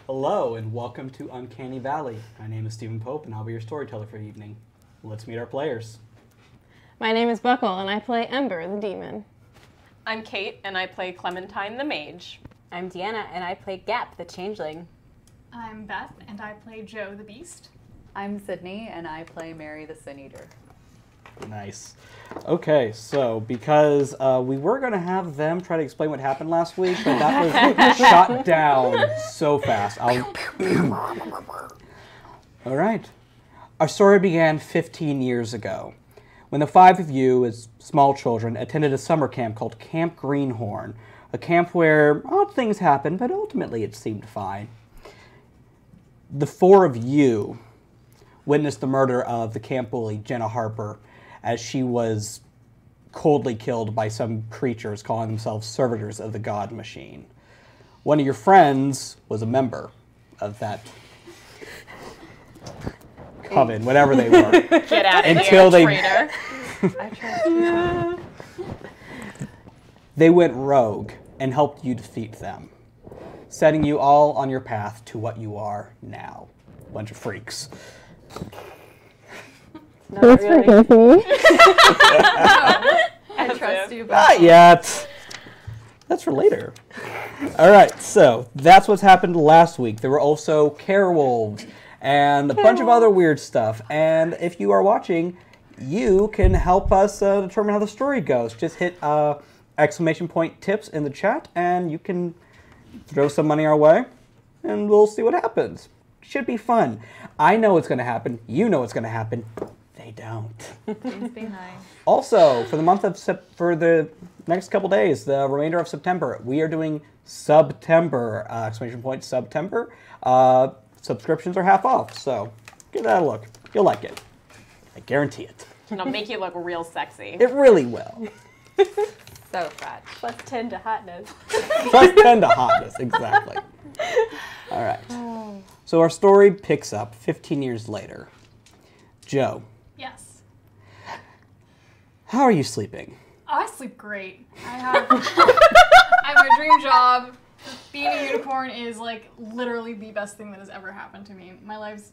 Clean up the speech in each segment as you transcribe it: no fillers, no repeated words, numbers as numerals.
Hello and welcome to Uncanny Valley. My name is Stephen Pope and I'll be your storyteller for the evening. Let's meet our players. My name is Buckle and I play Ember, the demon. I'm Kate and I play Clementine the mage. I'm Deanna and I play Gap, the changeling. I'm Beth and I play Joe the beast. I'm Sydney and I play Mary the Sin Eater. Nice. Okay, so because we were going to have them try to explain what happened last week, but that was shot down so fast. All right. Our story began 15 years ago when the five of you, as small children, attended a summer camp called Camp Greenhorn, a camp where odd things happened, but ultimately it seemed fine. The four of you witnessed the murder of the camp bully, Jenna Harper, as she was coldly killed by some creatures calling themselves servitors of the God Machine. One of your friends was a member of that coven, whatever they were. Get out of Until here, they- traitor. They went rogue and helped you defeat them, setting you all on your path to what you are now. Bunch of freaks. Not really. I trust you, but Not yet. That's for later. All right, so that's what's happened last week. There were also werewolves and a bunch of other weird stuff. And if you are watching, you can help us determine how the story goes. Just hit exclamation point tips in the chat, and you can throw some money our way, and we'll see what happens. Should be fun. I know what's going to happen. You know what's going to happen. They don't. please be nice. Also, for the month of for the next couple days, the remainder of September, we are doing Subtember, exclamation point Subtember. Subscriptions are half off, so give that a look. You'll like it. I guarantee it. It'll make you look real sexy. It really will. So fresh. Plus 10 to hotness. Plus 10 to hotness, exactly. All right. So our story picks up 15 years later. Joe, Yes. how are you sleeping? Oh, I sleep great. I have a dream job. Being a unicorn is like literally the best thing that has ever happened to me. My life's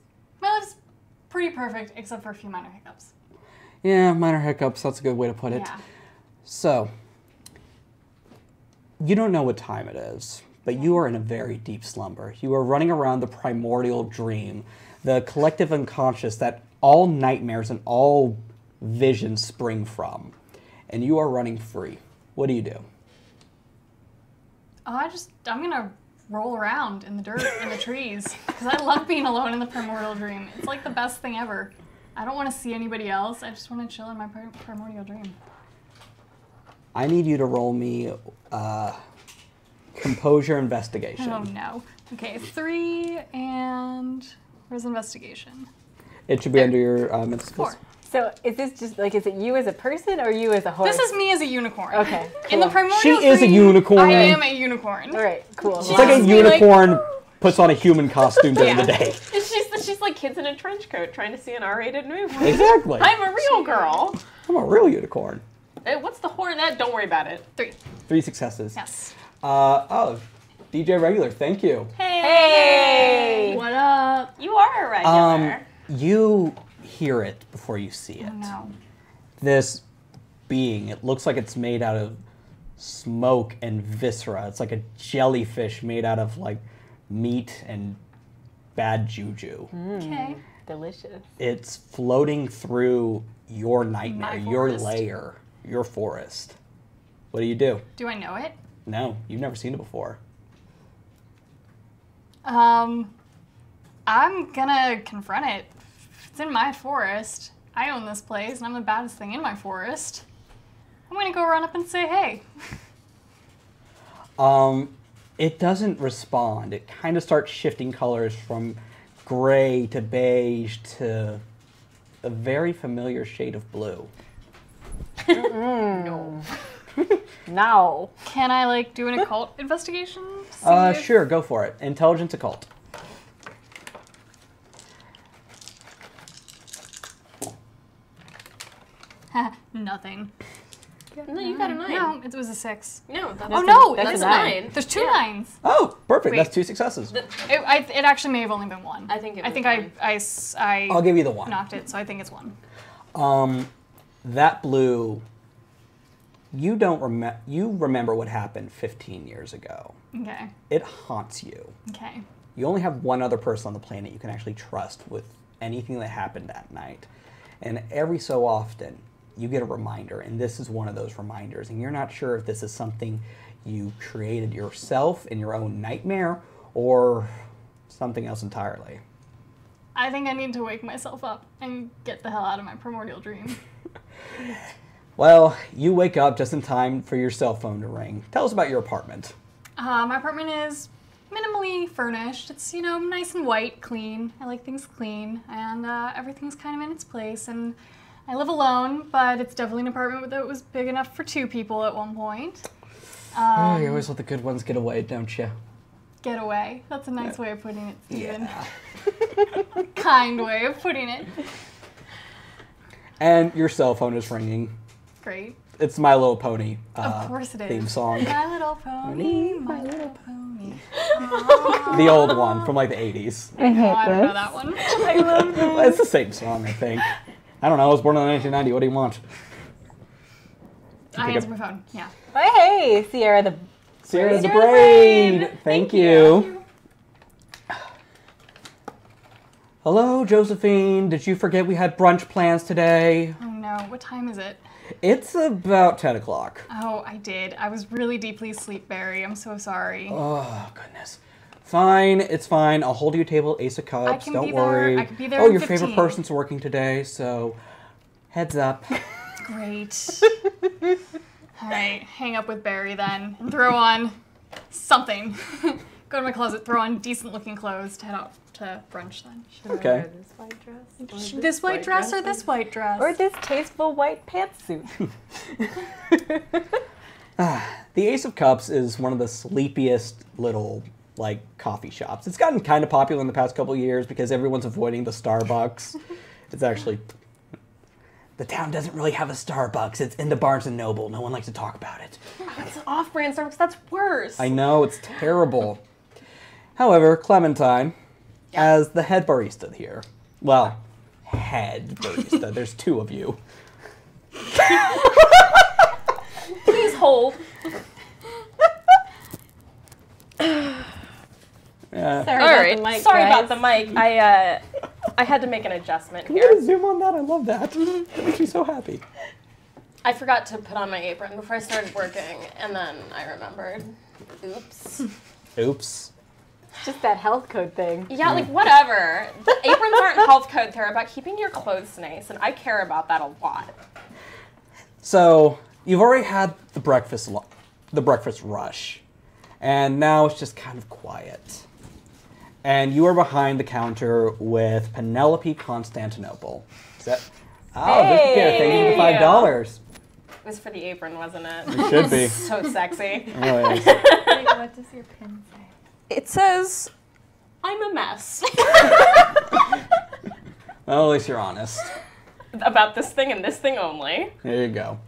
pretty perfect except for a few minor hiccups. Yeah, minor hiccups, that's a good way to put it. Yeah. So, you don't know what time it is, but you are in a very deep slumber. You are running around the primordial dream, the collective unconscious that all nightmares and all visions spring from. And you are running free. What do you do? Oh, I'm gonna roll around in the dirt, in the trees, because I love being alone in the primordial dream. It's like the best thing ever. I don't want to see anybody else. I just want to chill in my primordial dream. I need you to roll me composure investigation. Oh no. Okay, 3 and where's investigation? It should be under your mental skills. 4. So is this just like, is it you as a person or you as a horse? This is me as a unicorn. Okay, In the cool. primordial She is a dream, unicorn. I am a unicorn. All right, cool. It's like a Just be like- unicorn puts on a human costume during the day. She's like kids in a trench coat trying to see an R-rated movie. Exactly. I'm a real girl. I'm a real unicorn. What's the horn? That don't worry about it. 3. 3 successes. Yes. DJ Regular, thank you. Hey, What up? you are a regular. You hear it before you see it. Oh no. This being, it looks like it's made out of smoke and viscera. It's like a jellyfish made out of like meat and bad juju. Okay. Delicious. It's floating through your nightmare, My your forest. lair, your forest. What do you do? Do I know it? No, you've never seen it before. I'm gonna confront it. It's in my forest. I own this place, and I'm the baddest thing in my forest. I'm gonna go run up and say, hey. It doesn't respond. It kind of starts shifting colors from gray to beige to a very familiar shade of blue. No. No. Can I, like, do an occult investigation? See if- Sure, go for it. Intelligence occult. Nothing. No, you got a 9. No, it was a 6. No, that's Oh no, that's that's a a 9. 9. There's 2 9s. Oh, perfect. Wait. That's 2 successes. It actually may have only been 1. I think it I was think one. I I'll give you the 1. knocked it, so I think it's 1. That blue, you don't you remember what happened 15 years ago. Okay. It haunts you. Okay. You only have one other person on the planet you can actually trust with anything that happened that night. And every so often, you get a reminder, and this is one of those reminders, and you're not sure if this is something you created yourself in your own nightmare or something else entirely. I think I need to wake myself up and get the hell out of my primordial dream. Well, you wake up just in time for your cell phone to ring. Tell us about your apartment. My apartment is minimally furnished. It's, nice and white, clean. I like things clean, and everything's kind of in its place. And I live alone, but it's definitely an apartment that was big enough for 2 people at one point. You always let the good ones get away, don't you? Get away. That's a nice way of putting it, Steven. Yeah. Kind way of putting it. And your cell phone is ringing. Great. It's My Little Pony Of course it is. theme song. My little pony, my little pony. The old one from like the 80s. I hate I don't know this. that one. I love this. Well, it's the same song, I think. I don't know. I was born in 1990. What do you want? I pick answer up- my phone. Yeah. Hey, Sierra the Sierra's the Sierra the braid. braid. Thank you. Hello, Josephine. Did you forget we had brunch plans today? Oh no. What time is it? It's about 10 o'clock. Oh, I did. I was really deeply asleep, I'm so sorry. Oh, goodness. Fine, it's fine. I'll hold you a table, Ace of Cups. can Don't be there. worry. I can be there Oh, in your favorite 15. person's working today, so heads up. Great. All right, hang up with Barry then and throw on something. Go to my closet, throw on decent-looking clothes to head out to brunch then. Okay. This white dress. This white dress or this white dress? or this tasteful white pantsuit. The Ace of Cups is one of the sleepiest little, coffee shops. It's gotten kind of popular in the past couple of years because everyone's avoiding the Starbucks. It's actually... The town doesn't really have a Starbucks. It's in the Barnes & Noble. No one likes to talk about it. It's an off-brand Starbucks. That's worse. I know, it's terrible. However, Clementine, as the head barista here, well, head barista, there's 2 of you. Please hold. Yeah. Sorry All about right. the mic, Sorry guys. about the mic. I had to make an adjustment Can you here. zoom on that? I love that. It makes me so happy. I forgot to put on my apron before I started working, and then I remembered. Oops. Oops. Just that health code thing. Yeah, whatever. The aprons aren't health code. They're about keeping your clothes nice, and I care about that a lot. So, you've already had the breakfast rush, and now it's just kind of quiet. And you are behind the counter with Penelope Constantinople. Is that? Oh, this is good. Thank you for Hey. $5. It was for the apron, wasn't it? It should be. So sexy. Oh, yes. Wait, what does your pin say? It says, I'm a mess. Well, at least you're honest. About this thing and this thing only. There you go.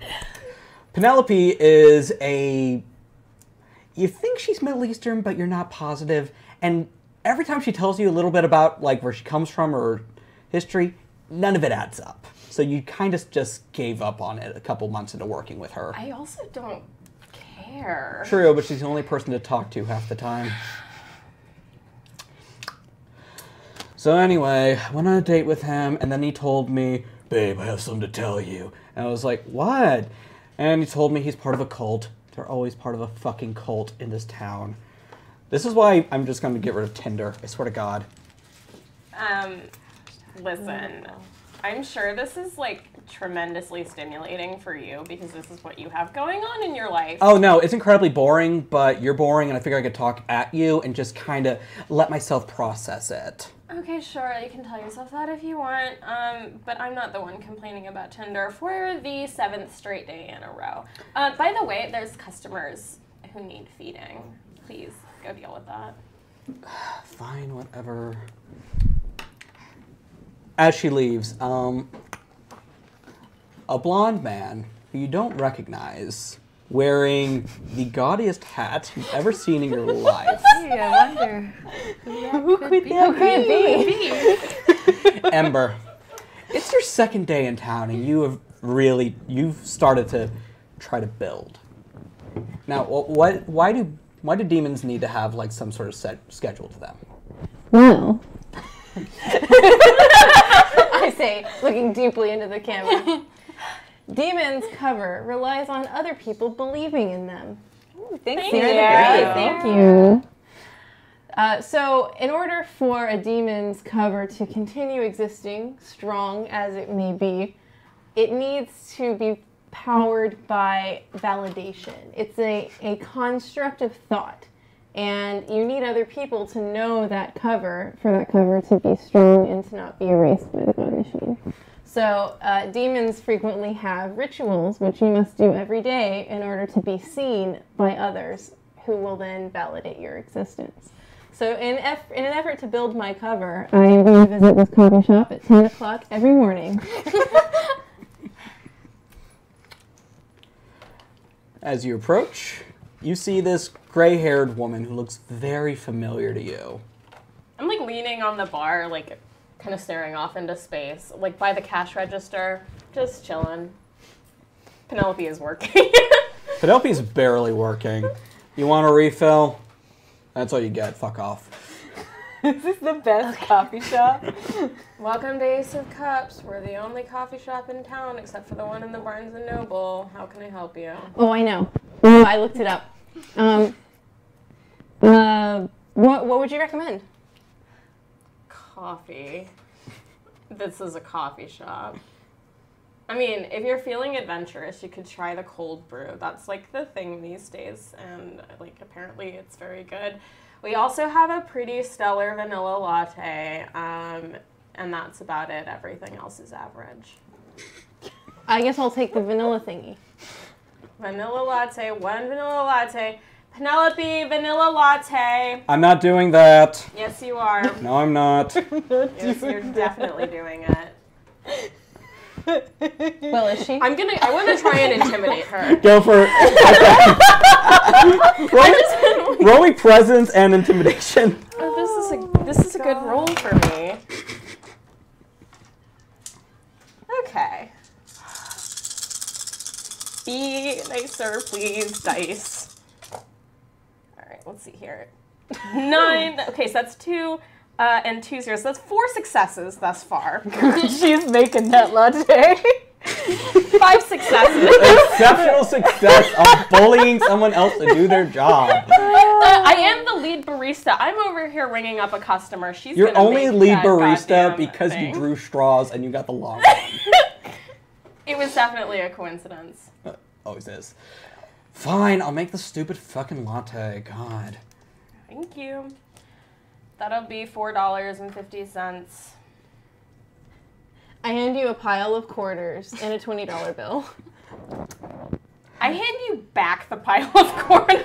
Penelope is you think she's Middle Eastern, but you're not positive. And every time she tells you a little bit about where she comes from or history, none of it adds up. So you kind of just gave up on it a couple months into working with her. I also don't care. True, but she's the only person to talk to half the time. So anyway, I went on a date with him, and then he told me, babe, I have something to tell you. And I was like, what? And he told me he's part of a cult. They're always part of a fucking cult in this town. This is why I'm just going to get rid of Tinder. I swear to God. Listen, I'm sure this is tremendously stimulating for you because this is what you have going on in your life. Oh no, it's incredibly boring, but you're boring, and I figure I could talk at you and just kind of let myself process it. Okay, sure, you can tell yourself that if you want, but I'm not the one complaining about Tinder for the 7th straight day in a row. By the way, there's customers who need feeding. Please go deal with that. Fine, whatever. As she leaves, a blonde man who you don't recognize, wearing the gaudiest hat you've ever seen in your life. Hey, I wonder who could be. Who could it be? Ember, it's your second day in town, and you've started to try to build. Now, why do demons need to have like some sort of set schedule to them? Well, I say, looking deeply into the camera. Demons' cover relies on other people believing in them. Thank You're you. the great. Thank you. So, in order for a demon's cover to continue existing, strong as it may be, it needs to be powered by validation. It's a construct of thought, and you need other people to know that cover, for that cover to be strong and to not be erased by the God machine. So, demons frequently have rituals, which you must do every day in order to be seen by others, who will then validate your existence. So in an effort to build my cover, I am going to visit this coffee shop at 10 o'clock every morning. As you approach, you see this gray-haired woman who looks very familiar to you. I'm like leaning on the bar, like kind of staring off into space, like by the cash register, just chilling. Penelope is working. Penelope's barely working. You want a refill? That's all you get. Fuck off. Is this the best coffee shop? Welcome to Ace of Cups. We're the only coffee shop in town except for the one in the Barnes & Noble. How can I help you? Oh, I know. Oh, I looked it up. What would you recommend? Coffee. This is a coffee shop. I mean, if you're feeling adventurous, you could try the cold brew. That's like the thing these days, and like apparently it's very good. We also have a pretty stellar vanilla latte, and that's about it. Everything else is average. I guess I'll take the vanilla thingy. Vanilla latte, one vanilla latte. Penelope, vanilla latte. I'm not doing that. Yes, you are. No, I'm not. Yes, you're definitely doing it. Well, is she? I want to try and intimidate her. Go for it. Roll me presence and intimidation. Oh, this is a good roll for me. Okay. Be nicer, please, dice. All right, let's see here. 9. Okay, so that's 2 and 2 zeros. So that's 4 successes thus far. She's making that latte. 5 successes. Exceptional success of bullying someone else to do their job. I am the lead barista. I'm over here ringing up a customer. You're gonna only make lead that barista goddamn because thing. you drew straws and you got the long one. It was definitely a coincidence. Always is. Fine, I'll make the stupid fucking latte. God. Thank you. That'll be $4.50. I hand you a pile of quarters and a $20 bill. I hand you back the pile of quarters.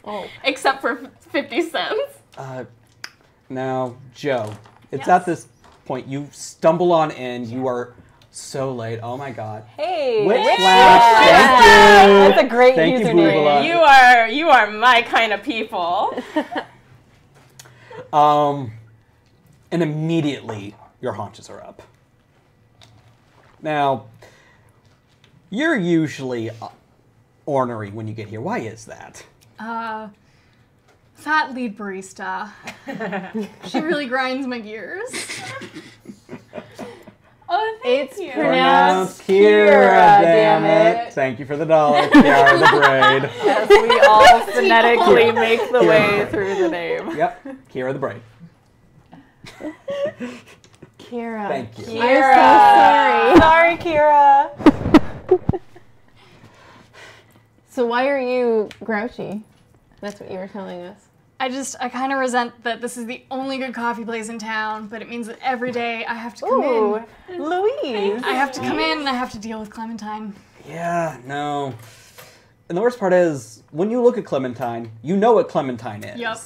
Oh. Except for 50 cents. Now, Joe, it's Yes. at this point you stumble on in. You are so late. Oh my God. Hey, Witch Witch Flash. Flash. Thank you. That's a great Thank you, username. Boobala. You are my kind of people. And immediately your haunches are up. Now, you're usually ornery when you get here. Why is that? Fat lead barista. She really grinds my gears. Oh, thank It's you. pronounced Kira, damn it. Thank you for the $1, Kiara the Braid. Yes, we all phonetically make the way through the name. Yep, Kiara the Braid. Kira. Thank you. I'm so sorry. Sorry, Kira. So why are you grouchy? That's what you were telling us. I kind of resent that this is the only good coffee place in town, but it means that every day I have to come Ooh, in. Louise. I have to come in and I have to deal with Clementine. Yeah, no. And the worst part is, when you look at Clementine, you know what Clementine is. Yep.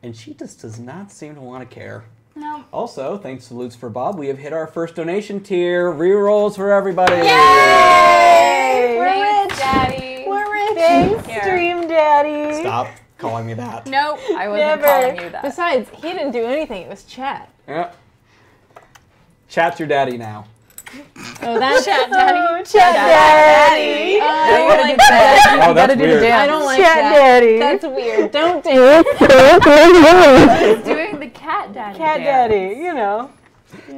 And she just does not seem to want to care. No. Also, thanks to Lutz for Bob, we have hit our first donation tier. Rerolls for everybody. Yay! We're Thanks, rich. Daddy. We're rich. Thanks, Here. Stream Daddy. Stop calling me that. Nope. I wasn't Never. calling you that. Besides, he didn't do anything. It was chat. Yeah. Chat's your daddy now. Oh, that's Chat Daddy. Oh, Chat Daddy. I don't like that. that. Oh, that's weird. I don't like Chat that. Daddy. That's weird. Don't do it. He's doing the cat daddy. Cat dance. Daddy, you know.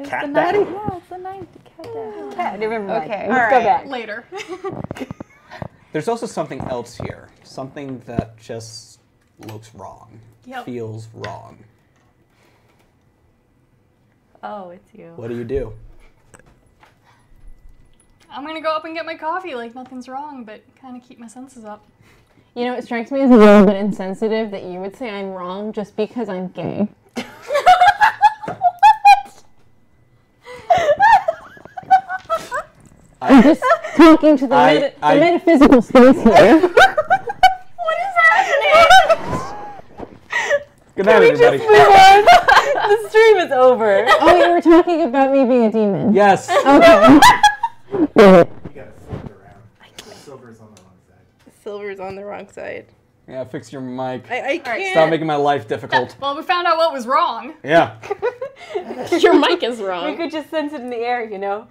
Cat The daddy? night, yeah, it's the night the cat daddy. Cat, never mind. Okay. Let's All go right. back. Later. There's also something else here. Something that just looks wrong. Yep. Feels wrong. Oh, it's you. What do you do? I'm gonna go up and get my coffee like nothing's wrong, but kind of keep my senses up. You know, it strikes me as a little bit insensitive that you would say I'm wrong just because I'm gay. I'm just talking to the, I- the metaphysical space here. Good night, everybody. The stream is over. Oh, you were talking about me being a demon. Yes. Okay. You gotta flip it around. Silver's on the wrong side. Silver's on the wrong side. Yeah, fix your mic. I can't. Stop making my life difficult. Well, we found out what was wrong. Yeah. Your mic is We wrong. could just sense it in the air, you know?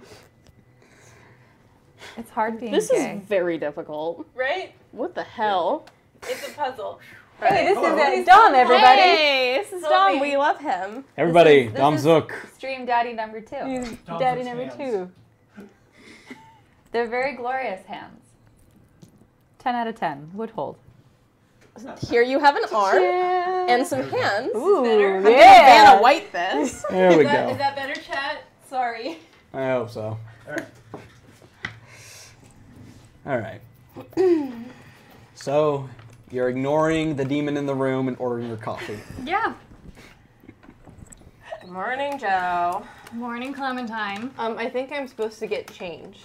It's hard being This gay. is very difficult. Right? What the hell? It's a puzzle. Hey, this is Dawn, everybody. Hey, this is Hello. Dom. We love him. Everybody, This Dom is Zook. Stream Daddy number 2. He's Tom's Daddy with number hands. 2. They're very glorious hands. 10 out of 10. Would hold. Here you have an arm and some hands. Ooh, I'm gonna yeah. Vanna White this. There we go. Is that better, chat? Sorry. I hope so. All right. So, you're ignoring the demon in the room and ordering your coffee. Yeah. Good morning, Joe. Morning, Clementine. I think I'm supposed to get change.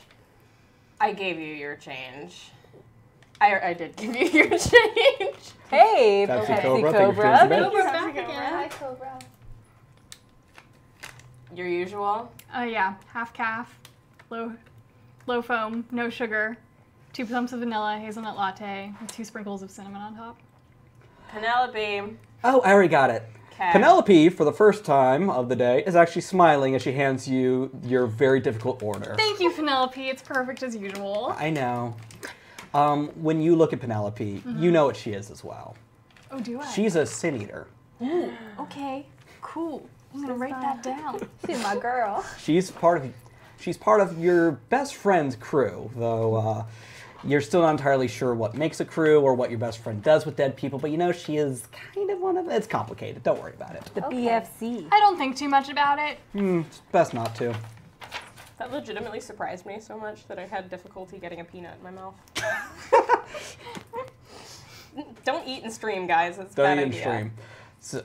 I gave you your change. I did give you your change. Hey, Pepsi Pepsi Cobra, Cobra. thank you for We're back again. Cobra. Your usual. Yeah. Half calf, low foam, no sugar, 2 pumps of vanilla, hazelnut latte, with 2 sprinkles of cinnamon on top. Penelope. Oh, I already got it. Okay. Penelope, for the first time of the day, is actually smiling as she hands you your very difficult order. Thank you, Penelope. It's perfect as usual. I know. When you look at Penelope, you know what she is as well. Oh, do I? She's a sin eater. Okay. Cool. I'm gonna write that down. She's my girl. She's part of your best friend's crew, though you're still not entirely sure what makes a crew or what your best friend does with dead people, but you know she is kind of one of them. It's complicated. Don't worry about it. The Okay. BFC. I don't think too much about it. It's best not to. That legitimately surprised me so much that I had difficulty getting a peanut in my mouth. Don't eat and stream, guys. It's a Don't bad even idea. stream. So,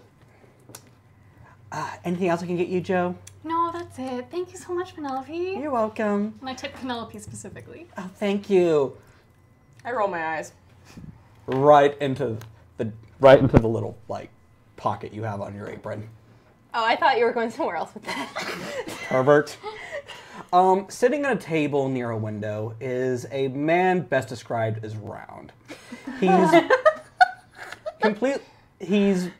anything else I can get you, Joe? No, that's it. Thank you so much, Penelope. You're welcome. And I tip Penelope specifically. Oh, thank you. I roll my eyes. Right into the little pocket you have on your apron. Oh, I thought you were going somewhere else with that. Pervert. Sitting at a table near a window is a man best described as round. He's he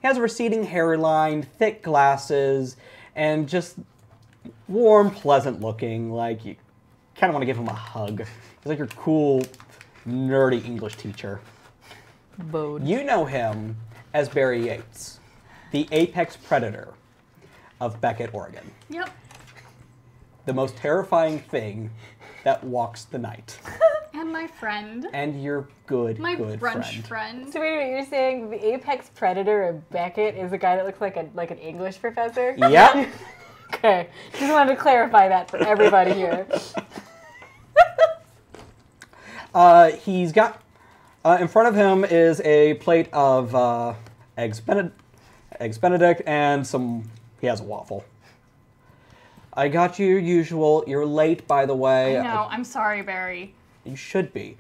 has a receding hairline, thick glasses, and just warm, pleasant looking. Like you kind of want to give him a hug. He's like your cool, nerdy English teacher. Bode. You know him as Barry Yates, the apex predator of Beckett, Oregon. Yep. The most terrifying thing that walks the night. And my friend. And your good My friend. brunch friend. So wait a minute, you're saying the apex predator of Beckett is a guy that looks like an English professor? Yep. Okay, just wanted to clarify that for everybody here. He's got, in front of him is a plate of eggs Benedict and he has a waffle. I got you your usual. You're late, by the way. I know. I'm sorry, Barry. You should be.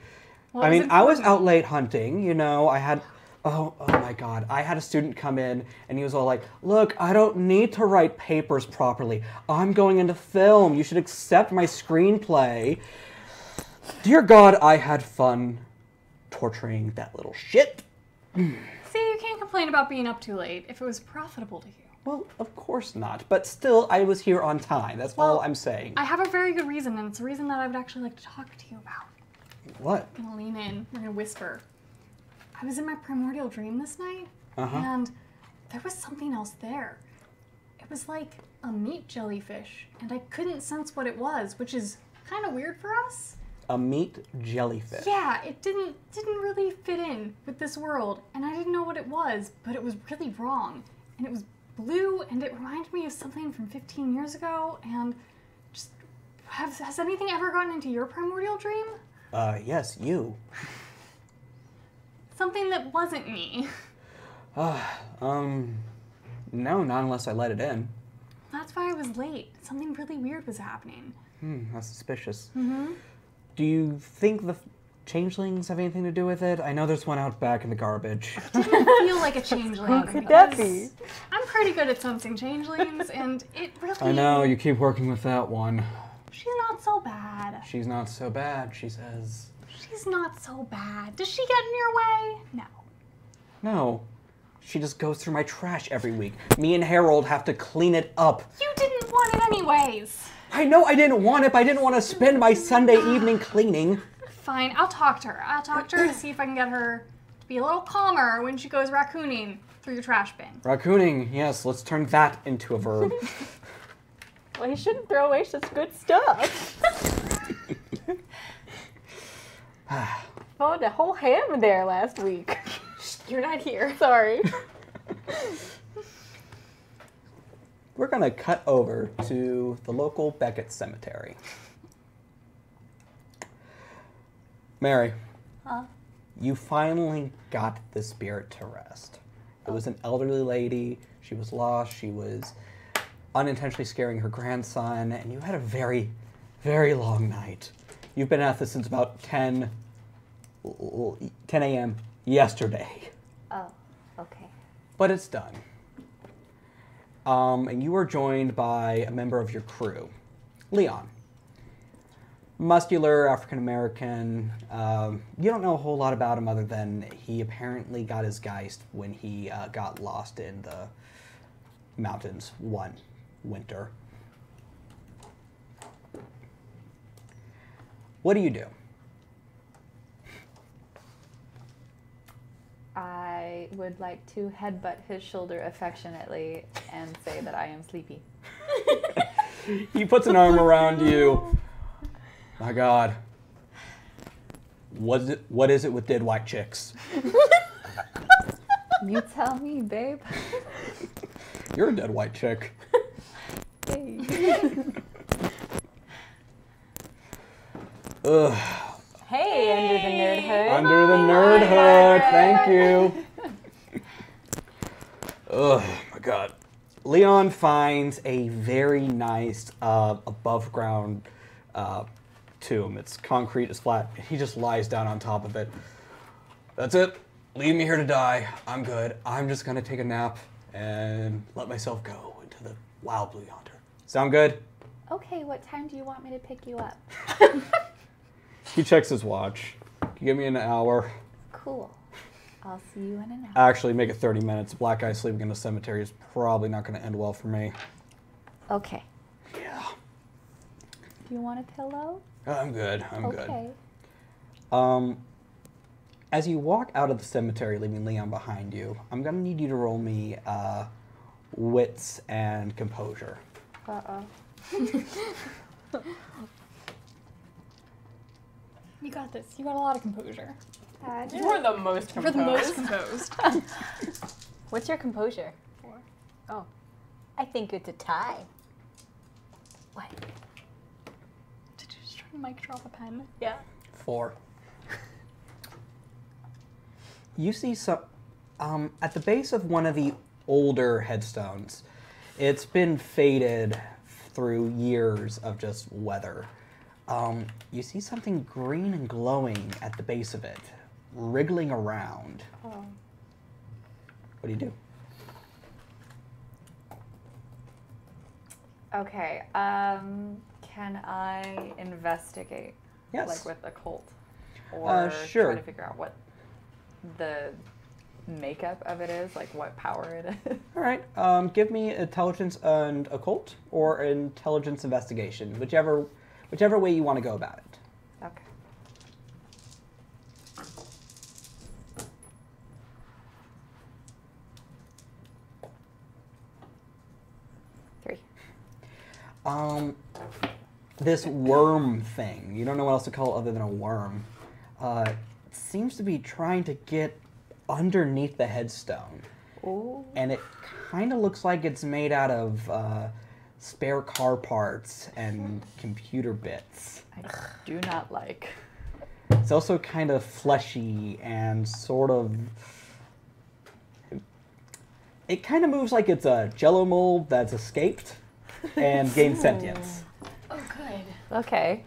Well, I it was mean, I was important. out late hunting. You know, I had Oh my God. I had a student come in and he was all like, look, I don't need to write papers properly. I'm going into film. You should accept my screenplay. Dear God, I had fun torturing that little shit. See, you can't complain about being up too late if it was profitable to you. Well, of course not. But still, I was here on time. That's all I'm saying. I have a very good reason, and it's a reason that I would actually like to talk to you about. What? I'm gonna lean in. We're gonna whisper. I was in my primordial dream this night, Uh-huh. and there was something else there. It was like a meat jellyfish, and I couldn't sense what it was, which is kind of weird for us. A meat jellyfish. Yeah, it didn't really fit in with this world, and I didn't know what it was, but it was really wrong. And it was blue, and it reminded me of something from 15 years ago, and just, has anything ever gotten into your primordial dream? Yes, you. Something that wasn't me. No, not unless I let it in. That's why I was late. Something really weird was happening. That's suspicious. Mm-hmm. Do you think the changelings have anything to do with it? I know there's one out back in the garbage. Didn't feel like a changeling. Who could that because be? I'm pretty good at sensing changelings, and it really... I know, you keep working with that one. She's not so bad. She's not so bad, she says. She's not so bad. Does she get in your way? No. No. She just goes through my trash every week. Me and Harold have to clean it up. You didn't want it anyways. I know I didn't want it, but I didn't want to spend my Sunday evening cleaning. Fine, I'll talk to her. I'll talk to her to see if I can get her to be a little calmer when she goes raccooning through your trash bin. Raccooning, yes, let's turn that into a verb. Well, you shouldn't throw away such good stuff. Oh, the whole ham there last week. You're not here. Sorry. We're gonna cut over to the local Beckett Cemetery. Mary, you finally got the spirit to rest. It was an elderly lady. She was lost. She was unintentionally scaring her grandson, and you had a very, very long night. You've been at this since about 10 a.m. yesterday. Oh, okay. But it's done. And you were joined by a member of your crew, Leon. Muscular, African-American. You don't know a whole lot about him other than he apparently got his Geist when he got lost in the mountains one winter. What do you do? I would like to headbutt his shoulder affectionately and say that I am sleepy. He puts an arm around you. My God. What is it with dead white chicks? You tell me, babe. You're a dead white chick. Hey. Ugh. Hey, under the nerd hood. Under the nerd hood. Thank you. Oh my God. Leon finds a very nice above ground tomb. It's concrete, it's flat. He just lies down on top of it. That's it. Leave me here to die. I'm good. I'm just gonna take a nap and let myself go into the wild blue yonder. Sound good? Okay, what time do you want me to pick you up? He checks his watch. Can you give me an hour? Cool. I'll see you in an hour. Actually, make it 30 minutes. A black guy sleeping in the cemetery is probably not going to end well for me. Okay. Yeah. Do you want a pillow? I'm good. I'm Okay. good. As you walk out of the cemetery, leaving Leon behind you, I'm going to need you to roll me wits and composure. Uh-oh. You got this. You got a lot of composure. You are the most You're the most composed. What's your composure? 4. Oh, I think it's a tie. What? Did you just try to mic drop a pen? Yeah. 4. You see some at the base of one of the older headstones. It's been faded through years of just weather. You see something green and glowing at the base of it, wriggling around. Oh. What do you do? Okay. Can I investigate? Yes. Like with occult? Or sure. try to figure out what the makeup of it is, like what power it is? All right. Give me intelligence and occult or intelligence investigation, whichever way you want to go about it. Okay. Three. This worm thing, you don't know what else to call it other than a worm, seems to be trying to get underneath the headstone. Ooh. And it kind of looks like it's made out of spare car parts and computer bits. I do not like. It's also kind of fleshy and sort of... It kind of moves like it's a jello mold that's escaped and gained sentience. Oh, good. Okay.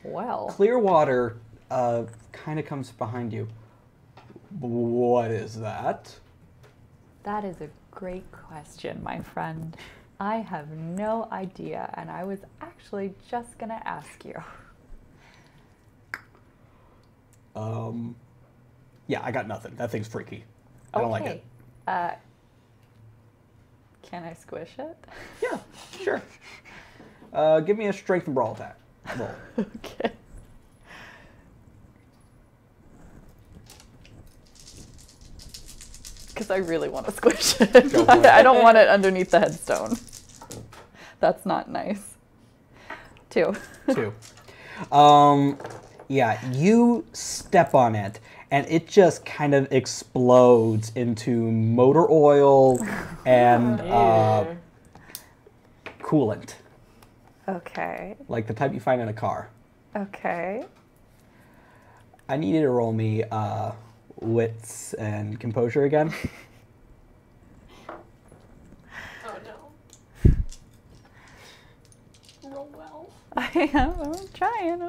Well. Clear water kind of comes behind you. What is that? That is a great question, my friend. I have no idea, and I was actually just gonna ask you. Yeah, I got nothing. That thing's freaky. I don't like it. Can I squish it? Yeah, sure. Give me a strength and brawl attack. Roll. Okay. Because I really want to squish it. Go for it. I don't want it underneath the headstone. That's not nice. 2. 2. Yeah, you step on it, and it just kind of explodes into motor oil and coolant, Okay. like the type you find in a car. Okay. I need you to roll me wits and composure again. Oh no. Roll well. I'm trying.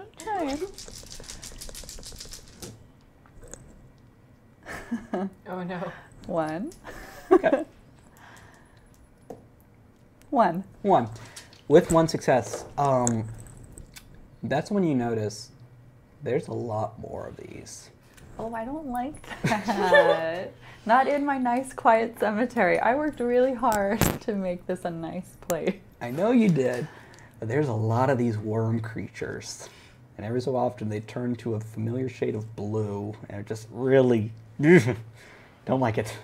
Oh no. 1. Okay. 1. 1. With 1 success, that's when you notice there's a lot more of these. Oh, I don't like that. Not in my nice, quiet cemetery. I worked really hard to make this a nice place. I know you did, but there's a lot of these worm creatures. And every so often they turn to a familiar shade of blue, and it just really don't like it.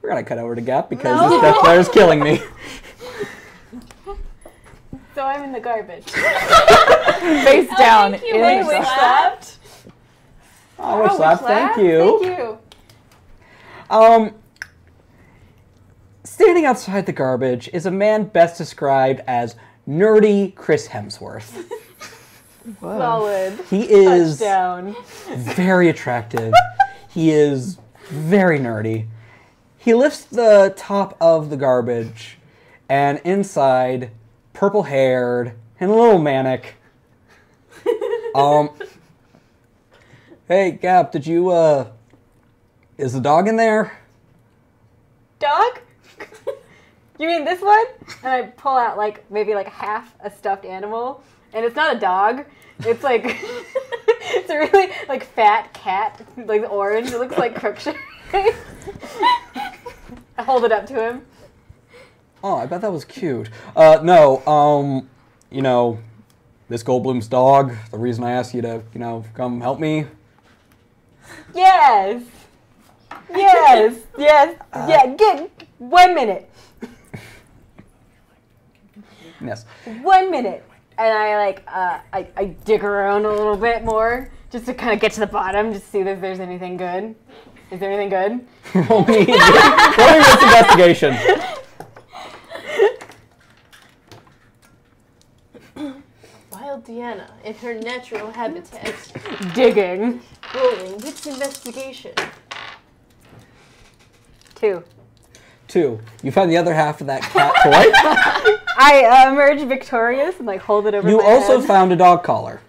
We're gonna cut over to Gap because this Death Flare is killing me. So I'm in the garbage. Face down. thank you, in Wait, the- wait, slapped. Oh, we're slapped. Thank you. Thank you. Standing outside the garbage is a man best described as nerdy Chris Hemsworth. Solid. He is Touchdown. very attractive. He is very nerdy. He lifts the top of the garbage, and inside, purple-haired and a little manic. Hey, Gap, did you, is the dog in there? Dog? You mean this one? And I pull out maybe half a stuffed animal, and it's not a dog. It's it's a really fat cat, orange. It looks like Crookshanks. I hold it up to him. Oh, I bet that was cute. No, this Goldblum's dog, the reason I asked you to, come help me. Yes. Yeah, get 1 minute. Yes. 1 minute. And I dig around a little bit more just to kind of get to the bottom, just see if there's anything good. Is there anything good? Roll me this investigation. Wild Deanna in her natural habitat. Digging. Rolling wits investigation. 2. 2. You find the other half of that cat toy. I emerge victorious and hold it over You my also head. found a dog collar.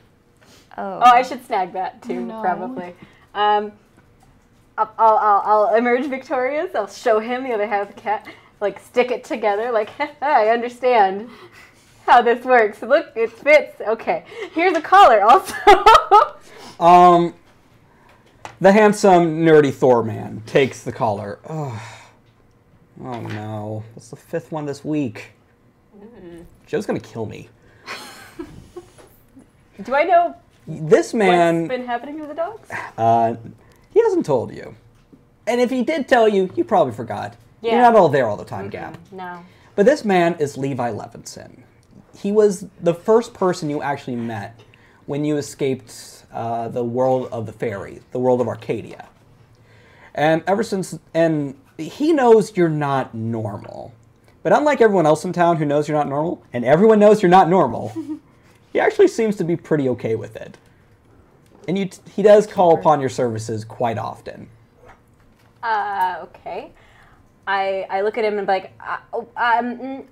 Oh. Oh, I should snag that too, No. probably. I'll emerge victorious. I'll show him the other half of the cat. Like, stick it together. Like, I understand how this works. Look, it fits. Okay, here's a collar also. The handsome, nerdy Thor man takes the collar. Oh no. That's the 5th one this week. Joe's gonna kill me. Do I know This man... what's been happening to the dogs? He hasn't told you. And if he did tell you, you probably forgot. Yeah. You're not all there all the time, Gab. No. But this man is Levi Levinson. He was the first person you actually met when you escaped the world of the fairy, the world of Arcadia. And ever since, and he knows you're not normal. But unlike everyone else in town who knows you're not normal, and everyone knows you're not normal, he actually seems to be pretty okay with it. And he does call upon your services quite often. Okay. I look at him and be like, I mean,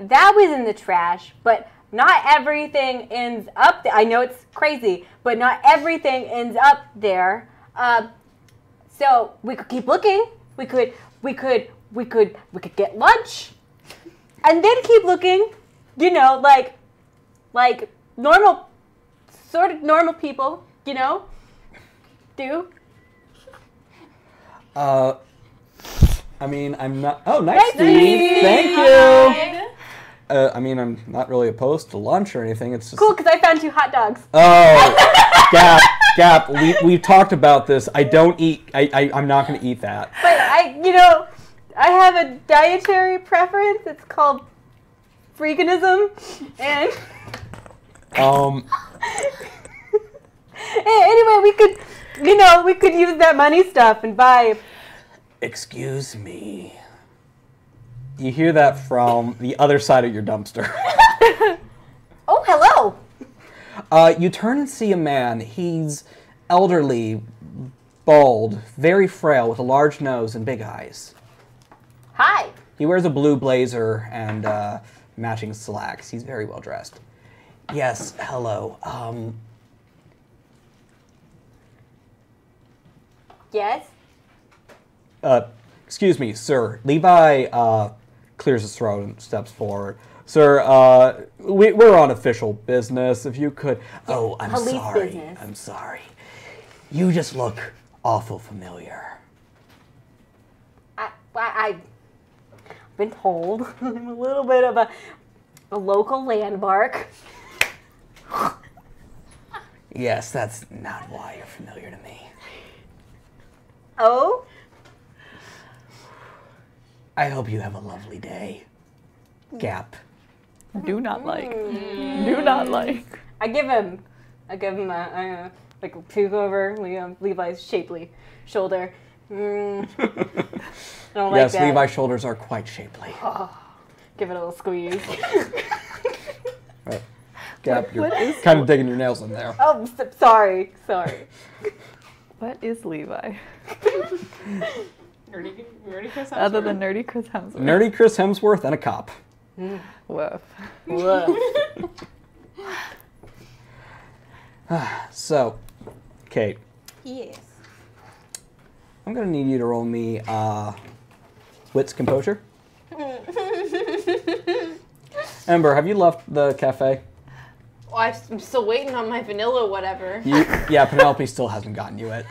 that was in the trash, but not everything ends up there. I know it's crazy, but not everything ends up there. So we could keep looking. We could get lunch, and then keep looking. You know, like normal, sort of normal people. You know, do. I mean, I'm not... Oh, nice, Steve. Thank you. I mean, I'm not really opposed to lunch or anything. It's just... Cool, because I found 2 hot dogs. Oh, Gap, we've talked about this. I don't eat... I'm not going to eat that. But I have a dietary preference. It's called freakinism. And anyway, we could use that money stuff and buy... Excuse me. You hear that from the other side of your dumpster. Oh, hello. You turn and see a man. He's elderly, bald, very frail, with a large nose and big eyes. Hi. He wears a blue blazer and matching slacks. He's very well dressed. Yes, hello. Yes? Excuse me, sir. Levi clears his throat and steps forward. Sir, we're on official business. If you could... Oh, I'm police sorry. business. I'm sorry. You just look awful familiar. I've been told I'm a little bit of a local landmark. Yes, that's not why you're familiar to me. Oh? I hope you have a lovely day. Gap. Do not like. Do not like. I give him a peek over Levi's shapely shoulder. I don't like Yes, that. Levi's shoulders are quite shapely. Give it a little squeeze. Right. Gap, you're kind of digging your nails in there. Oh, sorry. What is Levi? Nerdy Chris Other than nerdy Chris Hemsworth. Nerdy Chris Hemsworth and a cop. Woof. So, Kate, Yes. I'm going to need you to roll me wits composure. Ember, have you left the cafe? Well, I'm still waiting on my vanilla whatever. Yeah, Penelope still hasn't gotten you it.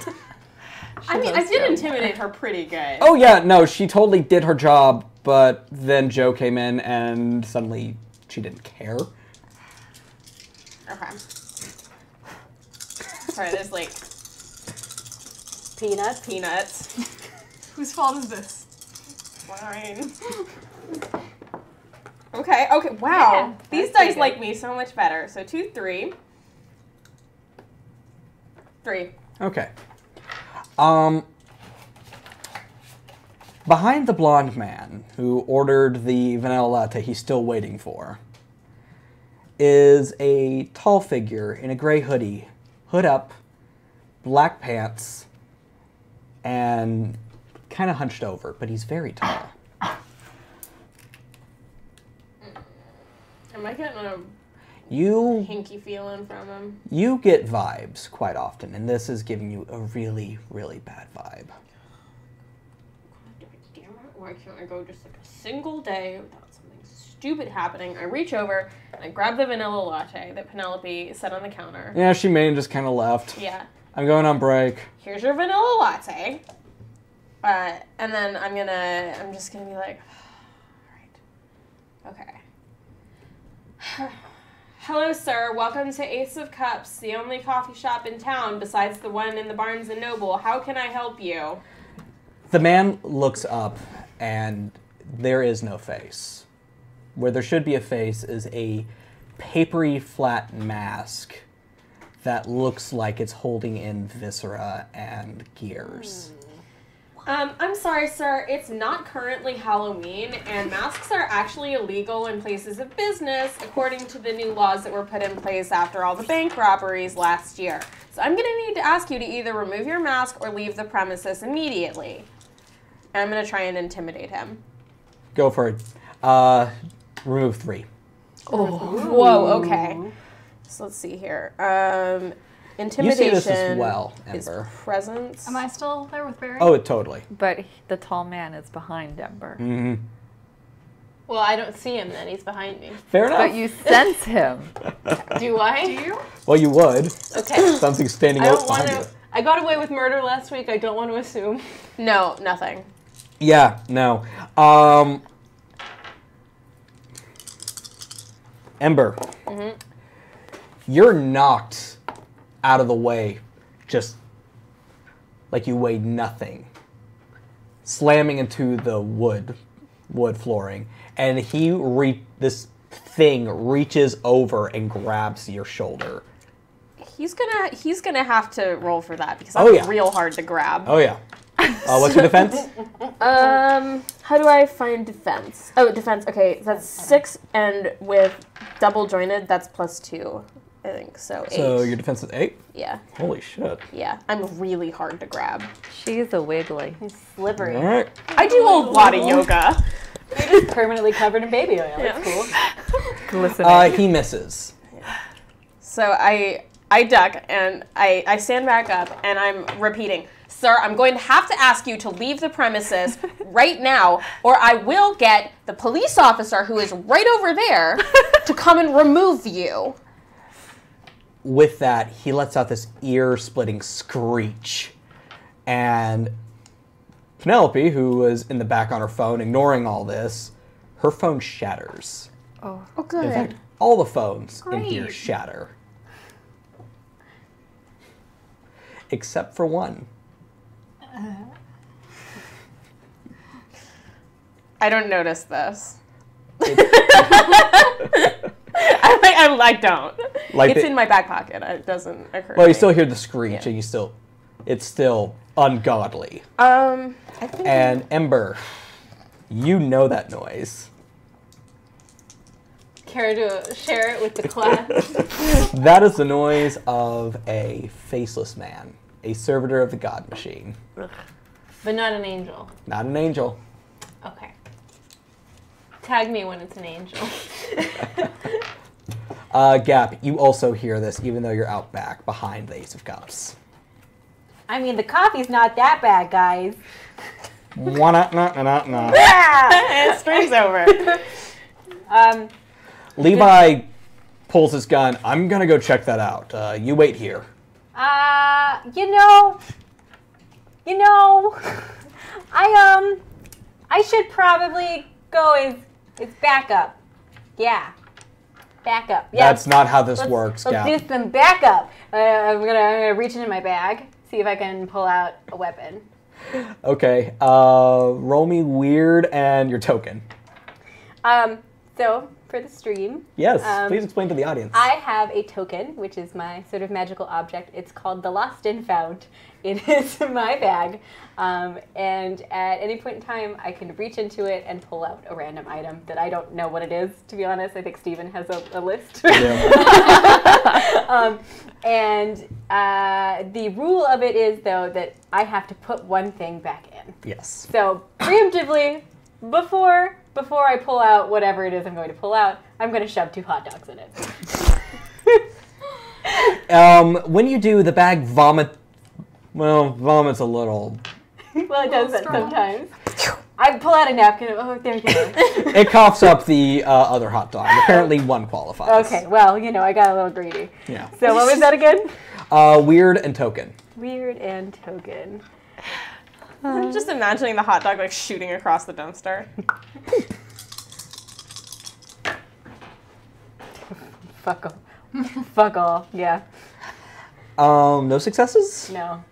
I mean, I did intimidate her pretty good. Oh yeah, no, she totally did her job, but then Joe came in and suddenly she didn't care. Okay. Sorry, there's like peanuts. Whose fault is this? Fine. Okay, wow. Yeah, These that's dice pretty like good. me so much better. So 2, 3. 3. Okay. Behind the blonde man who ordered the vanilla latte he's still waiting for is a tall figure in a gray hoodie, hood up, black pants, and kind of hunched over, but he's very tall. Am I getting a You hinky feeling from him. you get vibes quite often, and this is giving you a really, really bad vibe. Damn it, why can't I go just like a single day without something stupid happening? I reach over and I grab the vanilla latte that Penelope set on the counter. Yeah, she may have just kind of left. Yeah. I'm going on break. Here's your vanilla latte. And then I'm just gonna be like, all right, okay. Hello, sir. Welcome to Ace of Cups, the only coffee shop in town besides the one in the Barnes & Noble. How can I help you? The man looks up, and there is no face. Where there should be a face is a papery flat mask that looks like it's holding in viscera and gears. I'm sorry, sir. It's not currently Halloween, and masks are actually illegal in places of business according to the new laws that were put in place after all the bank robberies last year. So I'm going to need to ask you to either remove your mask or leave the premises immediately. And I'm going to try and intimidate him. Go for it. Remove 3. Oh, whoa, okay. So let's see here. Intimidation You see this as well, is Ember. presence. Am I still there with Barry? Oh, totally. But the tall man is behind Ember. Mm-hmm. Well, I don't see him then. He's behind me. Fair enough. But you sense him. Do I? Do you? Well, you would. Okay. Something standing I out don't want behind to. you. I got away with murder last week. I don't want to assume. No, nothing. Yeah, no. Ember. Mm-hmm. You're knocked out of the way, just like you weigh nothing, slamming into the wood flooring, and this thing reaches over and grabs your shoulder. He's gonna have to roll for that because Oh, I'm yeah. real hard to grab. Oh yeah. What's your defense? How do I find defense? Oh, defense. Okay, that's 6, and with double jointed, that's +2. I think so. 8. So your defense is 8? Yeah, Holy shit. yeah. I'm really hard to grab. She's a wiggly. He's slippery. All right. I do a lot of yoga. You're just permanently covered in baby oil. That's cool. Glistening. He misses. So I duck and I stand back up and I'm repeating, sir, I'm going to have to ask you to leave the premises right now, or I will get the police officer who is right over there to come and remove you. With that, he lets out this ear-splitting screech. And Penelope, who was in the back on her phone, ignoring all this, her phone shatters. Oh, In good. fact, all the phones in here Great. shatter. Except for one. I don't notice this. I don't. Like It's the- in my back pocket. It doesn't occur. Well, to you me. still hear the screech, Yeah. and it's still ungodly. I think. And Ember, you know that noise. Care to share it with the class? That is the noise of a faceless man, a servitor of the God Machine. But not an angel. Not an angel. Okay. Tag me when it's an angel. Gap, you also hear this, even though you're out back behind the Ace of Cups. I mean, the coffee's not that bad, guys. And stream's over. Levi pulls his gun. I'm gonna go check that out. You wait here. I should probably go as backup. Yeah. Backup. Yeah. That's not how this works, Let's Gap. do some backup. I'm gonna reach into my bag, see if I can pull out a weapon. Okay. Roll me weird and your token. So for the stream, Yes. Please explain to the audience. I have a token, which is my sort of magical object. It's called the Lost and Found. It is in my bag, and at any point in time, I can reach into it and pull out a random item that I don't know what it is, to be honest. I think Steven has a list. Yeah. The rule of it is, though, that I have to put one thing back in. Yes. So, preemptively, before I pull out whatever it is I'm going to pull out, I'm going to shove 2 hot dogs in it. When you do, the bag vomits a little. Well, it does that sometimes. I pull out a napkin. Oh, there you go. It coughs up the other hot dog. Apparently, one qualifies. Okay, well, I got a little greedy. Yeah. So what was that again? Weird and token. Weird and token. I'm just imagining the hot dog like shooting across the dumpster. Fuck off. Fuck off. Yeah. No successes? No.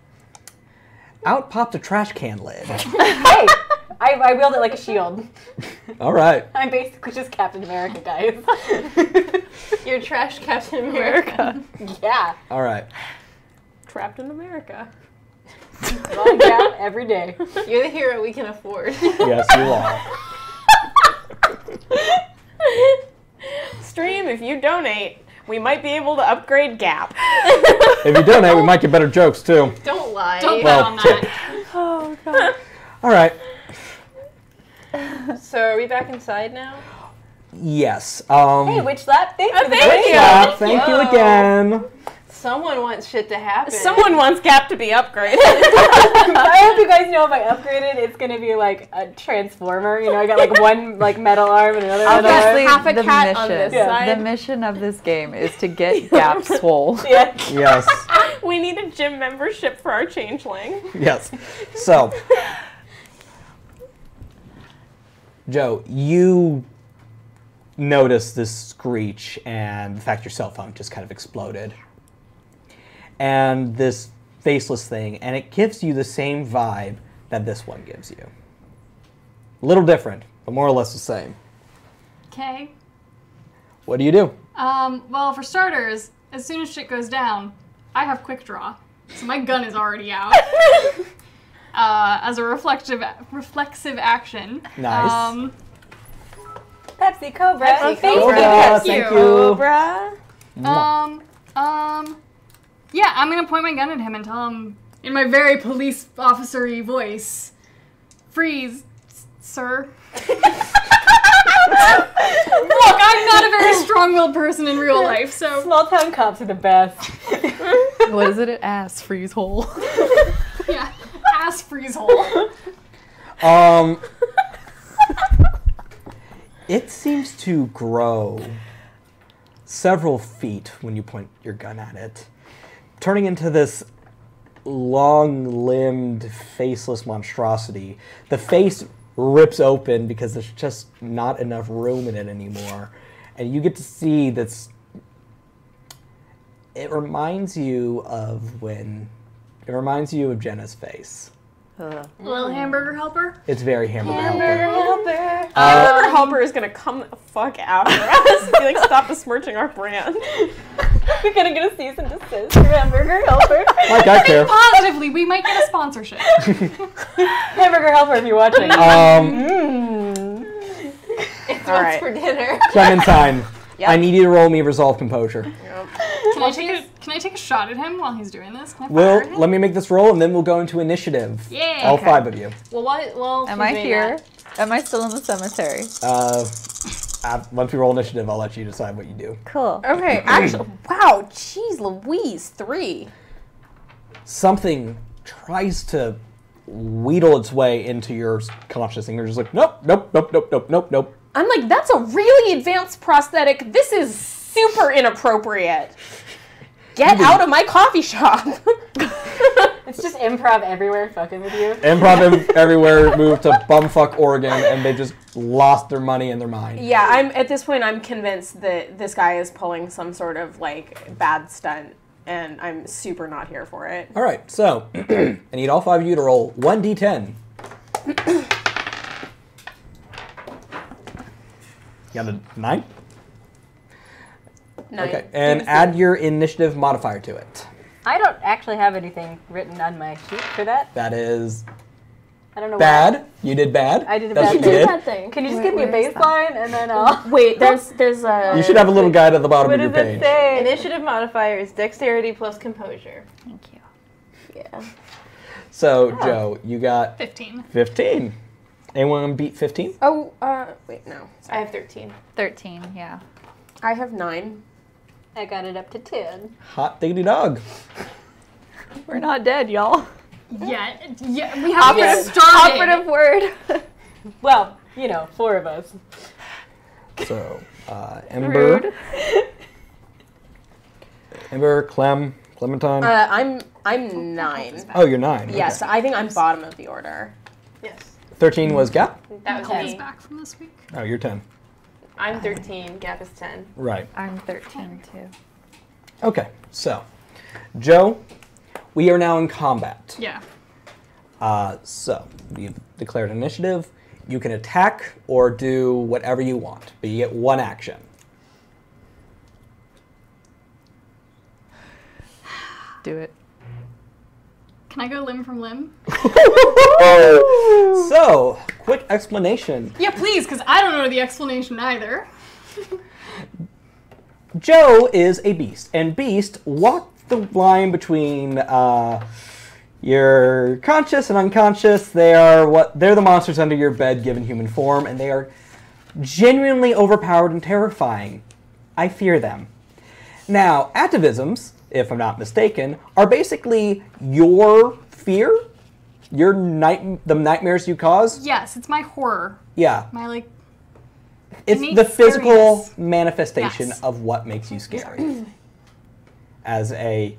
Out popped a trash can lid. Hey! I wield it like a shield. All right. I'm basically just Captain America, guys. You're trash Captain America. Yeah. All right. Trapped in America. Well, yeah, every day. You're the hero we can afford. Yes, you are. Stream, if you donate, we might be able to upgrade Gap. If you donate, we might get better jokes, too. Don't lie. Don't bet Well, on that. Oh, God. All right. So are we back inside now? Yes. Hey, witch slap. Thank you. thank you. Yeah, thank you Whoa. again. Someone wants shit to happen. Someone wants Gap to be upgraded. I hope you guys know if I upgrade it, it's gonna be like a transformer. I got like one like metal arm and another metal Obviously, arm. half a the cat mission, on this Yeah. side. the mission of this game is to get Gap swole. Yeah. Yes. We need a gym membership for our changeling. Yes. So, Joe, you notice this screech and the fact your cell phone just kind of exploded. And this faceless thing, and it gives you the same vibe that this one gives you. A little different, but more or less the same. Okay. What do you do? Well, for starters, as soon as shit goes down, I have quick draw, so my gun is already out. As a reflexive action. Nice. Pepsi Cobra. Pepsi Thank Cobra. you. Cobra, thank you. Cobra. Yeah, I'm gonna point my gun at him and tell him in my very police officer-y voice, "Freeze, sir." Look, I'm not a very strong-willed person in real life, so Small town cops are the best. What is it? An ass freeze hole. yeah, ass freeze hole. It seems to grow several feet when you point your gun at it, turning into this long-limbed, faceless monstrosity. The face rips open because there's just not enough room in it anymore. And you get to see this. It reminds you of Jenna's face. Little hamburger helper. It's very hamburger helper. Helper. Our helper is gonna come the fuck after us and be like, stop besmirching our brand. We're gonna get a cease and desist for Hamburger Helper. Like I care. Positively, we might get a sponsorship. Hamburger Helper, if you're watching. It's All what's right. for dinner. Clementine, Yep. I need you to roll me resolve composure. Can I take a shot at him while he's doing this? Can I fire Well, at him? let me make this roll, and then we'll go into initiative. Yeah. All Okay. 5 of you. Well, why? Well, Am she's I doing here? that. Am I still in the cemetery? Once we roll initiative, I'll let you decide what you do. Cool. Okay, actually, wow, jeez Louise, 3. Something tries to wheedle its way into your consciousness, and you're just like, nope, nope, nope, nope, nope, nope, nope. I'm like, that's a really advanced prosthetic. This is super inappropriate. Get out of my coffee shop. It's just improv everywhere fucking with you. Improv everywhere moved to bumfuck Oregon, and they just lost their money and their mind. Yeah, at this point, I'm convinced that this guy is pulling some sort of like bad stunt, and I'm super not here for it. All right, so I need all 5 of you to roll 1d10. You got a 9? 9. Okay, and add your initiative modifier to it. I don't actually have anything written on my sheet for that. That is I don't know bad. why. You did bad. I did a That's bad what you thing. did. thing. Can you just give me a baseline and then I'll... Wait, there's a. You should have a little guide at the bottom What of your does it page. say? Initiative modifier is dexterity plus composure. Thank you. Yeah. So, Joe, you got 15. 15. Anyone beat 15? Oh, wait, no. I have 13. 13, yeah. I have 9. I got it up to 10. Hot diggity dog. We're not dead, y'all. Yeah, we haven't started. Operative word. Well, 4 of us. So, Ember. Rude. Ember, Clementine. I'm 9. Oh, you're 9. Yes, Okay. I think I'm bottom of the order. Yes. 13 was Gap. That was Colin's me. back from this week. Oh, you're 10. I'm 13. Gap is 10. Right. I'm 13 too. Okay, so, Joe, we are now in combat. Yeah. So, you've declared initiative. You can attack or do whatever you want, but you get one action. Do it. Can I go limb from limb? So, quick explanation. Yeah, please, because I don't know the explanation either. Joe is a beast, and beast walk the line between your conscious and unconscious. They're the monsters under your bed given human form, and they are genuinely overpowered and terrifying. I fear them. Now, atavisms, if I'm not mistaken, are basically your fear, the nightmares you cause. Yes, it's my horror. Yeah, My it's innate the physical scariness. manifestation Yes. of what makes you scary. As a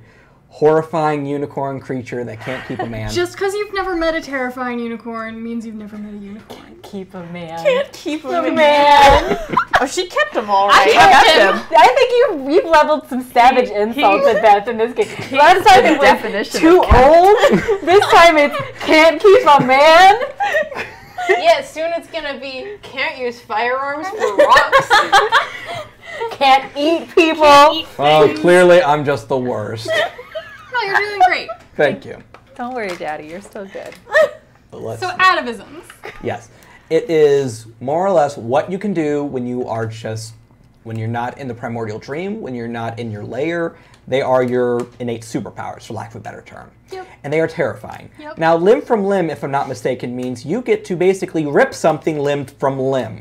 horrifying unicorn creature that can't keep a man. Just because you've never met a terrifying unicorn means you've never met a unicorn. Keep a man. Can't keep him in man. Oh, she kept him all right. I think you've leveled some savage insults at Beth in this game. Last time it was definition too of cat. old. This time it's can't keep a man. Yeah, soon it's gonna be can't use firearms for rocks. Can't eat people. Well, clearly I'm just the worst. No, you're doing great. Thank you. Don't worry, Daddy. You're still good. But let's, So atavisms. yes. It is more or less what you can do when you're not in the primordial dream, when you're not in your lair. They are your innate superpowers, for lack of a better term. Yep. And they are terrifying. Yep. Now, limb from limb, if I'm not mistaken, means you get to basically rip something limb from limb.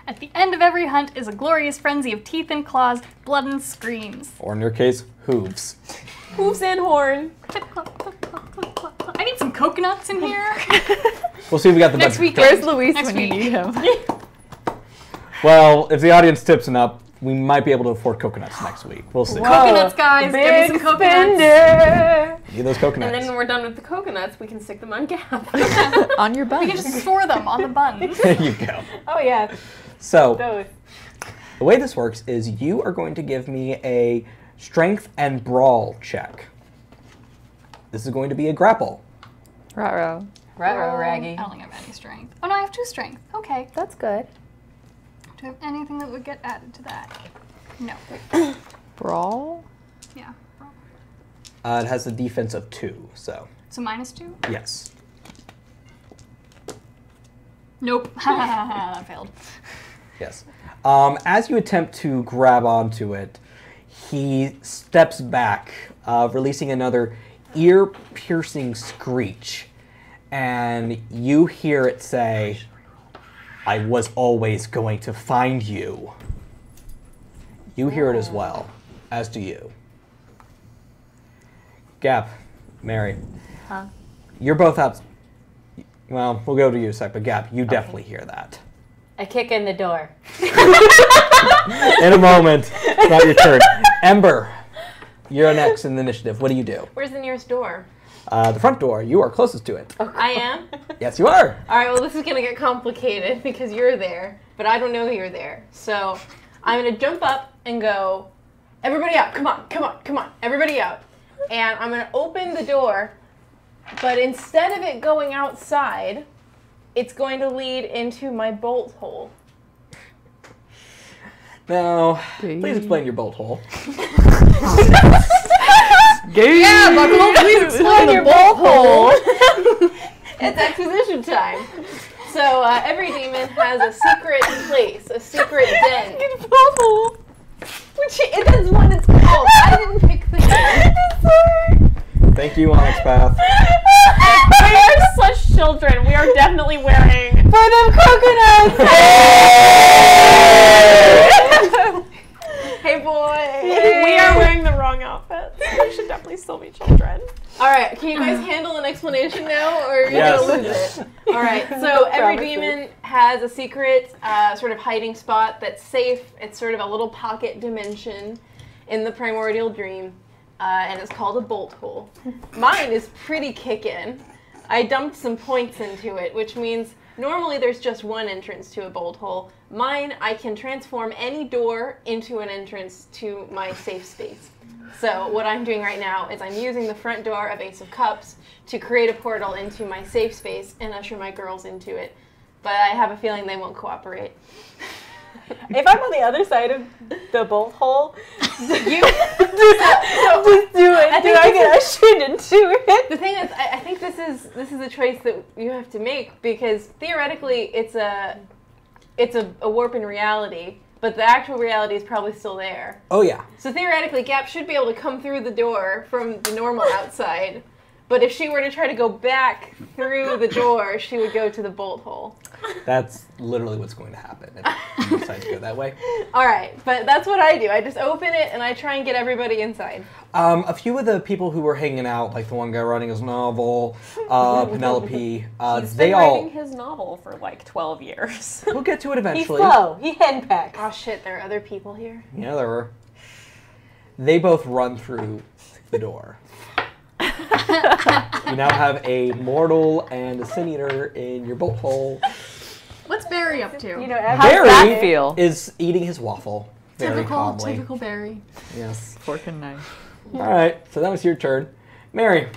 At the end of every hunt is a glorious frenzy of teeth and claws, blood and screams. Or in your case, hooves. Hooves and horn. Clip, clop, clip, clop, clip, clop, clop. I need some coconuts in here. We'll see if we got the Next budget. week. Where's Luis Next when you week. need him? Well, if the audience tips enough, we might be able to afford coconuts next week. We'll see. Coconuts, guys. Give me some coconuts. spender. Need those coconuts. And then when we're done with the coconuts, we can stick them on Gap. On your We buns. can just store them on the buns. There you go. Oh yeah, So, those. the way this works is you are going to give me a strength and brawl check. This is going to be a grapple. Ruh-roh. Ruh-roh, I Raggy. don't think I have any strength. Oh no, I have 2 strength. Okay. That's good. Do I have anything that would get added to that? No. Brawl? Yeah. It has a defense of 2, so So -2? yes. Nope. That failed. Yes. As you attempt to grab onto it, he steps back, releasing another ear-piercing screech. And you hear it say, "I was always going to find you." You hear it as well, as do you. Gap, Mary. Huh? You're both out. Well, we'll go to you in a sec, but Gap, you definitely hear that. I kick in the door. In a moment. It's not your turn. Ember, you're next in the initiative. What do you do? Where's the nearest door? The front door. You are closest to it. I am? Yes, you are. All right, well, this is going to get complicated because you're there, but I don't know you're there. So I'm going to jump up and go, everybody out. Come on, come on, come on. Everybody out. And I'm going to open the door, but instead of it going outside, it's going to lead into my bolt hole. Now, please explain your bolt hole. Yeah, Buckle, please explain your bolt hole. It's exposition time. So every demon has a secret place, a secret den. Which that's what it's called. I didn't pick the name. Thank you, Onyx Path. We are such children. We are definitely wearing For them coconuts! Hey boy. We are wrong outfits. They should definitely still be children. All right, can you guys handle an explanation now, or are you Yes. gonna lose it? All right, so every demon has a secret sort of hiding spot that's safe. It's sort of a little pocket dimension in the primordial dream, and it's called a bolt hole. Mine is pretty kickin'. I dumped some points into it, which means normally there's just one entrance to a bolt hole. Mine, I can transform any door into an entrance to my safe space. So what I'm doing right now is I'm using the front door of Ace of Cups to create a portal into my safe space and usher my girls into it. But I have a feeling they won't cooperate. If I'm on the other side of the bolt hole, You, just do it. I Do think I this get ushered into it? the thing is, I think this is a choice that you have to make, because theoretically it's a warp in reality, but the actual reality is probably still there. Oh yeah. So theoretically, Gap should be able to come through the door from the normal outside, but if she were to try to go back through the door, she would go to the bolt hole. That's literally what's going to happen if you decide to go that way. All right, but that's what I do. I just open it and I try and get everybody inside. A few of the people who were hanging out, like the one guy writing his novel, Penelope, He's they been all. writing his novel for like 12 years. We'll get to it He's eventually. slow. He henpecks. Oh shit, there are other people here. Yeah, there were. They both run through the door. You now have a mortal and a sin eater in your bolt hole. What's Barry up to? You know, How's Barry that feel? is eating his waffle very calmly. typical Barry. Yes. Fork and knife. All right, so that was your turn. Mary.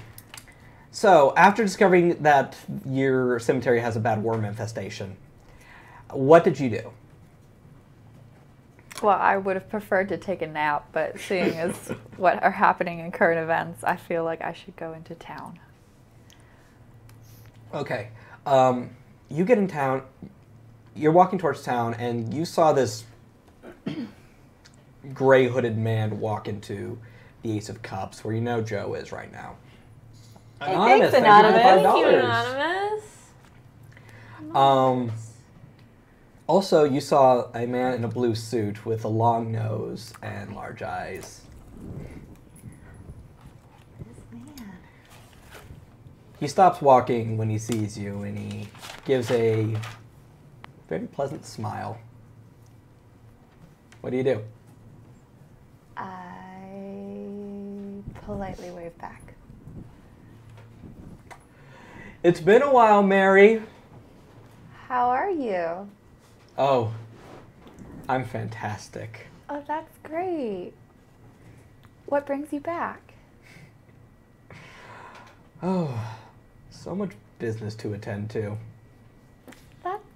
So, after discovering that your cemetery has a bad worm infestation, what did you do? Well, I would have preferred to take a nap, but seeing as what are happening in current events, I feel like I should go into town. Okay. You get in town, you're walking towards town, and you saw this gray hooded man walk into the Ace of Cups, where you know Joe is right now. Hey, Anonymous, thanks, thank you for the Anonymous. Thank you, $5. Anonymous. Also, you saw a man in a blue suit with a long nose and large eyes. He stops walking when he sees you, and he gives a very pleasant smile. What do you do? I politely wave back. It's been a while, Mary. How are you? Oh, I'm fantastic. Oh, that's great. What brings you back? Oh, so much business to attend to.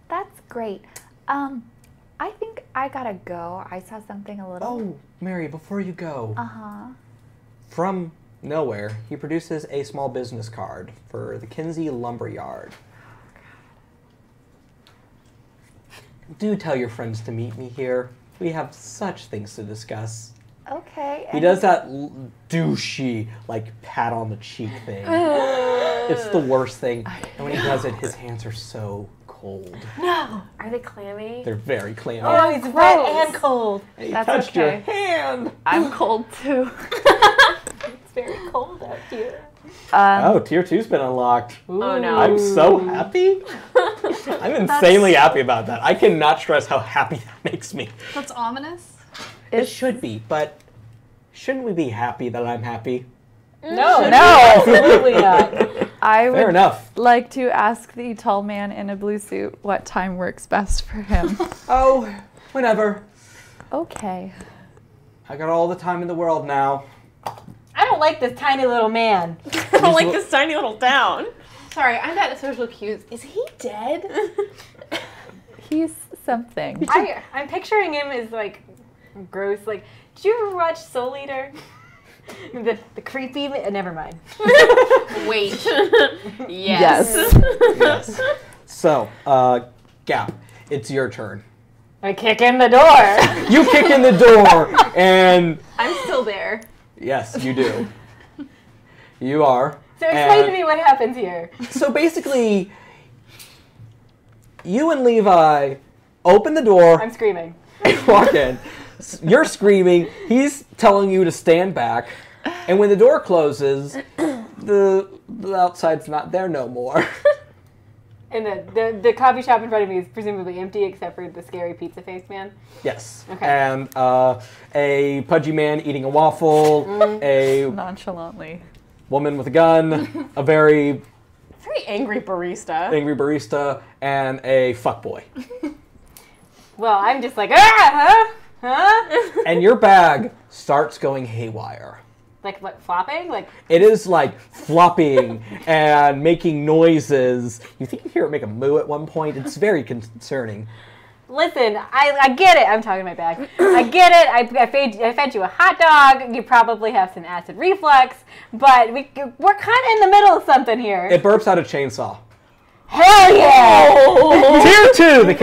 That's great. I think I gotta go. I saw something a little. Oh, Mary, before you go, Uh-huh. from nowhere, he produces a small business card for the Kinsey Lumber Yard. Do tell your friends to meet me here. We have such things to discuss. Okay. He does that douchey, like, pat on the cheek thing. It's the worst thing. And when he does it, his hands are so cold. No. Are they clammy? They're very clammy. Oh, he's wet and cold. And he That's touched your okay. hand. I'm cold too. It's very cold out here. Oh, tier 2's been unlocked. Oh no. I'm so happy. I'm insanely happy about that. I cannot stress how happy that makes me. That's ominous. It should be, but shouldn't we be happy that I'm happy? No, absolutely not. I Fair would enough. like to ask the tall man in a blue suit what time works best for him. Oh, whenever. Okay. I got all the time in the world now. I don't like this tiny little man. I don't like this tiny little town. Sorry, I'm bad at social cues. Is he dead? He's something. I'm picturing him as like gross. Like, did you ever watch Soul Eater? The creepy. Never mind. Wait. Yes. Yes. So, Gap, it's your turn. I kick in the door. You kick in the door, and I'm still there. yes, you do. You are. So explain And to me what happens here. So basically, you and Levi open the door I'm screaming. and walk in. You're screaming. He's telling you to stand back. And when the door closes, the outside's not there no more. And the coffee shop in front of me is presumably empty except for the scary pizza face man. Yes. Okay. And a pudgy man eating a waffle, a Nonchalantly. woman with a gun, a very angry barista. angry barista, and a fuckboy. Well, I'm just like, huh? And your bag starts going haywire. Like what, flopping? Like, It is like flopping and making noises. You think you hear it make a moo at one point? It's very concerning. listen, I get it. I'm talking to my bag. I get it. I fed you a hot dog. You probably have some acid reflux, but we're kind of in the middle of something here. It burps out a chainsaw. Hell yeah! Tier 2, the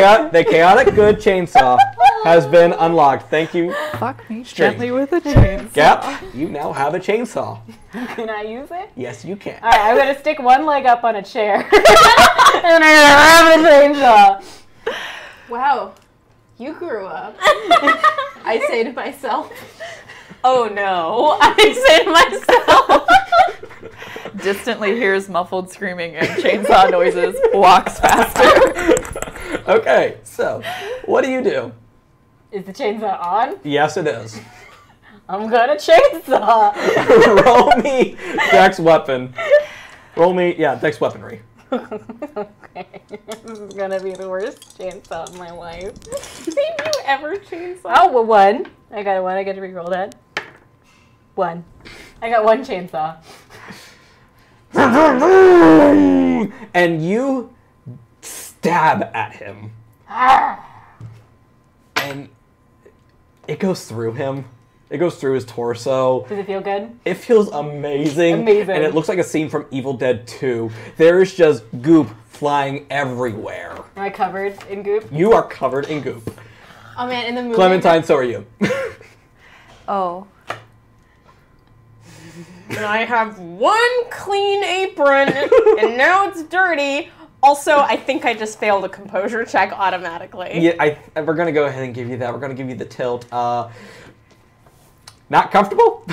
chaotic good chainsaw has been unlocked. Thank you. Fuck me Straight. gently with a chainsaw. Gap, you now have a chainsaw. Can I use it? Yes, you can. All right, I'm gonna stick one leg up on a chair, and I'm gonna have a chainsaw. Wow, you grew up. I say to myself. Oh no, I say to myself. Distantly hears muffled screaming and chainsaw noises, walks faster. Okay, so what do you do? Is the chainsaw on? Yes, it is. I'm gonna chainsaw. Roll me Dex weapon. Roll me, Dex weaponry. Okay, this is gonna be the worst chainsaw of my life. Did you ever chainsaw? Oh, well, one. I got a one. I get to reroll that. One. I got one chainsaw. And you stab at him. And it goes through him. It goes through his torso. Does it feel good? It feels amazing. Amazing. And it looks like a scene from Evil Dead 2. There's just goop flying everywhere. Am I covered in goop? You are covered in goop. Oh man, in the movie. Clementine, so are you. Oh. And I have one clean apron, and now it's dirty. Also, I think I just failed a composure check automatically. Yeah, we're going to go ahead and give you that. We're going to give you the tilt. Not comfortable?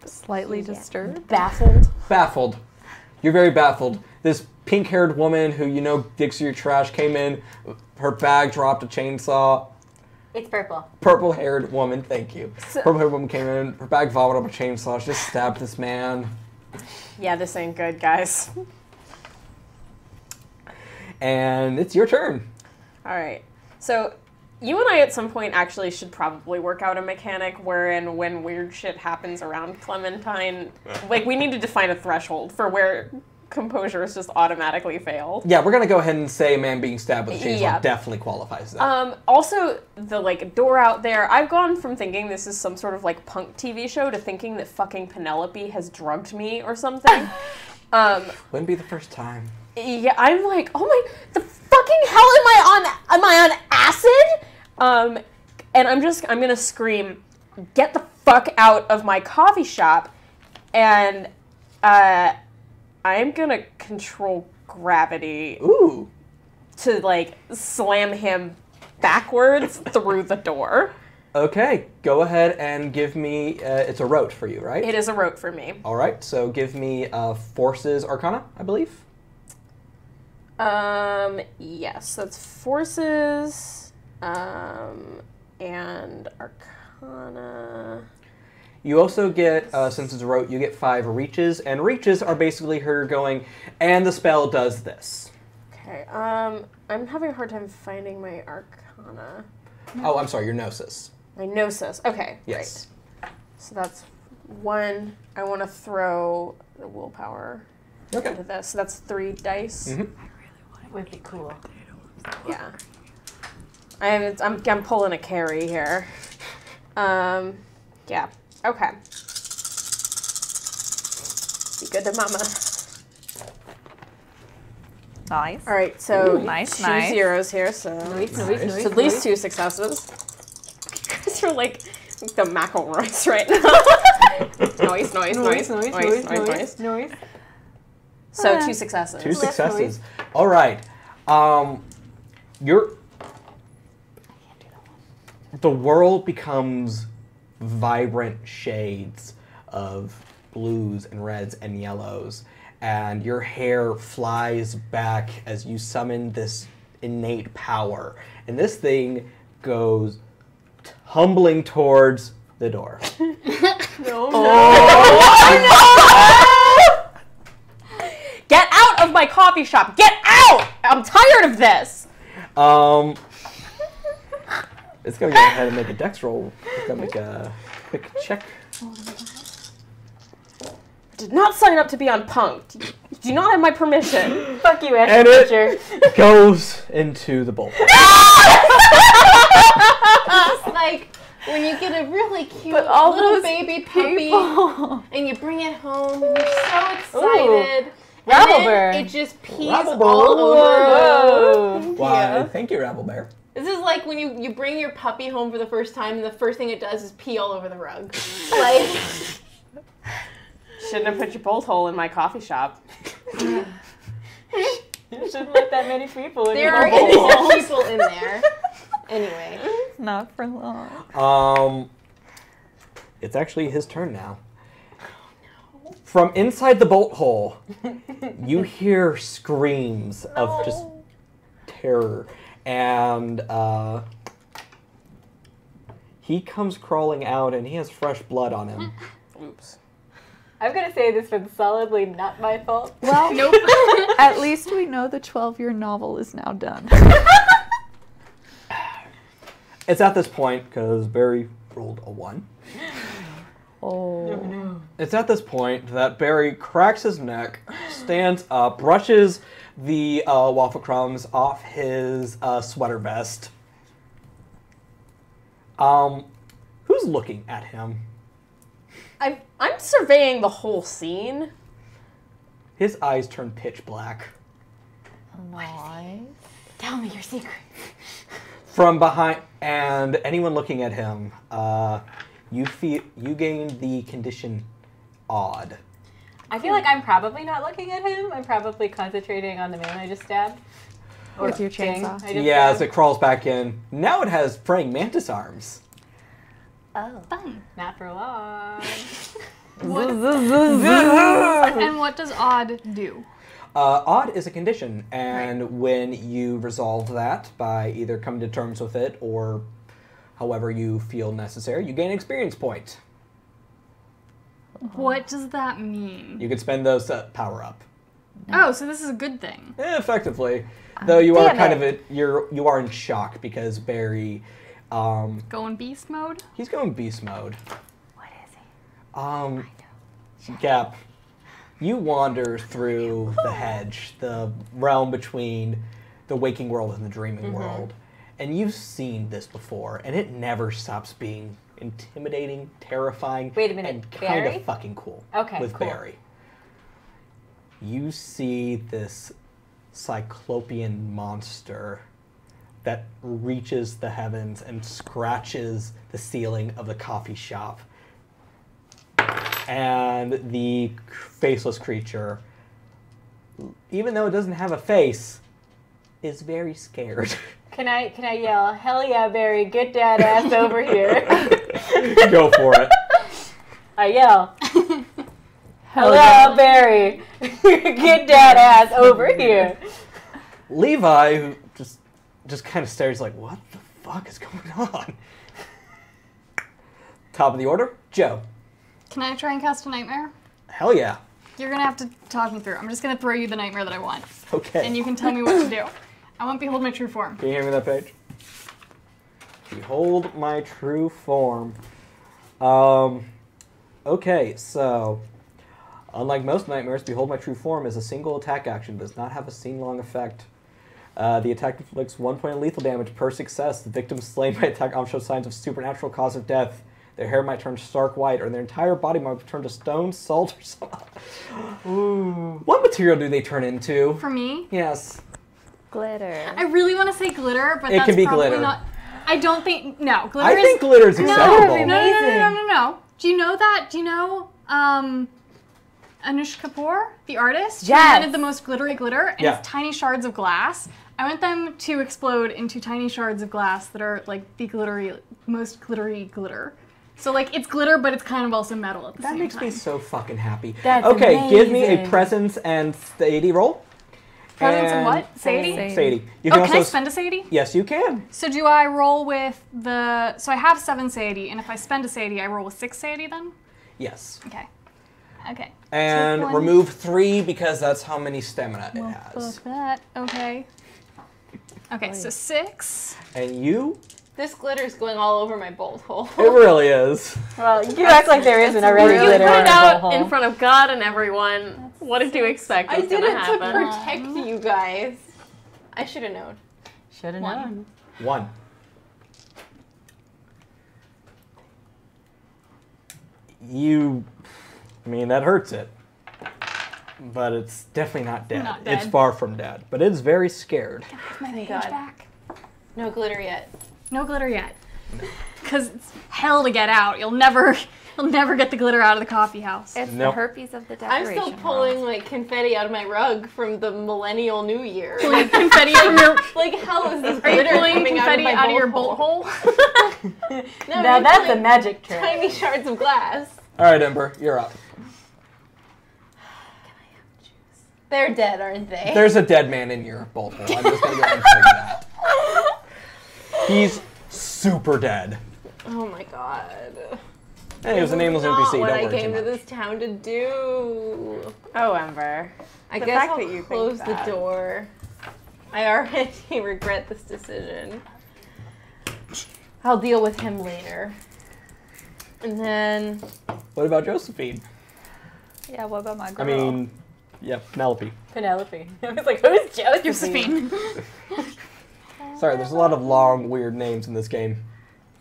Slightly disturbed. Baffled. Baffled. You're very baffled. This pink-haired woman who you know digs through your trash came in. Her bag dropped a chainsaw. It's purple. Purple-haired woman, thank you. Purple-haired woman came in. Her bag vomited up a chainsaw. She just stabbed this man. Yeah, this ain't good, guys. And it's your turn. All right. So, you and I at some point actually should probably work out a mechanic wherein when weird shit happens around Clementine, like we need to define a threshold for where composure is just automatically failed. Yeah, we're going to go ahead and say a man being stabbed with a chainsaw Yeah. definitely qualifies that. Also, the door out there, I've gone from thinking this is some sort of punk TV show to thinking that fucking Penelope has drugged me or something. Wouldn't be the first time. Yeah, I'm like, oh my, the fucking hell am I on acid? And I'm gonna scream, get the fuck out of my coffee shop, and I'm gonna control gravity Ooh. to slam him backwards through the door. Okay, go ahead and give me, it's a rote for you, right? It is a rote for me. All right, so give me Forces Arcana, I believe. Yes, that's Forces, and Arcana. You also get, since it's a rote, you get 5 reaches, and reaches are basically her going, and the spell does this. Okay, I'm having a hard time finding my Arcana. Oh, I'm sorry, your Gnosis. My Gnosis, okay, Yes. great. So that's 1. I want to throw the willpower Okay. into this. So that's 3 dice. Mm-hmm. Would be cool. Yeah. I'm pulling a carry here. Yeah. Okay. Be good to mama. Nice. All right, so Nice, 2 nice. zeros here, so so at least 2 successes. You guys are like the McElroys right now. Noise. So 2 successes. 2 successes. All right. You're... I can't do the world becomes vibrant shades of blues and reds and yellows, and your hair flies back as you summon this innate power, and this thing goes tumbling towards the door. Get out of my coffee shop! Get out! I'm tired of this! It's gonna go ahead and make a dex roll. It's gonna make a quick check. Did not sign up to be on Punk. Do not have my permission. Fuck you, Ashley And Butcher. it goes into the bowl. It's like when you get a really cute all little those baby puppy and you bring it home and you're so excited. Rabble And then Bear. it just pees Rabble all Bear. over. Whoa. Why, thank you, Rabble Bear. This is like when you bring your puppy home for the first time and the first thing it does is pee all over the rug. Like, Shouldn't have put your bolt hole in my coffee shop. You shouldn't let that many people in there your are bowl. innocent people in there. Anyway. Not for long. It's actually his turn now. From inside the bolt hole, you hear screams of just terror, and he comes crawling out, and he has fresh blood on him. Oops. I'm gonna say this was solidly not my fault. Well, Nope. at least we know the 12-year novel is now done. It's at this point, because Barry rolled a 1. Oh. It's at this point that Barry cracks his neck, stands up, brushes the waffle crumbs off his sweater vest. Who's looking at him? I'm surveying the whole scene. His eyes turn pitch black. Nice. Tell me your secret. From behind, and anyone looking at him, you gain the condition odd. I feel like I'm probably not looking at him. I'm probably concentrating on the man I just stabbed. Or With your thing chainsaw. I just Yeah, as stabbed. it crawls back in. Now it has praying mantis arms. Fine. Not for long. And what does odd do? Odd is a condition, and when you resolve that by either coming to terms with it or however you feel necessary, you gain an experience point. What does that mean? You can spend those to power up. Oh, so this is a good thing. Effectively, though you are damn kind of you are in shock because Barry, Going beast mode? he's going beast mode. What is he? Gap, you wander through the hedge, the realm between the waking world and the dreaming world, and you've seen this before, and it never stops being intimidating, terrifying, Wait a minute, and kind Barry? of fucking cool. Okay, with cool. Barry. You see this cyclopean monster that reaches the heavens and scratches the ceiling of the coffee shop. And the faceless creature, even though it doesn't have a face, is very scared. Can I yell, hell yeah, Barry, get that ass over here? Go for it. I yell, hello, Barry, get that ass over here. Levi, who just kind of stares like, what the fuck is going on? Top of the order, Joe. Can I try and cast a nightmare? Hell yeah. You're gonna have to talk me through. I'm just gonna throw you the nightmare that I want. Okay. And you can tell me what to do. I want behold my true form. Can you hand me that page? Behold my true form. Okay, so unlike most nightmares, Behold my true form is a single attack action, does not have a scene-long effect. The attack inflicts 1 point of lethal damage per success. The victim slain by attack shows signs of supernatural cause of death. Their hair might turn stark white, or their entire body might turn to stone, salt, or something. Ooh. What material do they turn into? For me, Yes. Glitter. I really want to say glitter, but It that's can be probably glitter. not. I don't think. No, glitter I is. think glitter's acceptable. No. Do you know that? Do you know Anush Kapoor, the artist? Who Yes. invented the most glittery glitter, and Yeah. it's tiny shards of glass. I want them to explode into tiny shards of glass that are like the most glittery glitter. So like it's glitter, but it's kind of also metal at the same time. That makes me so fucking happy. That's okay, give me a amazing. presence and sadie roll. Presents and what? Sadie? Sadie. You Oh, can also I spend a Sadie? Yes, you can. So do I roll with the... So I have 7 Sadie, and if I spend a Sadie, I roll with 6 Sadie then? Yes. Okay. Okay. And Take one. remove 3 because that's how many stamina it has. Fuck that. Okay. Okay, so 6. And you? This glitter's going all over my bolt hole. It really is. Well, you act like there isn't already You glitter put in it the out hole. in front of God and everyone. What did you expect I was did gonna it to happen? protect you guys. I should have known. Should have known. 1. I mean, that hurts it. But it's definitely not dead. Not It's dead. far from dead. But it's very scared. Thank God. Back. No glitter yet. No glitter yet. Because it's hell to get out. You'll never get the glitter out of the coffee house. It's the Nope. herpes of the I'm decoration still pulling world. like confetti out of my rug from the Millennial New Year. Pulling confetti from your... Like how is this Are you glitter pulling coming confetti out out of, of your bolt hole? No, Now I'm that's a pulling magic trick. tiny shards of glass. All right, Ember, you're up. They're dead, aren't they? There's a dead man in your bolt hole. I'm just going to go ahead and tell you that. He's super dead. Oh my God. Hey, it was a nameless Not NPC. what Don't I worry came too to much. this town to do. Oh, Ember. I The guess fact I'll that you think close the that. door. I already regret this decision. I'll deal with him later. And then What about Josephine? Yeah, what about my girl? I mean, yeah, Penelope. Penelope. I was like, who's Josephine? Josephine. Sorry, there's a lot of long, weird names in this game.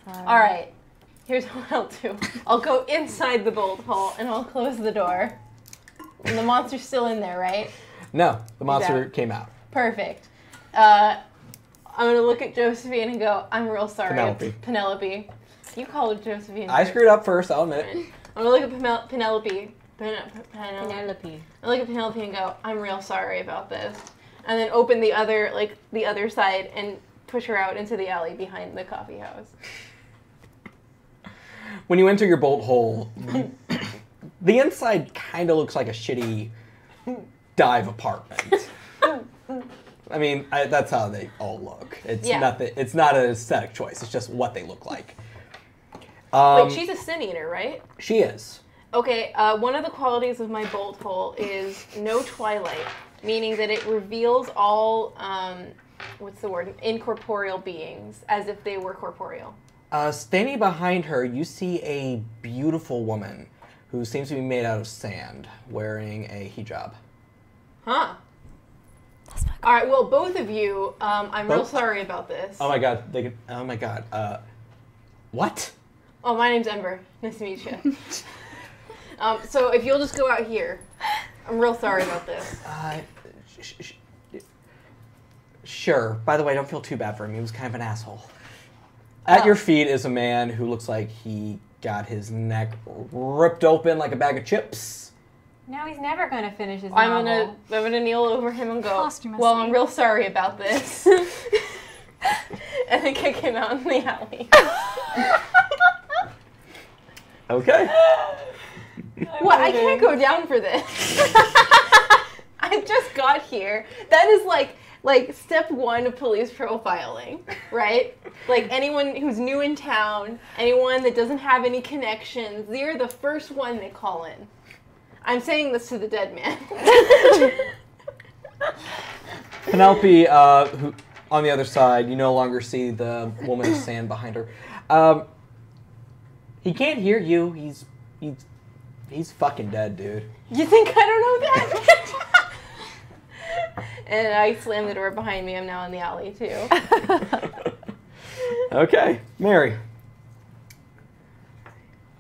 all right. Here's what I'll do. I'll go inside the bolt hole and I'll close the door. And the monster's still in there, right? No, the monster out. came out. Perfect. I'm gonna look at Josephine and go, I'm real sorry. Penelope. Penelope. You call her Josephine. I screwed up first, I'll admit. I'm gonna look at Penelope. Penelope. I look at Penelope and go, I'm real sorry about this. And then open the other side and push her out into the alley behind the coffee house. When you enter your bolt hole, the inside kind of looks like a shitty dive apartment. I mean, that's how they all look. It's Yeah. nothing. It's not an aesthetic choice. It's just what they look like. Like, she's a sin eater, right? She is. Okay, one of the qualities of my bolt hole is no twilight, meaning that it reveals all, what's the word, incorporeal beings as if they were corporeal. Standing behind her, you see a beautiful woman who seems to be made out of sand, wearing a hijab. Huh. All right, well, both of you, I'm real Both? sorry about this. Oh my god! Oh my god! What? Oh, my name's Ember. Nice to meet you. So if you'll just go out here, I'm real sorry about this. Sure. By the way, don't feel too bad for him. He was kind of an asshole. At your feet is a man who looks like he got his neck ripped open like a bag of chips. Now he's never going to finish his I'm novel. gonna kneel over him and go, Posthumously. well, I'm real sorry about this. And then kick him out in the alley. Okay. What? I can't go down for this. I just got here. That is like step 1 of police profiling, right? Like anyone who's new in town, anyone that doesn't have any connections, you're the first one they call in. I'm saying this to the dead man. Penelope, who on the other side, you no longer see the woman of sand behind her. He can't hear you. He's fucking dead, dude. You think I don't know that? And I slam the door behind me. I'm now in the alley too. Okay, Mary.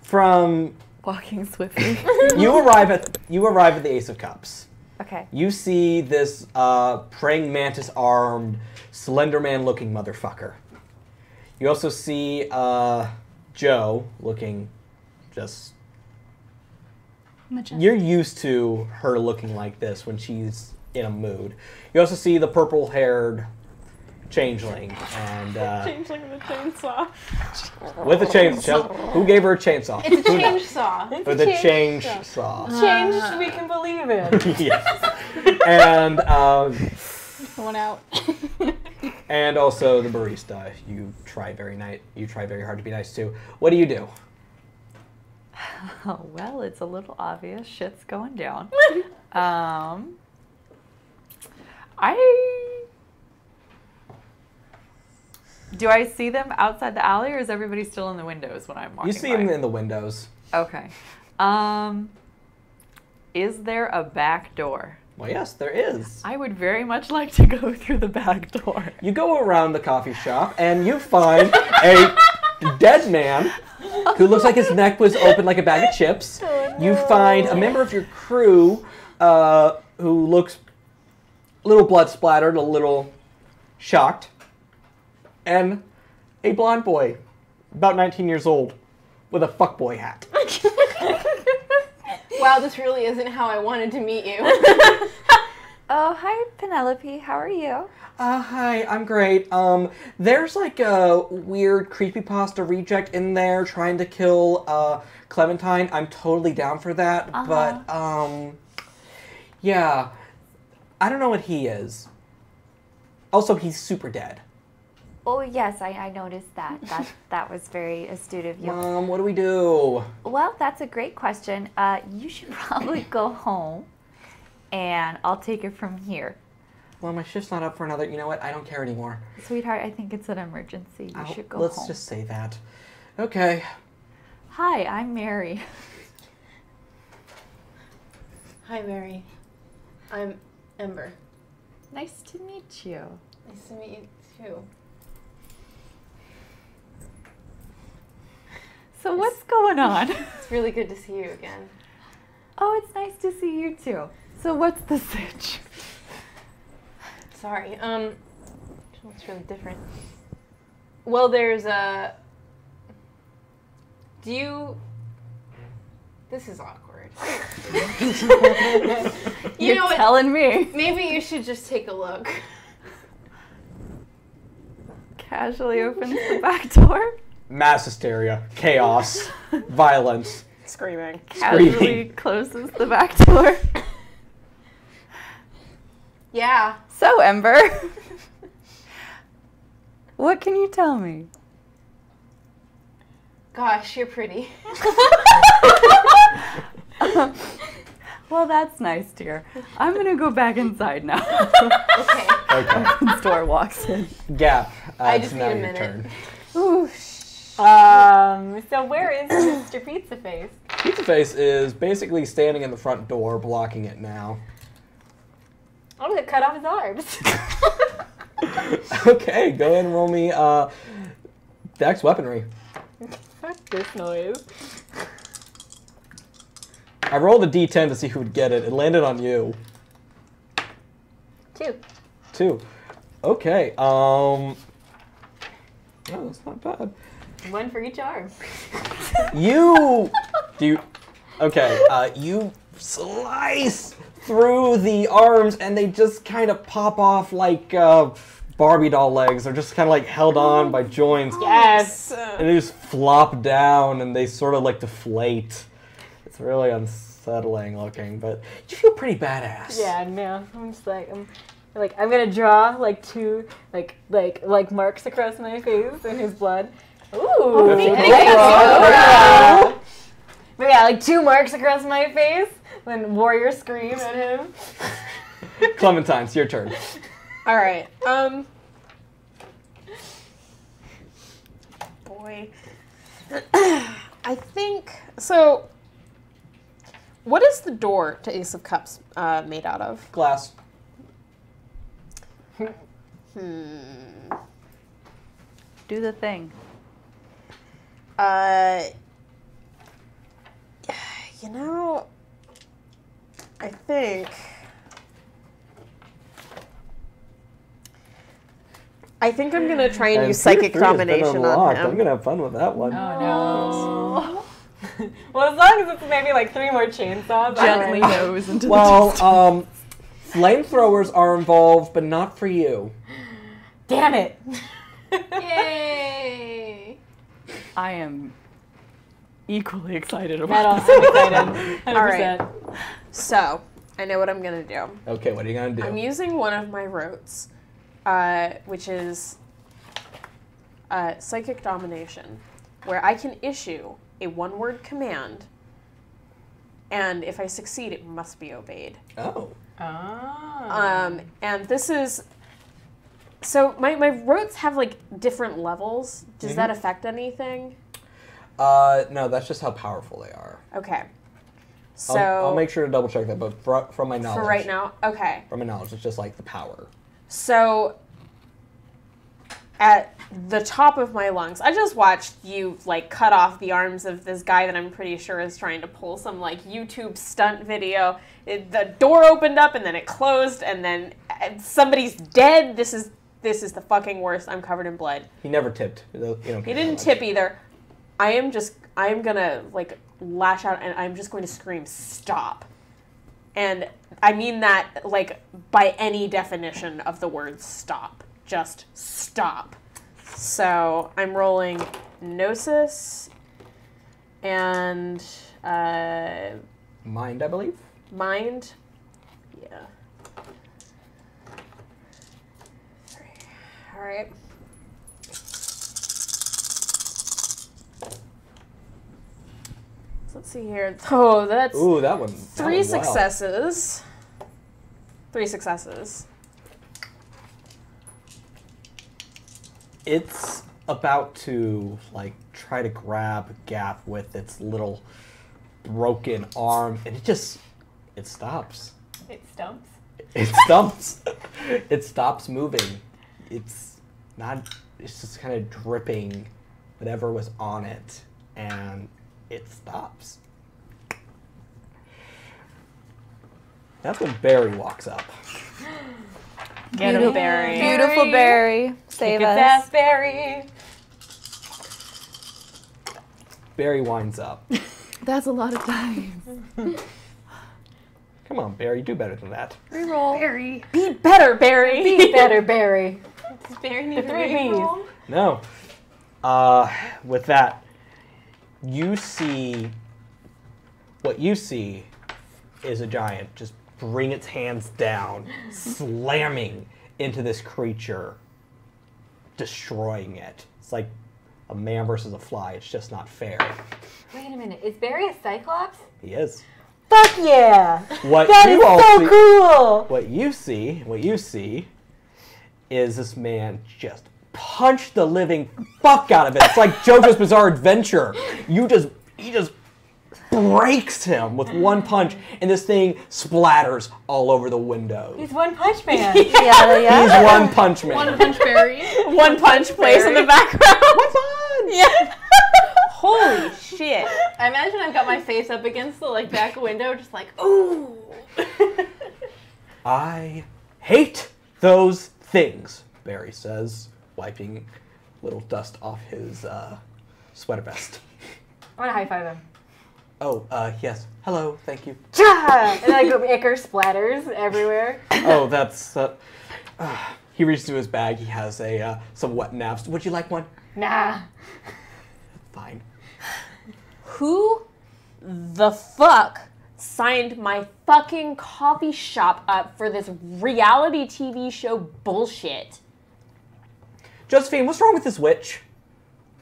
From Walking swiftly. you arrive at the Ace of Cups. Okay. You see this praying mantis armed, Slender Man looking motherfucker. You also see Joe looking just. Majestic. You're used to her looking like this when she's in a mood. You also see the purple haired changeling, and Changeling the chainsaw. with a chainsaw. Who gave her a chainsaw? It's a Who knows? change saw. With a change saw. Change we can believe in. Yes. And One out. and also the barista. You try very hard to be nice too. What do you do? Oh, well, it's a little obvious. Shit's going down. Do I see them outside the alley, or is everybody still in the windows when I'm walking You see by? him in the windows. Okay. Is there a back door? Well, yes, there is. I would very much like to go through the back door. You go around the coffee shop and you find a dead man who looks like his neck was open like a bag of chips. Oh, no. You find a member of your crew who looks a little blood splattered, a little shocked, and a blonde boy, about 19 years old, with a fuckboy hat. Wow, this really isn't how I wanted to meet you. Oh, hi, Penelope. How are you? Hi, I'm great. There's like a weird creepypasta reject in there trying to kill Clementine. I'm totally down for that, but yeah, I don't know what he is. Also, he's super dead. Oh, yes, I noticed that. That was very astute of you. Mom, what do we do? Well, that's a great question. You should probably go home, and I'll take it from here. Well, my shift's not up for another. You know what? I don't care anymore. Sweetheart, I think it's an emergency. You should go Let's home. just say that. Okay. Hi, I'm Mary. Hi, Mary. I'm Ember. Nice to meet you. Nice to meet you, too. So what's going on? It's really good to see you again. Oh, it's nice to see you too. So what's the sitch? Sorry, what's really different? Well, there's a... This is awkward. You're know what? telling me. Maybe you should just take a look. Casually opens the back door. Mass hysteria, chaos, violence. Screaming. Casually Screaming. closes the back door. Yeah. So, Ember, what can you tell me? Gosh, you're pretty. Well, that's nice, dear. I'm gonna go back inside now. Okay. Okay. The store walks in. Gap. I It's just now need a your minute. turn. So where is Mr. Pizza Face? Pizza Face is basically standing in the front door, blocking it now. I'm gonna cut off his arms. Okay, go ahead and roll me Dex weaponry. Fuck this noise. I rolled a d10 to see who would get it. It landed on you. 2. 2. Okay. Oh, that's not bad. 1 for each arm. You slice through the arms and they just kind of pop off like Barbie doll legs. They're just kind of like held on by joints. Yes. And they just flop down and they sort of like deflate. It's really unsettling looking, but you feel pretty badass. Yeah, no. I'm just I'm gonna draw like 2 like marks across my face in his blood. Ooh. That's what Yeah. But yeah, like 2 marks across my face. Then warrior scream at him. Clementine, it's your turn. All right. Boy. I think so. What is the door to Ace of Cups made out of? Glass. Do the thing. You know, I think I'm gonna try and use psychic domination on I'm him. gonna have fun with that one. Oh Well, as long as it's maybe like 3 more chainsaws. no. Gently nose into the Well, flamethrowers are involved, but not for you. Damn it! Yay! I am equally excited about Metal, this. I'm excited. 100%. All right. So, I know what I'm going to do. Okay, what are you gonna do? I'm using one of my rotes, which is Psychic Domination, where I can issue a one-word command, and if I succeed, it must be obeyed. Oh. And this is... So, my rotes have, like, different levels. Does that affect anything? No, that's just how powerful they are. Okay. So... I'll make sure to double check that, but from my knowledge... For right now? Okay. From my knowledge, it's just like the power. So, at the top of my lungs, I just watched you, like, cut off the arms of this guy that I'm pretty sure is trying to pull some, like, YouTube stunt video. The door opened up, and then it closed, and then somebody's dead. This is the fucking worst. I'm covered in blood. He never tipped. You don't He care didn't that tip either. I am gonna, like, lash out, and I'm just going to scream, stop. And I mean that, like, by any definition of the word stop. Just stop. So I'm rolling Gnosis and Mind, I believe. Mind. Yeah. All right. Let's see here. Oh, that's Ooh, that one. three successes. 3 successes. It's about to, like, try to grab Gap with its little broken arm, and it stops. It stumps. It stumps. It stops moving. It's just kind of dripping whatever was on it, and it stops. That's when Barry walks up. Get him, Barry. Beautiful Barry. Save Look us. at that, Barry. Barry winds up. That's a lot of time. Come on, Barry, do better than that. Reroll. Barry. Be better, Barry. Be better, Barry. Does Barry need The 3 Bs. No. With that, what you see is a giant just bring its hands down, slamming into this creature, destroying it. It's like a man versus a fly. It's just not fair. Wait a minute. Is Barry a Cyclops? He is. Fuck yeah! What That you is all so see, cool! What you see is this man just punch the living fuck out of it. It's like JoJo's Bizarre Adventure. He just breaks him with one punch, and this thing splatters all over the window. He's One Punch Man. Yeah. He's One Punch Man. One punch Barry. One punch plays in the background. One punch! Yeah. Holy shit. I imagine I've got my face up against the like back window, just like, ooh. I hate those things, Barry says, wiping little dust off his sweater vest. I want to high five him. Oh, yes. Hello, thank you. And like ichor splatters everywhere. Oh, that's... he reaches into his bag. He has some wet naps. Would you like one? Nah. Fine. Who the fuck signed my fucking coffee shop up for this reality TV show bullshit? Josephine, what's wrong with this witch?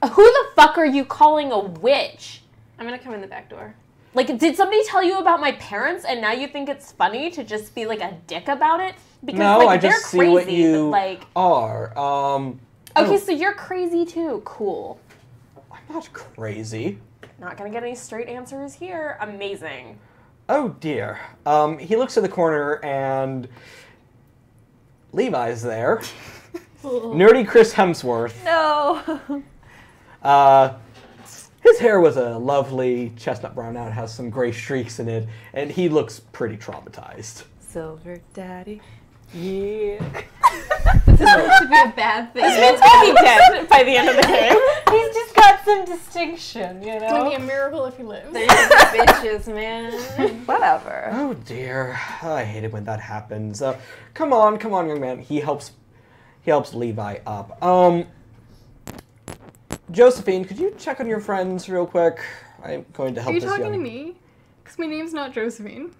Who the fuck are you calling a witch? I'm gonna come in the back door. Like, did somebody tell you about my parents and now you think it's funny to just be like a dick about it? Because No, like, I they're just see crazy, what you but like are. okay, so you're crazy too. Cool. I'm not crazy. Not gonna get any straight answers here. Amazing. Oh dear. He looks to the corner and Levi's there. Nerdy Chris Hemsworth. No. His hair was a lovely chestnut brown. Now it has some gray streaks in it, and he looks pretty traumatized. Silver Daddy. Yeah. This is supposed to be a bad thing. This man's gonna be dead by the end of the game. He's just got some distinction, you It's gonna be know? a miracle if he lives. They're bitches, man. Whatever. Oh dear. I hate it when that happens. Come on, young man. He helps He helps Levi up. Josephine, could you check on your friends real quick? I'm going to help Are you this talking young... to me? Because my name's not Josephine.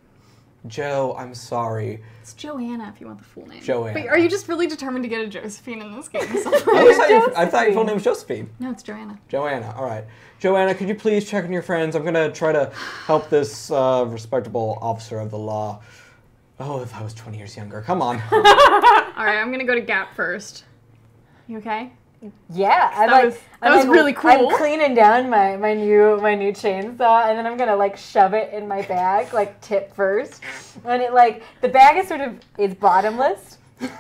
Joe, I'm sorry. It's Joanna if you want the full name. Joanna. But are you just really determined to get a Josephine in this game? I thought your full name was Josephine. No, it's Joanna. Joanna, all right. Joanna, could you please check on your friends? I'm going to try to help this respectable officer of the law. Oh, if I was 20 years younger. Come on. All right, I'm going to go to Gap first. You okay? Yeah, That was really cool. I'm cleaning down my new chainsaw, and then I'm gonna like shove it in my bag, like tip first, and it like the bag is bottomless, and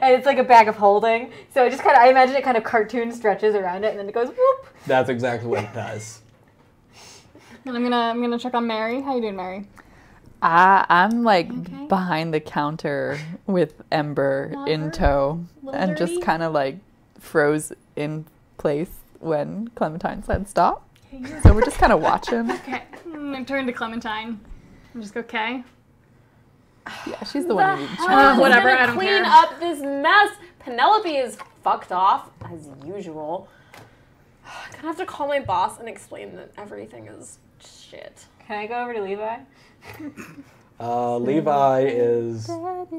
it's like a bag of holding. So it just I imagine it kind of cartoon stretches around it, and then it goes whoop. That's exactly what it does. And I'm gonna check on Mary. How you doing, Mary? I'm like Okay. behind the counter with Ember Not in hurt? tow Little and dirty? just kind of like froze in place when Clementine said stop. So we're just kind of watching. Okay. I turn to Clementine. And just go, okay. Yeah, she's the one who needs Whatever, Gonna I don't clean care. up this mess. Penelope is fucked off as usual. I'm gonna have to call my boss and explain that everything is shit. Can I go over to Levi? Levi is kind of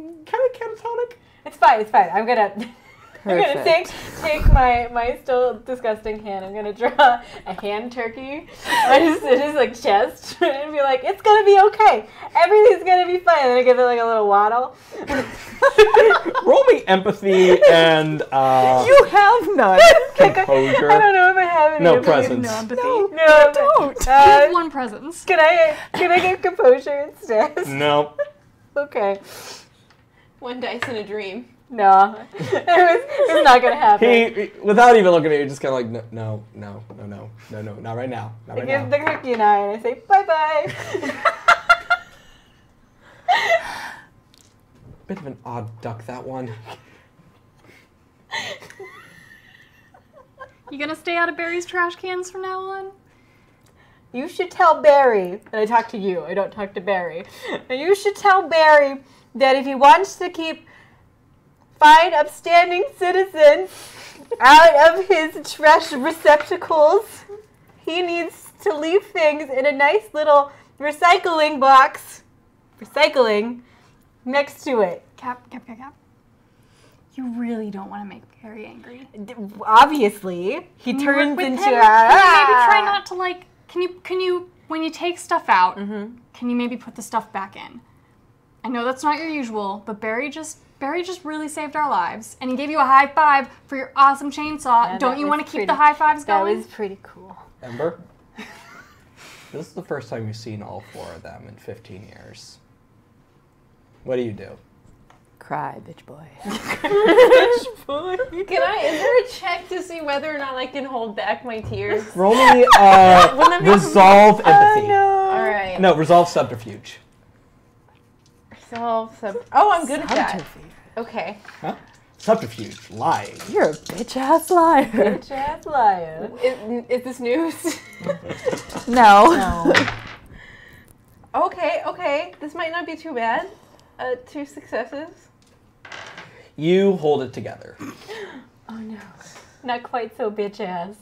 catatonic. It's fine. I'm gonna Perfect. take my still disgusting hand. I'm gonna draw a hand turkey on his like chest and be like, it's gonna be okay. Everything's gonna be fine. And then I give it like a little waddle. Roll me empathy and You have none. composure. I don't know if I have any. No empathy. presence. No empathy. No, don't. You have one presence. Can I get composure instead? No. Okay. One dice in a dream. No, it was not gonna happen. He, without even looking at you, just kind of like, no, not right now. Not I right give now. the cookie an eye and I say bye bye. Bit of an odd duck, that one. You gonna stay out of Barry's trash cans from now on? You should tell Barry, and I talk to you, I don't talk to Barry. And you should tell Barry that if he wants to keep fine, upstanding citizens out of his trash receptacles, he needs to leave things in a nice little recycling box, next to it. Cap. You really don't want to make Barry angry. Obviously, he Can you turns work with into him? a... Can you maybe try not to like? Can you when you take stuff out? Can you maybe put the stuff back in? I know that's not your usual, but Barry just really saved our lives, and he gave you a high five for your awesome chainsaw. Yeah, Don't that you was want to keep pretty- the high fives That going? was pretty cool. Ember? This is the first time you've seen all four of them in 15 years. What do you do? Cry, bitch boy. Can I? Is there a check to see whether or not I can hold back my tears? Roll me resolve empathy. All right. No, resolve subterfuge. Oh, I'm good at that. Okay. Huh? Subterfuge. Lying. You're a bitch ass liar. Bitch ass liar. Is this news? No. Okay. This might not be too bad. 2 successes. You hold it together. Oh no. Not quite so bitch ass.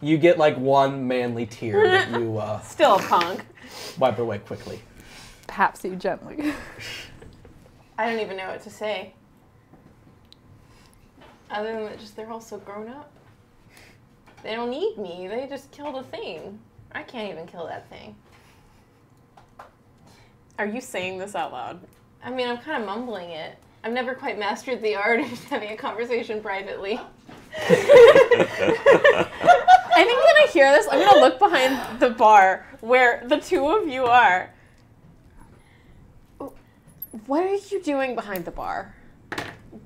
You get like one manly tear that you Still a punk. wipe away quickly. Paps you gently. I don't even know what to say. Other than that, they're all so grown up. They don't need me. They just killed a thing. I can't even kill that thing. Are you saying this out loud? I mean, I'm kind of mumbling it. I've never quite mastered the art of having a conversation privately. I think when I hear this, I'm gonna look behind the bar where the two of you are. What are you doing behind the bar?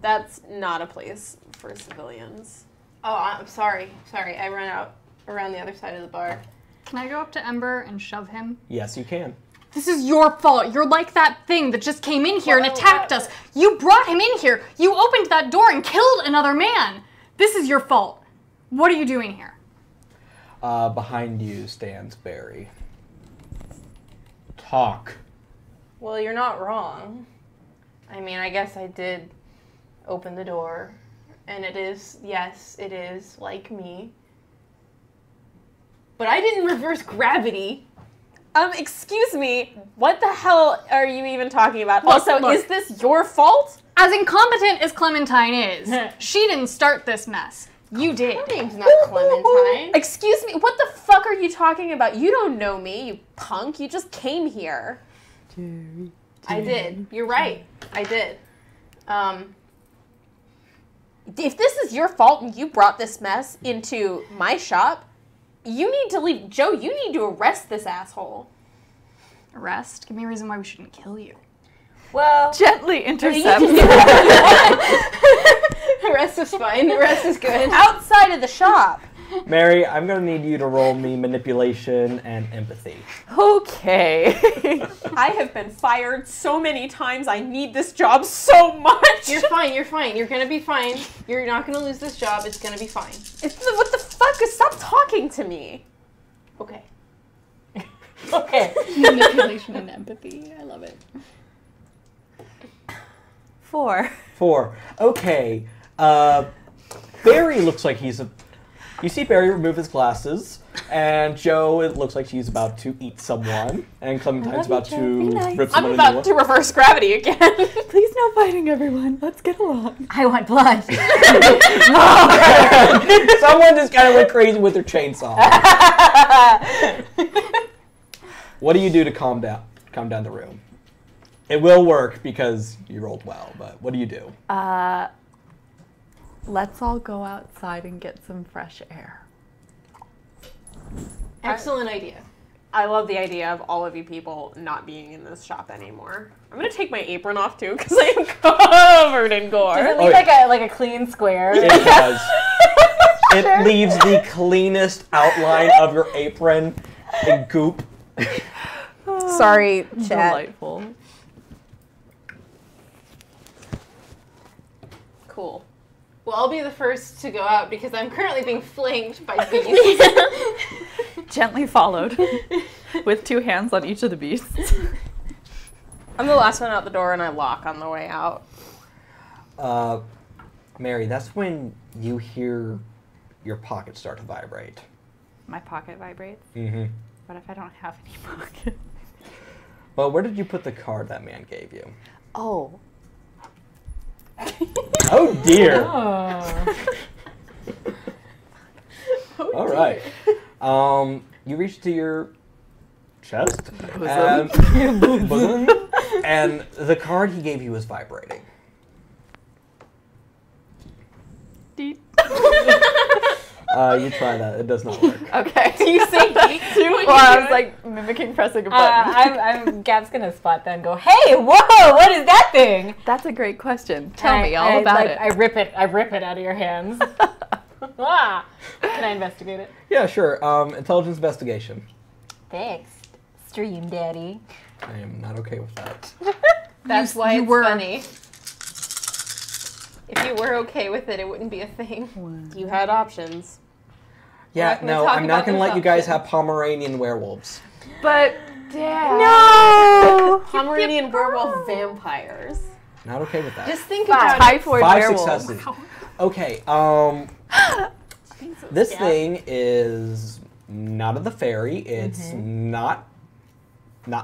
That's not a place for civilians. Oh, I'm sorry. I ran out around the other side of the bar. Can I go up to Ember and shove him? Yes, you can. This is your fault. You're like that thing that just came in here and attacked us. You brought him in here. You opened that door and killed another man. This is your fault. What are you doing here? Behind you stands Barry. Talk. Well, you're not wrong. I mean, I guess I did open the door, and it is, yes, it is like me. But I didn't reverse gravity. Excuse me, what the hell are you even talking about? Also, look. is this your fault? As incompetent as Clementine is, she didn't start this mess. You did. Her name's not Clementine. Excuse me, what the fuck are you talking about? You don't know me, you punk. You just came here. I did. You're right. I did. If this is your fault and you brought this mess into my shop, you need to leave. Joe, you need to arrest this asshole. Arrest? Give me a reason why we shouldn't kill you. Well, Gently intercept. The rest is fine. The rest is good. Outside of the shop. Mary, I'm gonna need you to roll me manipulation and empathy. Okay. I have been fired so many times. I need this job so much. You're fine. You're fine. You're gonna be fine. You're not gonna lose this job. It's gonna be fine. What the fuck? Stop talking to me. Okay. okay. Manipulation and empathy. I love it. 4. 4. Okay. Barry looks like he's a... You see Barry remove his glasses, and Joe, it looks like she's about to eat someone, and Clementine's about to rip someone I'm a new about one. to reverse gravity again. Please no fighting, everyone. Let's get along. I want blood. Someone just kind of went crazy with their chainsaw. What do you do to calm down the room? It will work because you rolled well, but what do you do? Let's all go outside and get some fresh air. Excellent idea. I love the idea of all of you people not being in this shop anymore. I'm gonna take my apron off too because I am covered in gore. Does it leave like a clean square? It does. It leaves the cleanest outline of your apron in goop. Sorry, chat. Delightful. Cool. Well, I'll be the first to go out because I'm currently being flanked by beasts. Gently followed, with 2 hands on each of the beasts. I'm the last one out the door and I lock on the way out. Mary, that's when you hear your pocket start to vibrate. My pocket vibrates. Mm-hmm. What if I don't have any pocket? Well, where did you put the card that man gave you? Oh. Oh dear. Oh. All right. You reach to your chest, Bosom. bosom, and the card he gave you is vibrating. Deep. You try that; it does not work. Okay. Do you say geek too? Well, I was like mimicking pressing a button. Gab's gonna spot that and go, "Hey, whoa! What is that thing?" That's a great question. Tell me all about it. I rip it out of your hands. Ah. Can I investigate it? Yeah, sure. Intelligence investigation. Thanks, Stream Daddy. I am not okay with that. That's why you it's were. funny. If you were okay with it, it wouldn't be a thing. You had options. Yeah, not gonna no, talk I'm not about going to those let you guys options. have Pomeranian werewolves. But Dad. No. Pomeranian werewolf vampires. Not okay with that. Just think about it. Typhoid 5 werewolf. successes. Okay, this thing is not of the fairy. It's not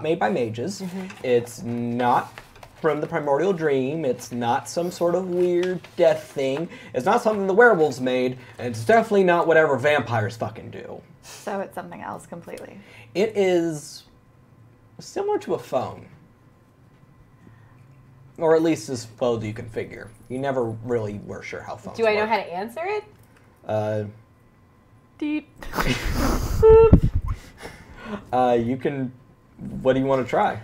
made by mages. It's not from the primordial dream. It's not some sort of weird death thing. It's not something the werewolves made, and it's definitely not whatever vampires fucking do. So it's something else completely. It is similar to a phone. Or at least as well as you can figure. You never really were sure how phones Do I know work. how to answer it? Deep. You can... What do you want to try?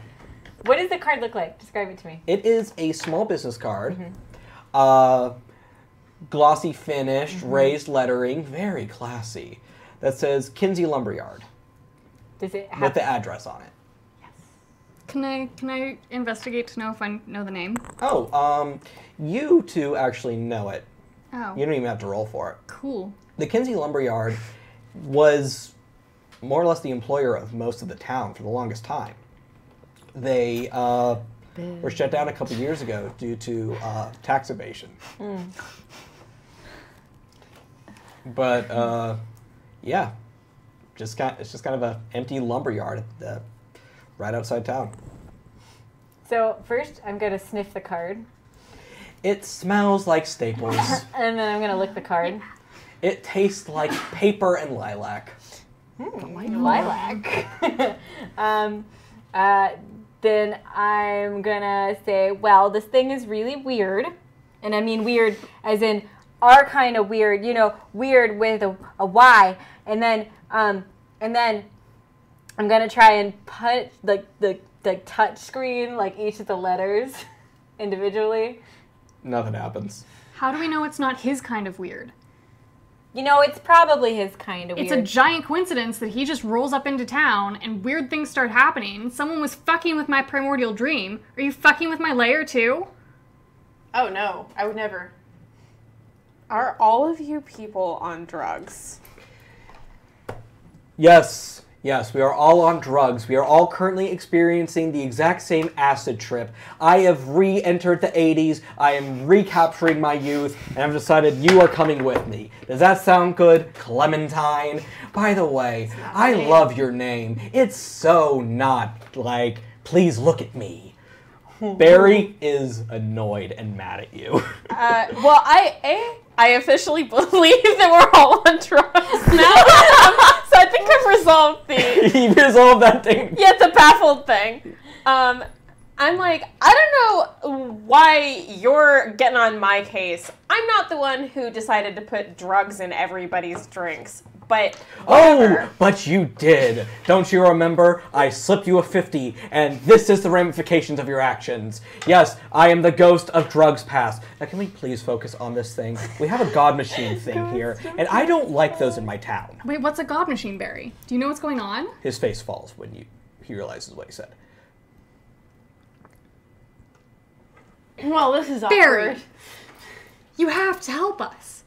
What does the card look like? Describe it to me. It is a small business card. Glossy finished, raised lettering, very classy. That says Kinsey Lumberyard Does it with have? the address on it. Can I investigate to know if I know the name? Oh, you two actually know it. Oh, You don't even have to roll for it. cool. The Kinsey Lumberyard was more or less the employer of most of the town for the longest time. They were shut down a couple years ago due to tax evasion. But yeah, it's just kind of an empty lumber yard right outside town. So first, I'm gonna sniff the card, It smells like Staples. and then I'm gonna lick the card. It tastes like paper and lilac. Lilac. Then I'm gonna say, well, this thing is really weird, and I mean weird as in our kind of weird, weird with a Y. And then I'm gonna try and put the touch screen like each of the letters individually. Nothing happens. How do we know it's not his kind of weird? It's probably his kind of weird. It's a giant coincidence that he just rolls up into town and weird things start happening. Someone was fucking with my primordial dream. Are you fucking with my lair too? Oh no, I would never. Are all of you people on drugs? Yes, we are all on drugs. We are all currently experiencing the exact same acid trip. I have re-entered the 80s. I am recapturing my youth, and I've decided you are coming with me. Does that sound good, Clementine? By the way, I love your name. It's so not like, please look at me. Barry is annoyed and mad at you. Well, I officially believe that we're all on drugs now. So I think I've resolved He resolved that thing. Yeah, it's a baffled thing. I'm like, I don't know why you're getting on my case. I'm not the one who decided to put drugs in everybody's drinks. But whatever. Oh, but you did. Don't you remember? I slipped you a 50, and this is the ramifications of your actions. Yes, I am the ghost of drugs past. Now, can we please focus on this thing? We have a god machine thing here, and I don't like those in my town. Wait, what's a god machine, Barry? Do you know what's going on? His face falls when he realizes what he said. Well, this is awkward. Barry, you have to help us.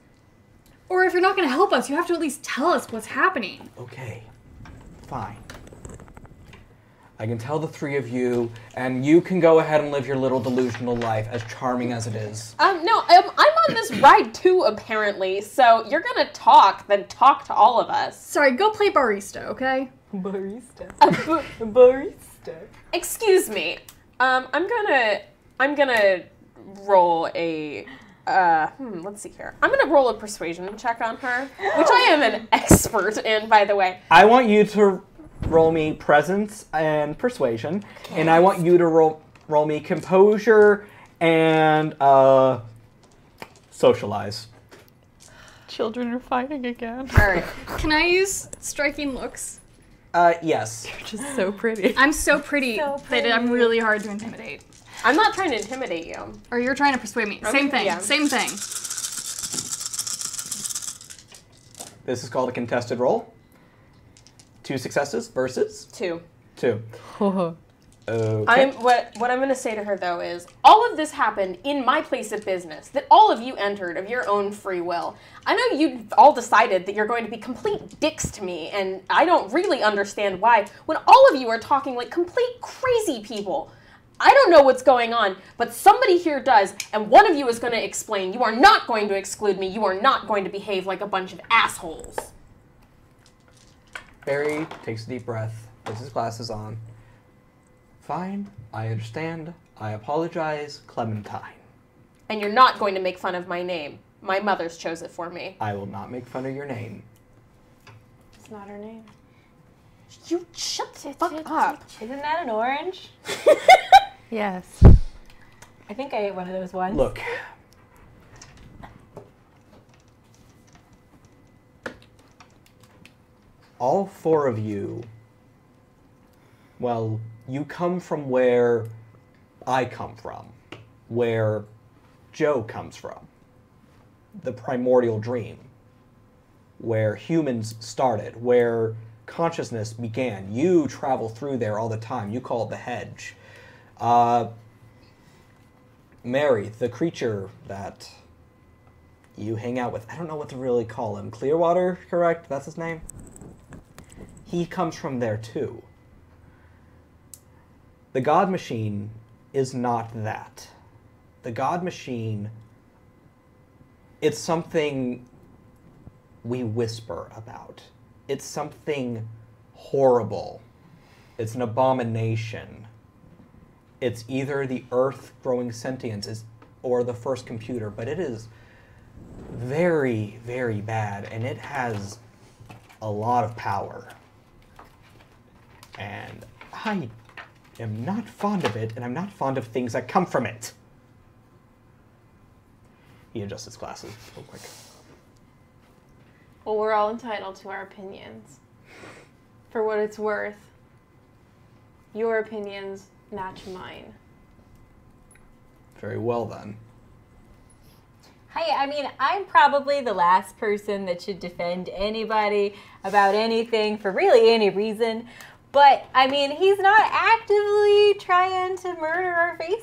Or if you're not going to help us, you have to at least tell us what's happening. Okay, fine. I can tell the three of you, and you can go ahead and live your little delusional life, as charming as it is. No, I'm on this ride too, apparently, so you're gonna talk, then talk to all of us. Sorry, go play barista, okay? Barista. Excuse me. I'm gonna roll a let's see here. I'm gonna roll a persuasion check on her, which I am an expert in, by the way. I want you to roll me presence and persuasion, and I want you to roll me composure and socialize. Children are fighting again. All right. Can I use striking looks? Yes. You're just so pretty. I'm so pretty that I'm really hard to intimidate. I'm not trying to intimidate you. Or you're trying to persuade me. Same thing. Yeah. Same thing. This is called a contested roll. 2 successes versus 2. 2. Okay. What I'm going to say to her, though, is all of this happened in my place of business, that all of you entered of your own free will. I know you all decided that you're going to be complete dicks to me, and I don't really understand why, when all of you are talking like complete crazy people. I don't know what's going on, but somebody here does, and one of you is going to explain. You are not going to exclude me. You are not going to behave like a bunch of assholes. Barry takes a deep breath, puts his glasses on. Fine, I understand. I apologize, Clementine. And you're not going to make fun of my name. My mother's chose it for me. I will not make fun of your name. It's not her name. You shut the fuck up. Isn't that an orange? Yes. I think I ate one of those once. Look. All 4 of you, well, you come from where I come from, where Joe comes from, the primordial dream, where humans started, where consciousness began. You travel through there all the time. You call it the hedge. Mary, the creature that you hang out with, I don't know what to really call him. Clearwater, correct? That's his name? He comes from there too. The God Machine is not that. The God Machine, it's something we whisper about. It's something horrible. It's an abomination. It's either the Earth growing sentience or the first computer, but it is very, very bad, and it has a lot of power. And I am not fond of it, and I'm not fond of things that come from it. He adjusts his glasses real quick. Well, we're all entitled to our opinions. For what it's worth, your opinions match mine. Very well, then. Hi, I mean, I'm probably the last person that should defend anybody about anything for really any reason. But, I mean, he's not actively trying to murder our faces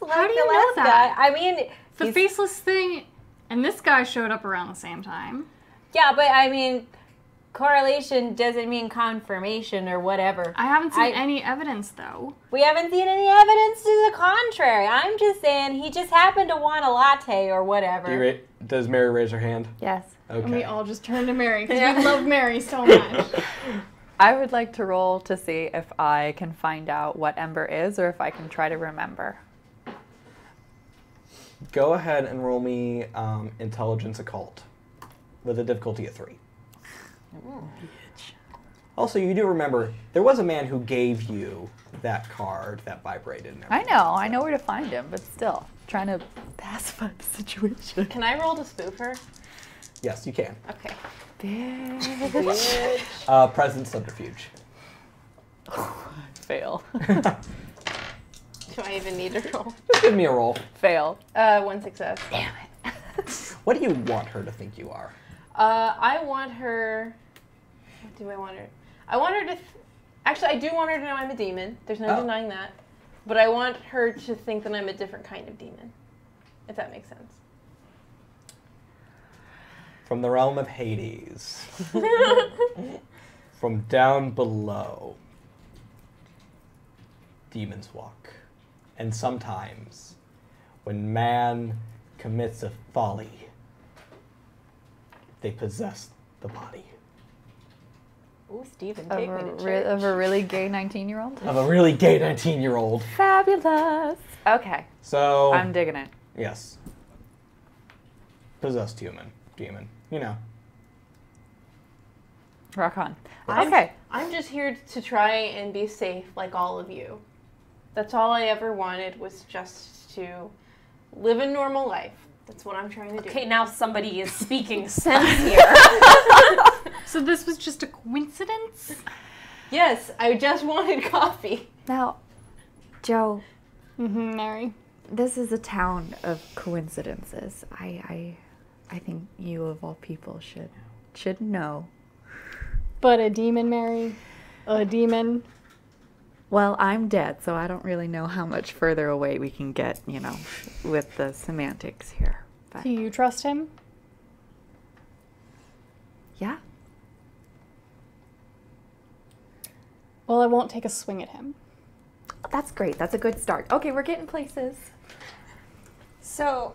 like How do you the know last that? guy. I mean, The he's- faceless thing, and this guy showed up around the same time. Yeah, but I mean, correlation doesn't mean confirmation or whatever. I haven't seen any evidence, though. We haven't seen any evidence to the contrary. I'm just saying he just happened to want a latte or whatever. Does Mary raise her hand? Yes. Okay. And we all just turned to Mary because we love Mary so much. I would like to roll to see if I can find out what Ember is or if I can try to remember. Go ahead and roll me Intelligence Occult with a difficulty of 3. Also, you do remember, there was a man who gave you that card that vibrated. And I everything. know where to find him, but still, trying to pacify the situation. Can I roll to spoof her? Yes, you can. Okay. Present subterfuge. Fail. Do I even need to roll? Just give me a roll. Fail. 1 success. Damn it. What do you want her to think you are? I want her... What do I want her... I want her to... Actually, I do want her to know I'm a demon. There's no denying that. But I want her to think that I'm a different kind of demon. If that makes sense. From the realm of Hades. From down below. Demons walk. And sometimes, when man commits a folly, they possess the body. Ooh, Steven, take me to Of church. a really gay 19-year-old? Of a really gay 19-year-old. Fabulous. Okay, So, I'm digging it. yes. Possessed demon. You know. Rock on. I'm- Okay. I'm just here to try and be safe like all of you. That's all I ever wanted, was just to live a normal life. That's what I'm trying to do. Okay, now somebody is speaking sense here. So this was just a coincidence? Yes, I just wanted coffee. Now, Joe, Mm-hmm, Mary. this is a town of coincidences. I think you of all people should know. But a demon, Mary? A demon? Well, I'm dead, so I don't really know how much further away we can get, with the semantics here. But Do you trust him? yeah. Well, I won't take a swing at him. That's great. That's a good start. Okay, we're getting places. So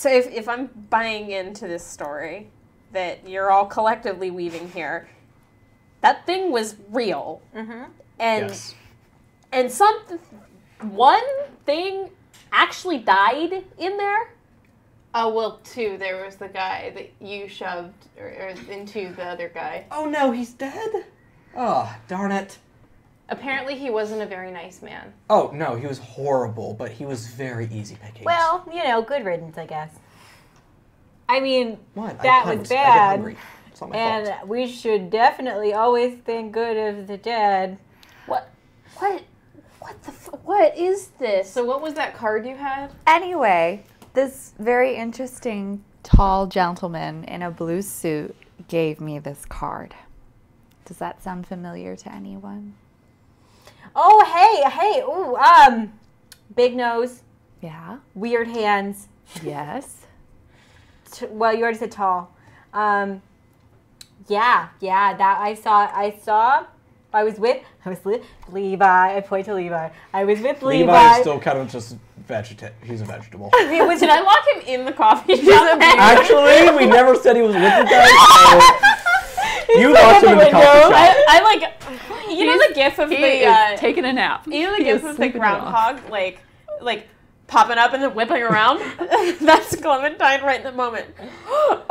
if I'm buying into this story that you're all collectively weaving here, that thing was real. Mm-hmm. And Yes. and one thing actually died in there. Oh, well, 2. There was the guy that you shoved or into the other guy. Oh no, he's dead? Oh, darn it. Apparently, he wasn't a very nice man. Oh no, he was horrible, but he was very easy pickings. Well, good riddance, I guess. I mean, what? that I was get bad. hungry. It's not my fault. and we should definitely always think good of the dead. What is this? So what was that card you had? Anyway, this very interesting tall gentleman in a blue suit gave me this card. Does that sound familiar to anyone? Oh, hey, ooh, big nose, Yeah. weird hands. Yes. Well, you already said tall. Yeah, that I saw Levi. I point to Levi. I was with Levi. Levi's still kind of just he's a vegetable. Did I lock him in the coffee shop? Actually, we never said he was with you guys. So you locked him in the coffee shop. I like, you know the gif of the taking a nap. you know the gif of the groundhog like popping up and then whipping around? That's Clementine right in the moment.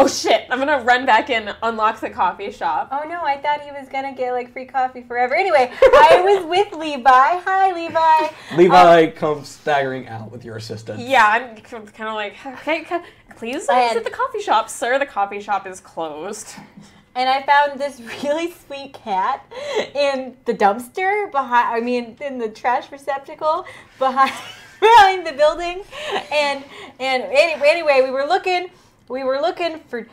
Oh shit, I'm gonna run back in, unlock the coffee shop. Oh no, I thought he was gonna get like free coffee forever. Anyway, I was with Levi. Hi, Levi. Levi comes staggering out with your assistant. Yeah, I'm kind of like, okay, please exit the coffee shop. Sir, the coffee shop is closed. And I found this really sweet cat in the dumpster in the trash receptacle behind the building. And anyway, we were looking for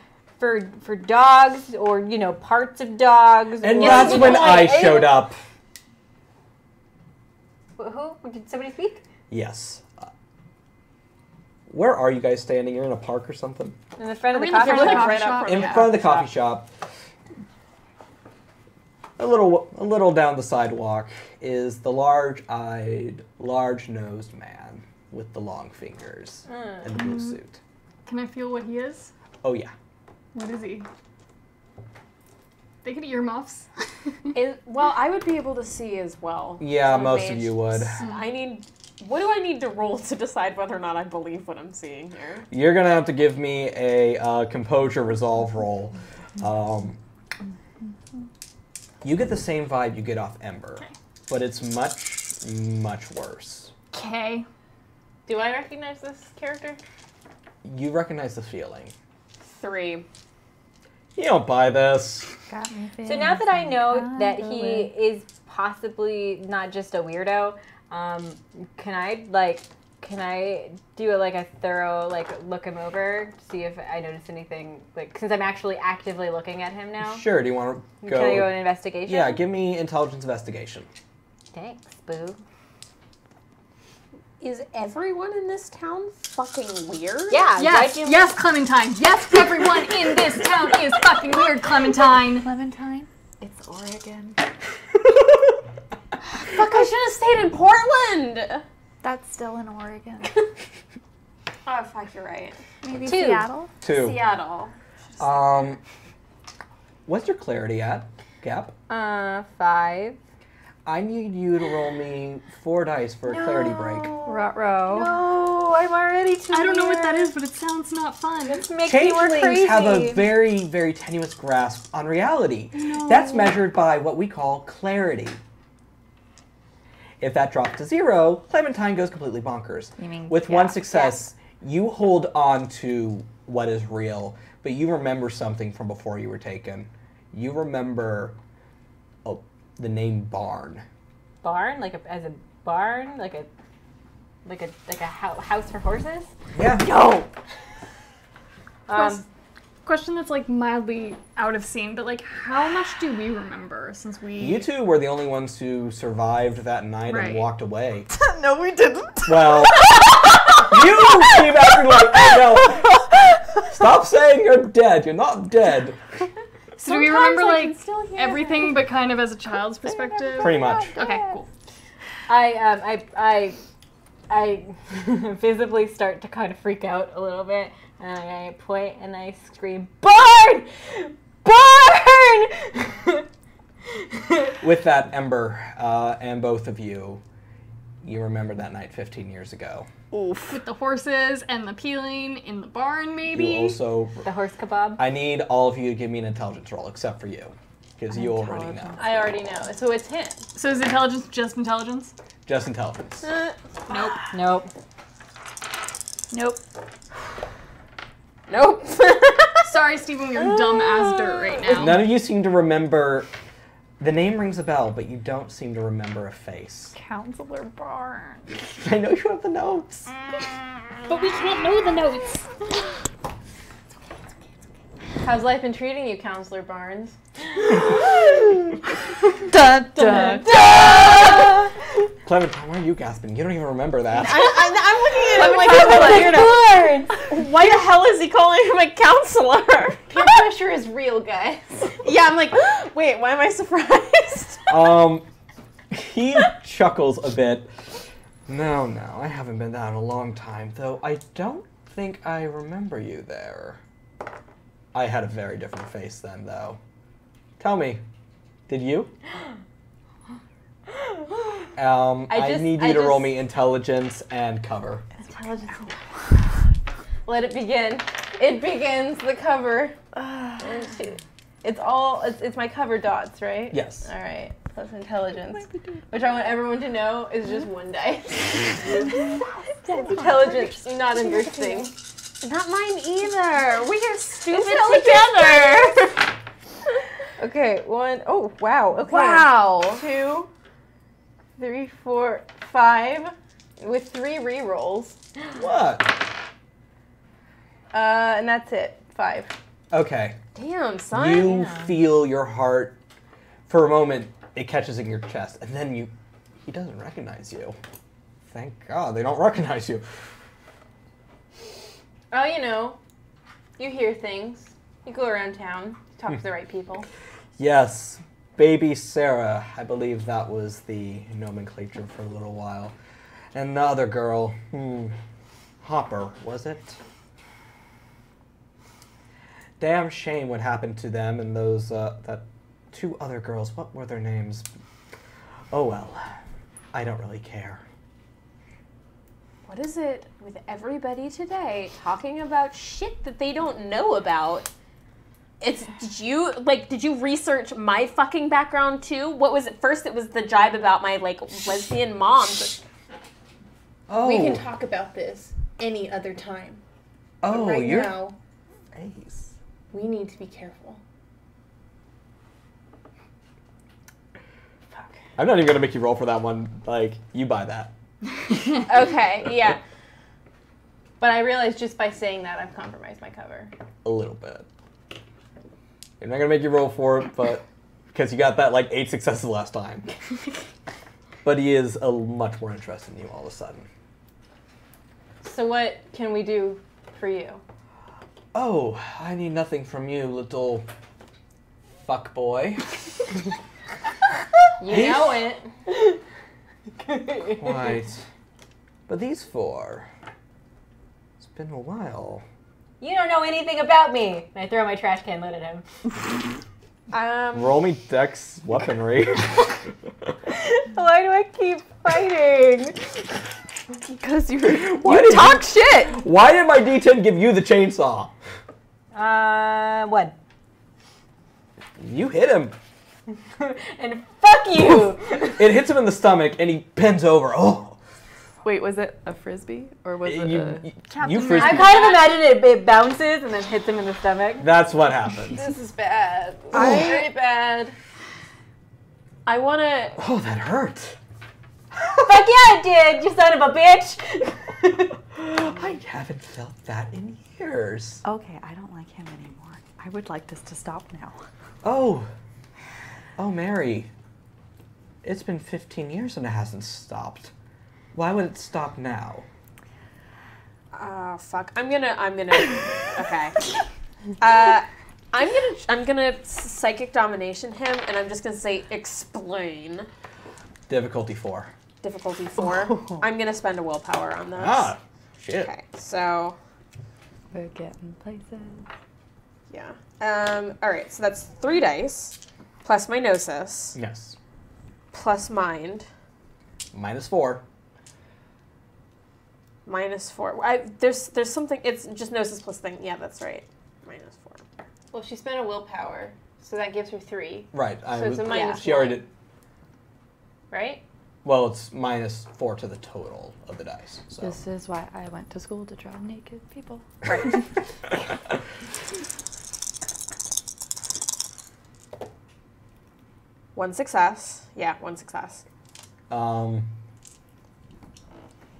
dogs or, you know, parts of dogs. And that's when I showed up. Who? Did somebody speak? Yes. Where are you guys standing? You're in a park or something? In the front of the in the coffee front of the shop. coffee shop? In front of the coffee shop. A little down the sidewalk is the large-eyed, large-nosed man with the long fingers and the blue suit. Can I feel what he is? Oh yeah. What is he? They could earmuffs. Well, I would be able to see as well. Yeah, I'm a most of mage. you would. What do I need to roll to decide whether or not I believe what I'm seeing here? You're gonna have to give me a composure resolve roll. You get the same vibe you get off Ember, but it's much worse. Okay. Do I recognize this character? You recognize the feeling. 3. You don't buy this. Got me So now that I know that he is possibly not just a weirdo, can I do a thorough look him over, see if I notice anything, since I'm actually actively looking at him now? Sure. Do you want to go? Can I go an investigation? Yeah. Give me intelligence investigation. Thanks, boo. Is everyone in this town fucking weird? Yeah. Yes, Clementine. Yes, everyone in this town is fucking weird, Clementine. Clementine? It's Oregon. Fuck, I should have stayed in Portland. That's still in Oregon. Oh, fuck, you're right. Maybe 2. Seattle? 2. Seattle. What's your clarity at, Gap? 5. I need you to roll me 4 dice for a clarity break. Ruh-roh. No, I'm already too I don't know what that weird. is, but it sounds not fun. This makes me more crazy. Changelings have a very, very tenuous grasp on reality. No. That's measured by what we call clarity. If that drops to 0, Clementine goes completely bonkers. You mean With one success, you hold on to what is real, but you remember something from before you were taken. You remember the name Barn. Barn, as a barn, like a house for horses. Yeah. No. Question that's mildly out of scene, but how much do we remember since we? You two were the only ones who survived that night Right. and walked away. No, we didn't. Well, you keep acting like, oh no. Stop saying you're dead. You're not dead. So do we remember I can still hear everything, but kind of as a child's perspective? Pretty much. Okay, cool. I visibly start to kind of freak out a little bit, and I point and I scream, "Barn! Barn!" With that, Ember, and both of you, you remember that night 15 years ago. Oof. With the horses and the peeling in the barn, maybe? You also... The horse kebab. I need all of you to give me an intelligence roll, except for you, because you already know. I already know. So it's him. So is intelligence just intelligence? Just intelligence. Nope. Nope. Nope. Nope. Sorry, Stephen, you're dumb as dirt right now. None of you seem to remember... The name rings a bell, but you don't seem to remember a face. Counselor Barn. I know you have the notes. But we can't know the notes. How's life been treating you, Counselor Barnes? Dun, dun, dun. Clementine, why are you gasping? You don't even remember that. I'm looking at him like, why the hell is he calling him a counselor? Peer pressure is real, guys. Yeah, I'm like, wait, why am I surprised? He chuckles a bit. No, I haven't been down in a long time, though I don't think I remember you there. I had a very different face then, though. Tell me, did you? I need you to roll me intelligence and cover. Intelligence. Let it begin. It begins the cover. It's my cover dots, right? Yes. All right. Plus intelligence, which I want everyone to know is just one dice. Intelligence, not interesting. Not mine either. We are stupid together. Okay, one. Oh, wow. Okay. Wow. 2, 3, 4, 5, with 3 rerolls. What? And that's it. 5. Okay. Damn, son. You feel your heart, for a moment, it catches in your chest, and then he doesn't recognize you. Thank God they don't recognize you. Oh, you hear things. You go around town, talk to the right people. Yes, baby Sarah, I believe that was the nomenclature for a little while. And the other girl, Hopper, was it? Damn shame what happened to them and those, that 2 other girls. What were their names? Oh well, I don't really care. What is it with everybody today talking about shit that they don't know about? Did you research my fucking background too? What was it? First it was the jibe about my lesbian mom. Oh. We can talk about this any other time. Oh, but right you're now, face. we need to be careful. Fuck. I'm not even gonna make you roll for that one. You buy that. Okay, yeah. But I realized just by saying that I've compromised my cover. A little bit. I'm not gonna make you roll for it, but because you got that 8 successes last time. But he is much more interested in you all of a sudden. So what can we do for you? Oh, I need nothing from you, little fuck boy. You know it. Right. But these 4, it's been a while. You don't know anything about me. And I throw my trash can lid at him. Roll me dex weaponry. Why do I keep fighting? Because you Why talk shit. Why did my D10 give you the chainsaw? 1. You hit him. And fuck you! It hits him in the stomach, and he bends over. Oh. Wait, was it a frisbee or was it You frisbee. I kind of imagine it bounces and then hits him in the stomach. That's what happens. This is bad. This is very bad. I wanna. Oh, that hurt. Fuck yeah, it did, you son of a bitch! I haven't felt that in years. Okay, I don't like him anymore. I would like this to stop now. Oh, Mary. It's been 15 years and it hasn't stopped. Why would it stop now? Oh fuck! I'm gonna. Okay. I'm gonna psychic domination him, and I'm just gonna say explain. Difficulty 4. Difficulty 4. I'm gonna spend a willpower on this. Ah, shit. Okay, so We're getting places. yeah. All right, so that's 3 dice plus my gnosis Yes. plus mind -4. -4. There's something. It's just gnosis plus thing. Yeah, that's right. -4. Well, she spent a willpower, so that gives her 3. Right. So it's a minus She already 1. did. Right? Well, it's -4 to the total of the dice. So. This is why I went to school to draw naked people. Right. One success. Yeah, 1 success.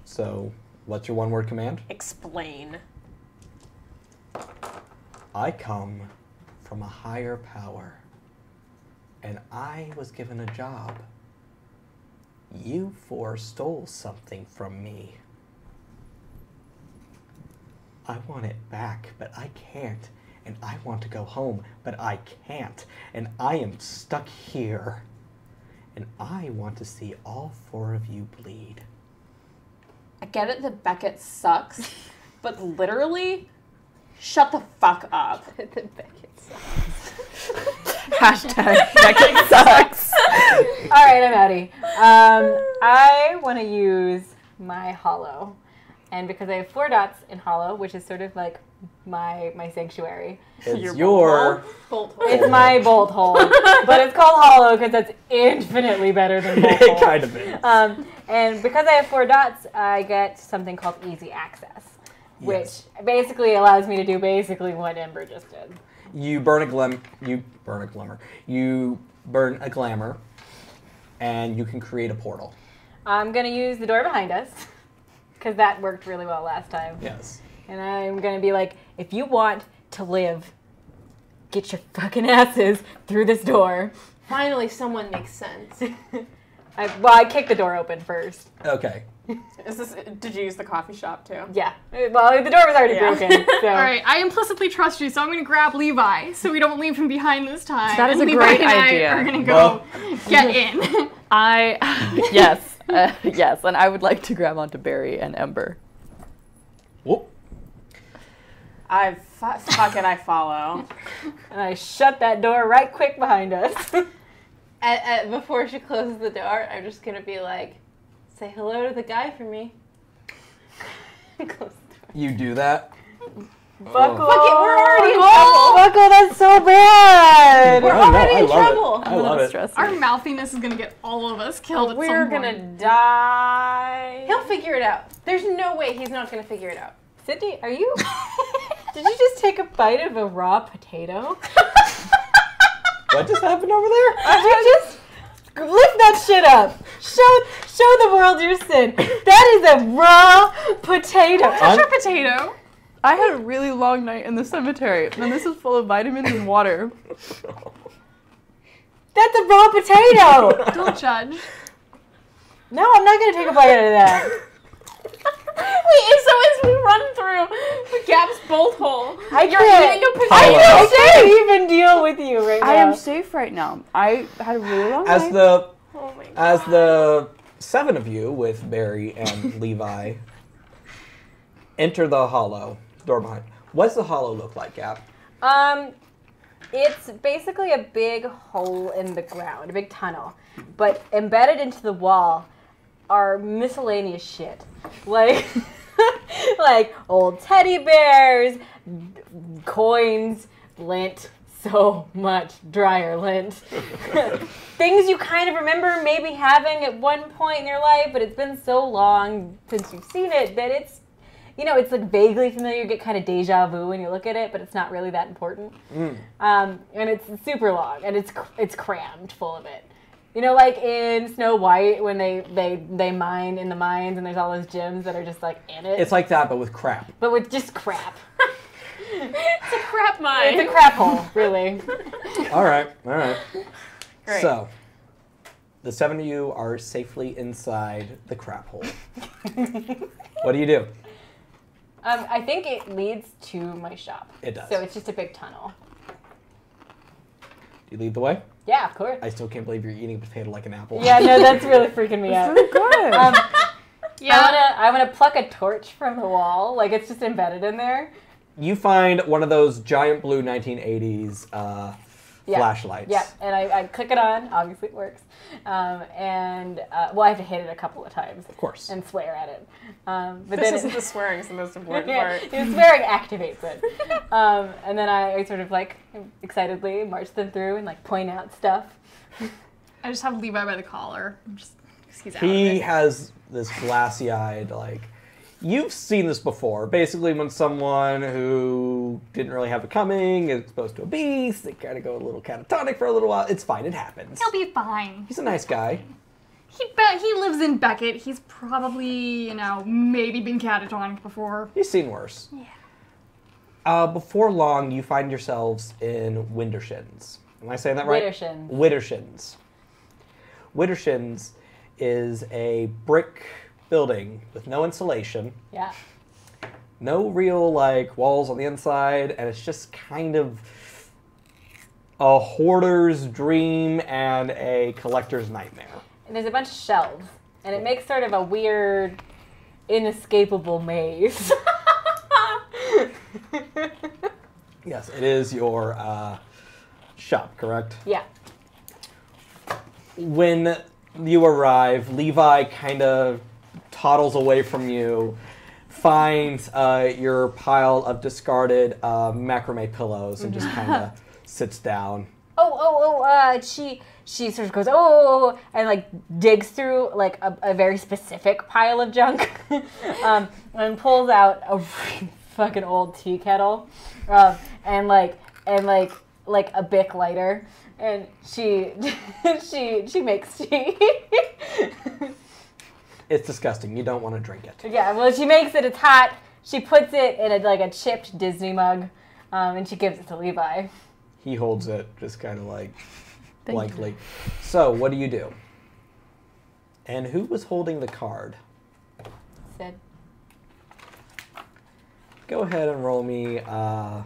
So, what's your one-word command? Explain. I come from a higher power, and I was given a job. You 4 stole something from me. I want it back, but I can't. And I want to go home, but I can't. And I am stuck here. and I want to see all 4 of you bleed. I get it that Beckett sucks, but literally, shut the fuck up. The Beckett sucks. Hashtag Beckett sucks. All right, I'm Addie. I want to use my hollow, and because I have 4 dots in hollow, which is sort of like my sanctuary. It's your Bolt hole. It's my bolt hole, but it's called hollow because that's infinitely better than bolt hole. It kind of is. And because I have 4 dots, I get something called easy access, which Yes. basically allows me to do basically what Ember just did. You burn a glimmer. You burn a glamour, and you can create a portal. I'm gonna use the door behind us because that worked really well last time. Yes. And I'm gonna be like, if you want to live, get your asses through this door. Finally, someone makes sense. I kicked the door open first. Okay. Did you use the coffee shop too? Yeah. Well, the door was already broken. So. All right, I implicitly trust you, so I'm going to grab Levi so we don't leave him behind this time. That is and a Levi great and idea. I are going to go get in. Yes, yes, and I would like to grab onto Barry and Ember. Whoop. Fuck it, I follow. And I shut that door right quick behind us. Before she closes the door, I'm just gonna be like, say hello to the guy for me. Close the door. You do that. Buckle. Fuck it, we're already in trouble. Buckle, that's so bad. We're already in trouble. I love it. Our mouthiness is going to get all of us killed at We're some gonna point. die. He'll figure it out. There's no way he's not gonna figure it out. Sydney, are you? Did you just take a bite of a raw potato? What just happened over there? Did you just lift that shit up? Show the world your sin. That is a raw potato. Touch your potato. I had a really long night in the cemetery, and this is full of vitamins and water. That's a raw potato. Don't judge. No, I'm not gonna take a bite out of that. Wait, so as we run through the Gap's bolt hole, I you're can't. eating a potato. I can't even deal with you right now. I am safe right now. I had a really long As night. the Oh my god. as the 7 of you with Barry and Levi enter the hollow door behind. What's the hollow look like, Gap? It's basically a big hole in the ground, a big tunnel, but embedded into the wall are miscellaneous shit, like like old teddy bears, coins, lint, so much dryer lint, things you kind of remember maybe having at one point in your life, but it's been so long since you've seen it that it's. You know, it's like vaguely familiar. You get kind of deja vu when you look at it, but it's not really that important. And it's super long, and it's crammed full of it. You know, like in Snow White when they mine in the mines, and there's all those gems that are just like in it. It's like that, but with crap. But with just crap. It's a crap mine. It's a crap hole, really. All right. Great. So, the 7 of you are safely inside the crap hole. What do you do? I think it leads to my shop. It does. So it's just a big tunnel. Do you lead the way? Yeah, of course. I still can't believe you're eating a potato like an apple. Yeah, no, that's really freaking me out. Really good. I wanna pluck a torch from the wall, like it's just embedded in there. You find one of those giant blue 1980s flashlights. Yeah, and I click it on. Obviously, it works. Well, I have to hit it a couple of times. Of course. And swear at it. But This then isn't the swearing's the most important yeah, part. the swearing activates it. And then I sort of like excitedly march them through and like point out stuff. I just have Levi by the collar. Just, 'cause he's out He of it. has this glassy-eyed, like, you've seen this before. Basically, when someone who didn't really have it coming is exposed to a beast, they kind of go a little catatonic for a little while. It's fine. It happens. He'll be fine. He's a nice guy. He lives in Beckett. He's probably, maybe been catatonic before. He's seen worse. Yeah. Before long, you find yourselves in Wintershins. Am I saying that right? Widdershins. Widdershins. Widdershins is a brick building with no insulation, Yeah. no real like walls on the inside, and it's just kind of a hoarder's dream and a collector's nightmare. And there's a bunch of shelves, and it makes sort of a weird, inescapable maze. Yes, it is your shop, correct? Yeah. When you arrive, Levi kind of toddles away from you, finds your pile of discarded macrame pillows, and just kind of sits down. She sort of goes, oh, and like digs through like a very specific pile of junk, and pulls out a fucking old tea kettle, and a Bic lighter, and she makes tea. It's disgusting. You don't want to drink it. Yeah, well, she makes it. It's hot. She puts it in a chipped Disney mug, and she gives it to Levi. He holds it just kind of like blankly. So, what do you do? And who was holding the card? Sid. Go ahead and roll me. Go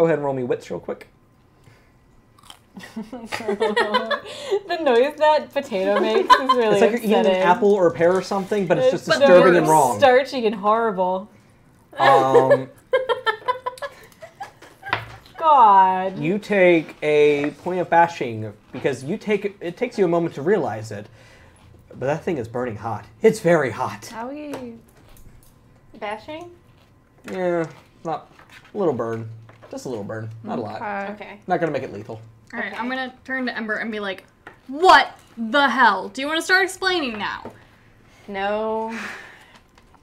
ahead and roll me wits real quick. The noise that potato makes is really It's like you're eating an upsetting. apple or a pear or something, but it's just disturbing and wrong. Starchy and horrible. God. You take a point of bashing because it takes you a moment to realize it, but that thing is burning hot. It's very hot. How are you? Bashing? Yeah, not a little burn, just a little burn, not a lot. Okay. Not gonna make it lethal. All right, I'm gonna turn to Ember and be like, "What the hell? Do you want to start explaining now?" No.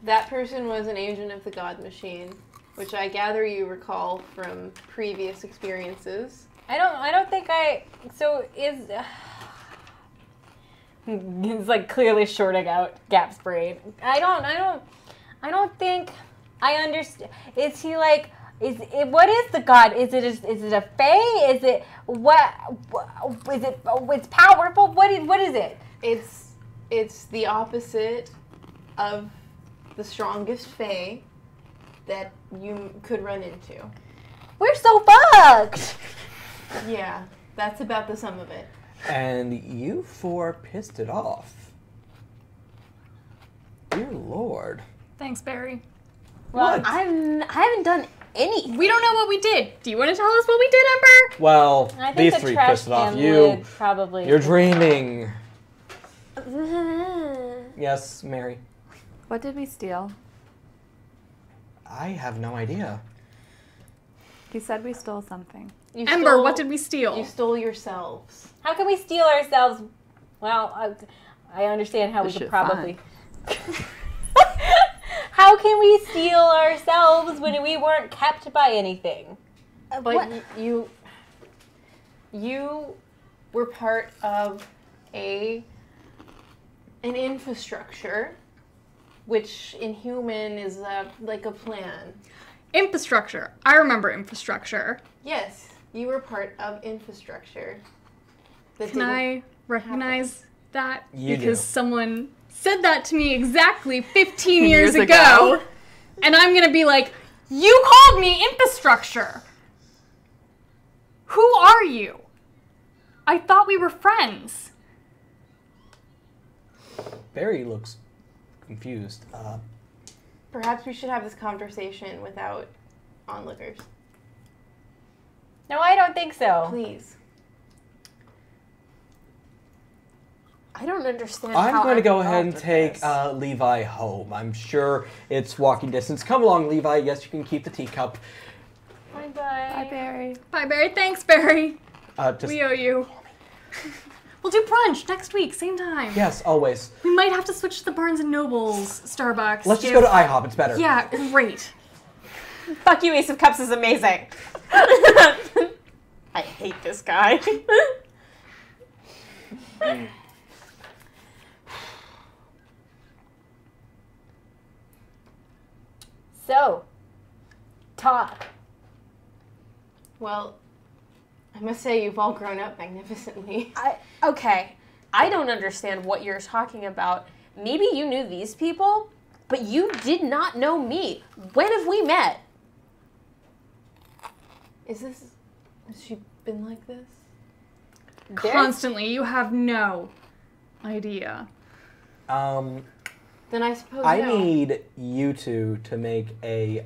That person was an agent of the God Machine, which I gather you recall from previous experiences. I don't think I. So is. He's like clearly shorting out Gap's brain. I don't think I understand. Is he like? Is it? What is the god? Is it a fae? Is it what? Is it? It's powerful. What is it? It's the opposite of the strongest fae that you could run into. We're so fucked. Yeah, that's about the sum of it. And you four pissed it off. Dear Lord. Thanks, Barry. Well, I haven't done any. We don't know what we did. Do you want to tell us what we did, Ember? Well, I think these the three trash pissed it off. can You, lid probably. you're dreaming. Yes, Mary. What did we steal? I have no idea. He said we stole something. You Ember, stole- what did we steal? You stole yourselves. How can we steal ourselves? Well, I understand how This we could shit probably. How can we steal ourselves when we weren't kept by anything? But you were part of an infrastructure, which in human is like a plan. Infrastructure. I remember infrastructure. Yes, you were part of infrastructure. That Can didn't I recognize that? You because do. someone said that to me exactly 15 years ago. And I'm going to be like, you called me infrastructure. Who are you? I thought we were friends. Barry looks confused. Perhaps we should have this conversation without onlookers. No, I don't think so. Please. I don't understand. I'm how going to go involved ahead and with take this. Levi home. I'm sure it's walking distance. Come along, Levi. Yes, you can keep the teacup. Bye Bye, Barry. Bye, Barry. Thanks, Barry. Just, We owe you. We'll do brunch next week, same time. yes, always. We might have to switch to the Barnes & Noble's Starbucks. Let's just go to IHOP. It's better. Yeah, great. Fuck you, Ace of Cups is amazing. I hate this guy. So, talk. Well, I must say you've all grown up magnificently. Okay, I don't understand what you're talking about. Maybe you knew these people, but you did not know me. When have we met? Is this Has she been like this? Constantly. You have no idea. Then I suppose I no. need you two to make a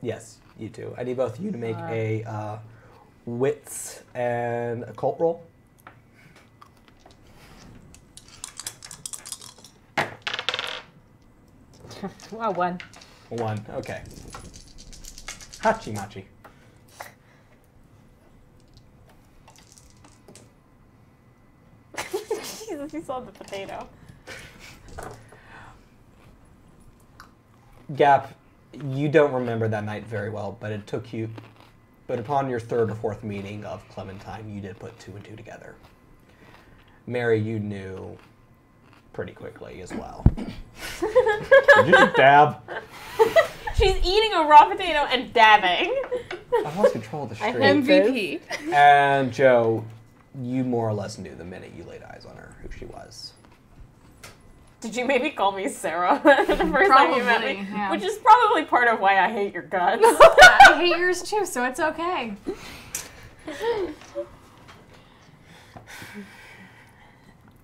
yes, you two. I need both of you to make a wits and occult roll. Wow, 1. 1. Okay. Hachi machi. Jesus, you saw the potato. Gap, you don't remember that night very well, but it took you. But upon your third or fourth meeting of Clementine, you did put 2 and 2 together. Mary, you knew pretty quickly as well. Did you just dab? She's eating a raw potato and dabbing. I've lost control of the stream. MVP. And Joe, you more or less knew the minute you laid eyes on her who she was. Did you maybe call me Sarah the first time you met me? Probably, yeah. Which is probably part of why I hate your guts. I hate yours too, so it's okay.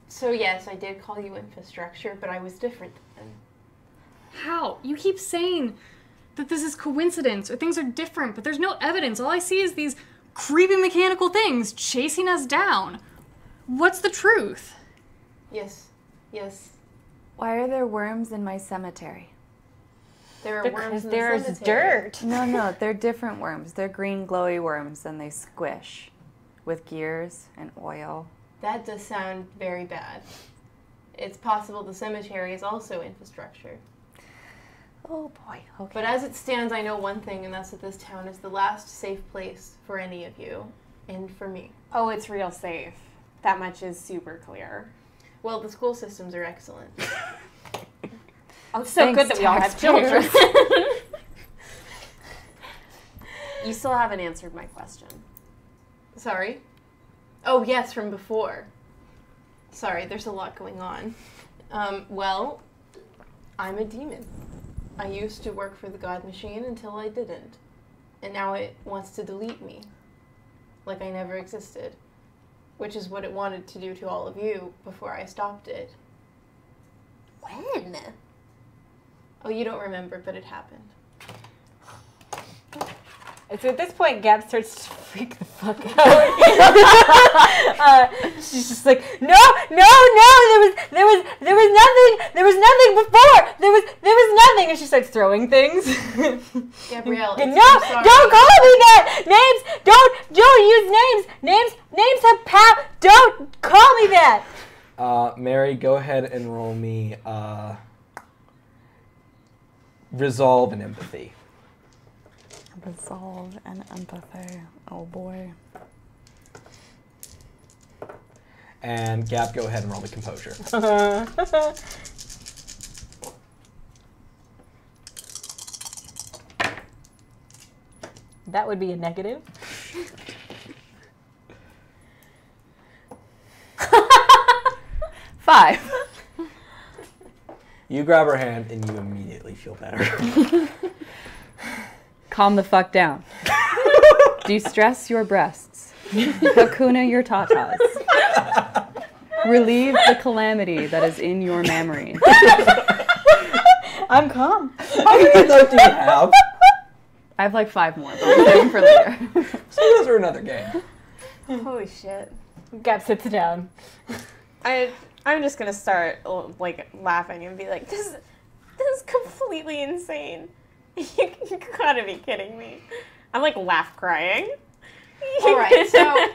So yes, I did call you infrastructure, but I was different then. How? You keep saying that this is coincidence or things are different, but there's no evidence. All I see is these creepy mechanical things chasing us down. What's the truth? Yes. Yes. Why are there worms in my cemetery? There are Because worms in there's the cemetery. dirt. No, they're different worms. They're green glowy worms and they squish with gears and oil. That does sound very bad. It's possible the cemetery is also infrastructure. Oh boy, okay. But as it stands, I know one thing, and that's that this town is the last safe place for any of you, and for me. Oh, it's real safe. That much is super clear. Well, the school systems are excellent. Oh, it's so Thanks, good that we all have children. You still haven't answered my question. Sorry? Oh, yes, from before. Sorry, there's a lot going on. Well, I'm a demon. I used to work for the God Machine until I didn't. And now it wants to delete me. Like I never existed. Which is what it wanted to do to all of you before I stopped it. When? Oh, you don't remember, but it happened. And so at this point, Gab starts to freak the fuck out. She's just like, no, there was nothing before. There was nothing, and she starts throwing things. Gabrielle, No, it's so sorry. don't call me that. Names, don't use names. Names have power. Don't call me that. Mary, go ahead and roll me resolve and empathy. Resolve and empathy. Oh boy. And Gap, go ahead and roll me composure. That would be a negative. Five. You grab her hand and you immediately feel better. Calm the fuck down. De-stress your breasts. Hakuna your tatas. Relieve the calamity that is in your memory. I'm calm. How many of those do you have? I have like 5 more, but I'm saving for later. So those are another game. Holy shit. Gab sits down. I'm just gonna start like laughing and be like, this is completely insane. You gotta be kidding me. I'm like laugh crying. All right, so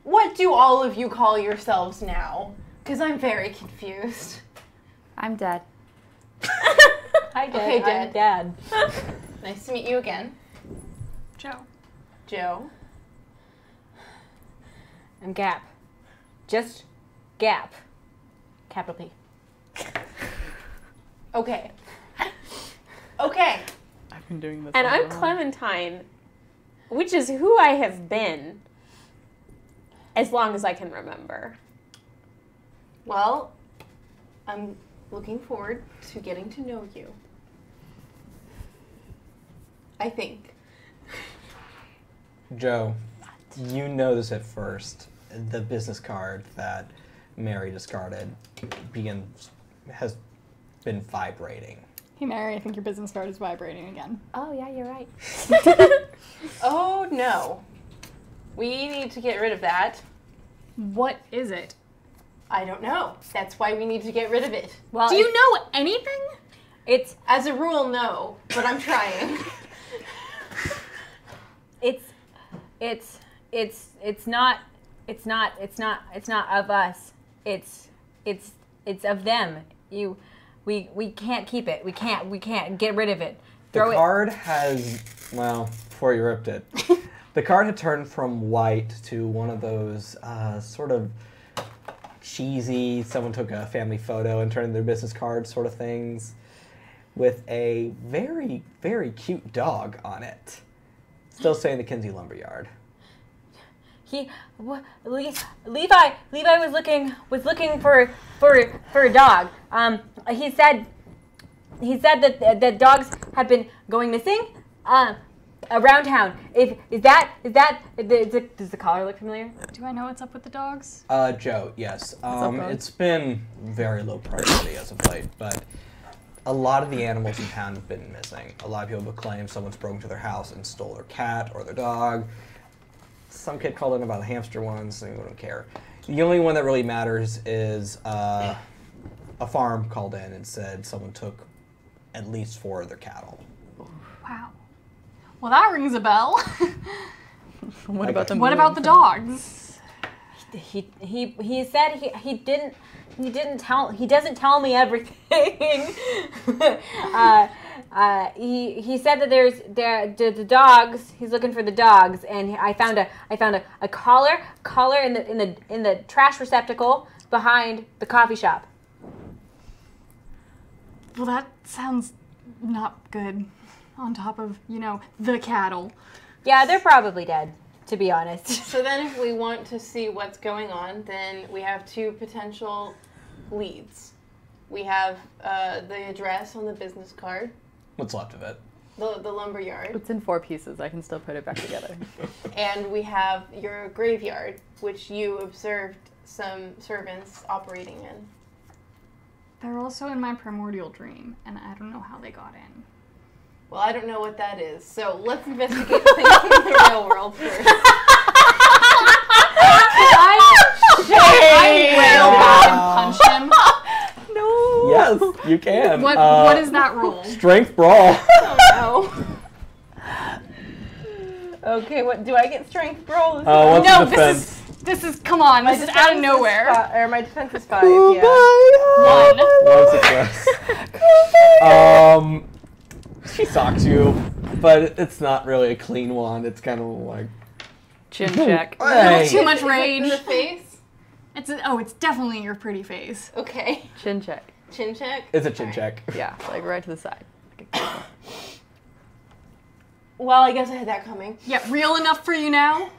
what do all of you call yourselves now? Because I'm very confused. I'm dead. Hi, Dad. Okay, I'm Dad. Nice to meet you again. Joe. Joe. I'm Gap. Just Gap. Capital P. Okay. Okay. I've been doing this. And I'm Clementine, which is who I have been as long as I can remember. Well, I'm looking forward to getting to know you. I think. Joe, you notice at first the business card that Mary discarded has been vibrating. Hey Mary, I think your business card is vibrating again. Oh yeah, you're right. Oh no. We need to get rid of that. What is it? I don't know. That's why we need to get rid of it. Well, Do you know anything? it's As a rule, no, but I'm trying. it's not of us. It's of them. We can't keep it. We can't get rid of it. The card has, well, before you ripped it, the card had turned from white to one of those sort of cheesy, someone took a family photo and turned in their business card sort of things, with a very, very cute dog on it. Still saying the Kinsey Lumberyard. Levi was looking for a dog. He said that dogs have been going missing around town. Does the collar look familiar? Do I know what's up with the dogs? Joe, yes. up, dog? It's been very low priority as of late, but a lot of the animals in town have been missing. A lot of people claim someone's broken to their house and stole their cat or their dog. Some kid called in about a hamster once, so we don't care. The only one that really matters is a farm called in and said someone took at least 4 of their cattle. Wow. Well, that rings a bell. What about the What about the dogs? He said he doesn't tell me everything. He said that the dogs. He's looking for the dogs, and I found a collar in the trash receptacle behind the coffee shop. Well, that sounds not good. On top of, the cattle. Yeah, they're probably dead, to be honest. So then if we want to see what's going on, then we have 2 potential leads. We have the address on the business card, What's left of it? the lumber yard, It's in 4 pieces. I can still put it back together. and we have your graveyard, which you observed some servants operating in. They're also in my primordial dream, and I don't know how they got in. Well, I don't know what that is, so let's investigate things in the real world first. I wail back and punch him. No. Yes, you can. What is that roll? Strength brawl. Oh no. Okay, what do I get? Strength roll? What's No, the defense? this is come on, this is out of nowhere. My defense is 5, yeah. 1. 1 success. She socks you, but it's not really a clean one. It's kind of like Chin check. Hey. Too much rage. In the face? It's definitely your pretty face. Okay. Chin check. Chin check? It's a chin Alright. check. Yeah, like right to the side. Well, I guess I had that coming. Yeah, real enough for you now?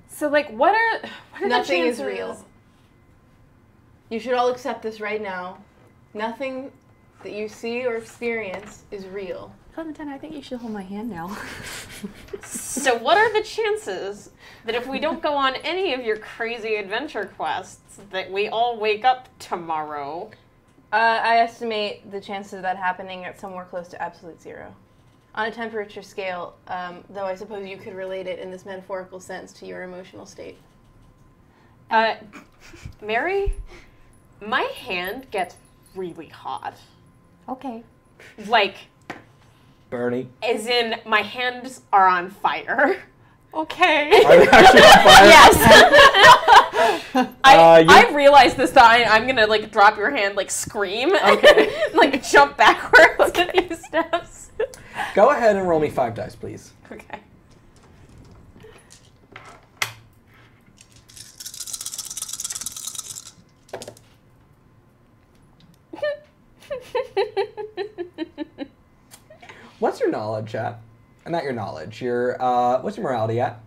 So, like, what are Nothing the is chances? real. You should all accept this right now. Nothing that you see or experience is real. Clementine, I think you should hold my hand now. So, what are the chances that if we don't go on any of your crazy adventure quests, that we all wake up tomorrow? I estimate the chances of that happening at somewhere close to absolute 0. On a temperature scale, though I suppose you could relate it in this metaphorical sense to your emotional state. Mary, my hand gets really hot. Okay. Like, Bernie. as in, my hands are on fire. Okay. Are they actually on fire? Yes. I realized this time I'm gonna like drop your hand, like scream, Okay. like jump backwards a few steps. Go ahead and roll me 5 dice, please. Okay. What's your knowledge at? Not your knowledge. Your what's your morality at?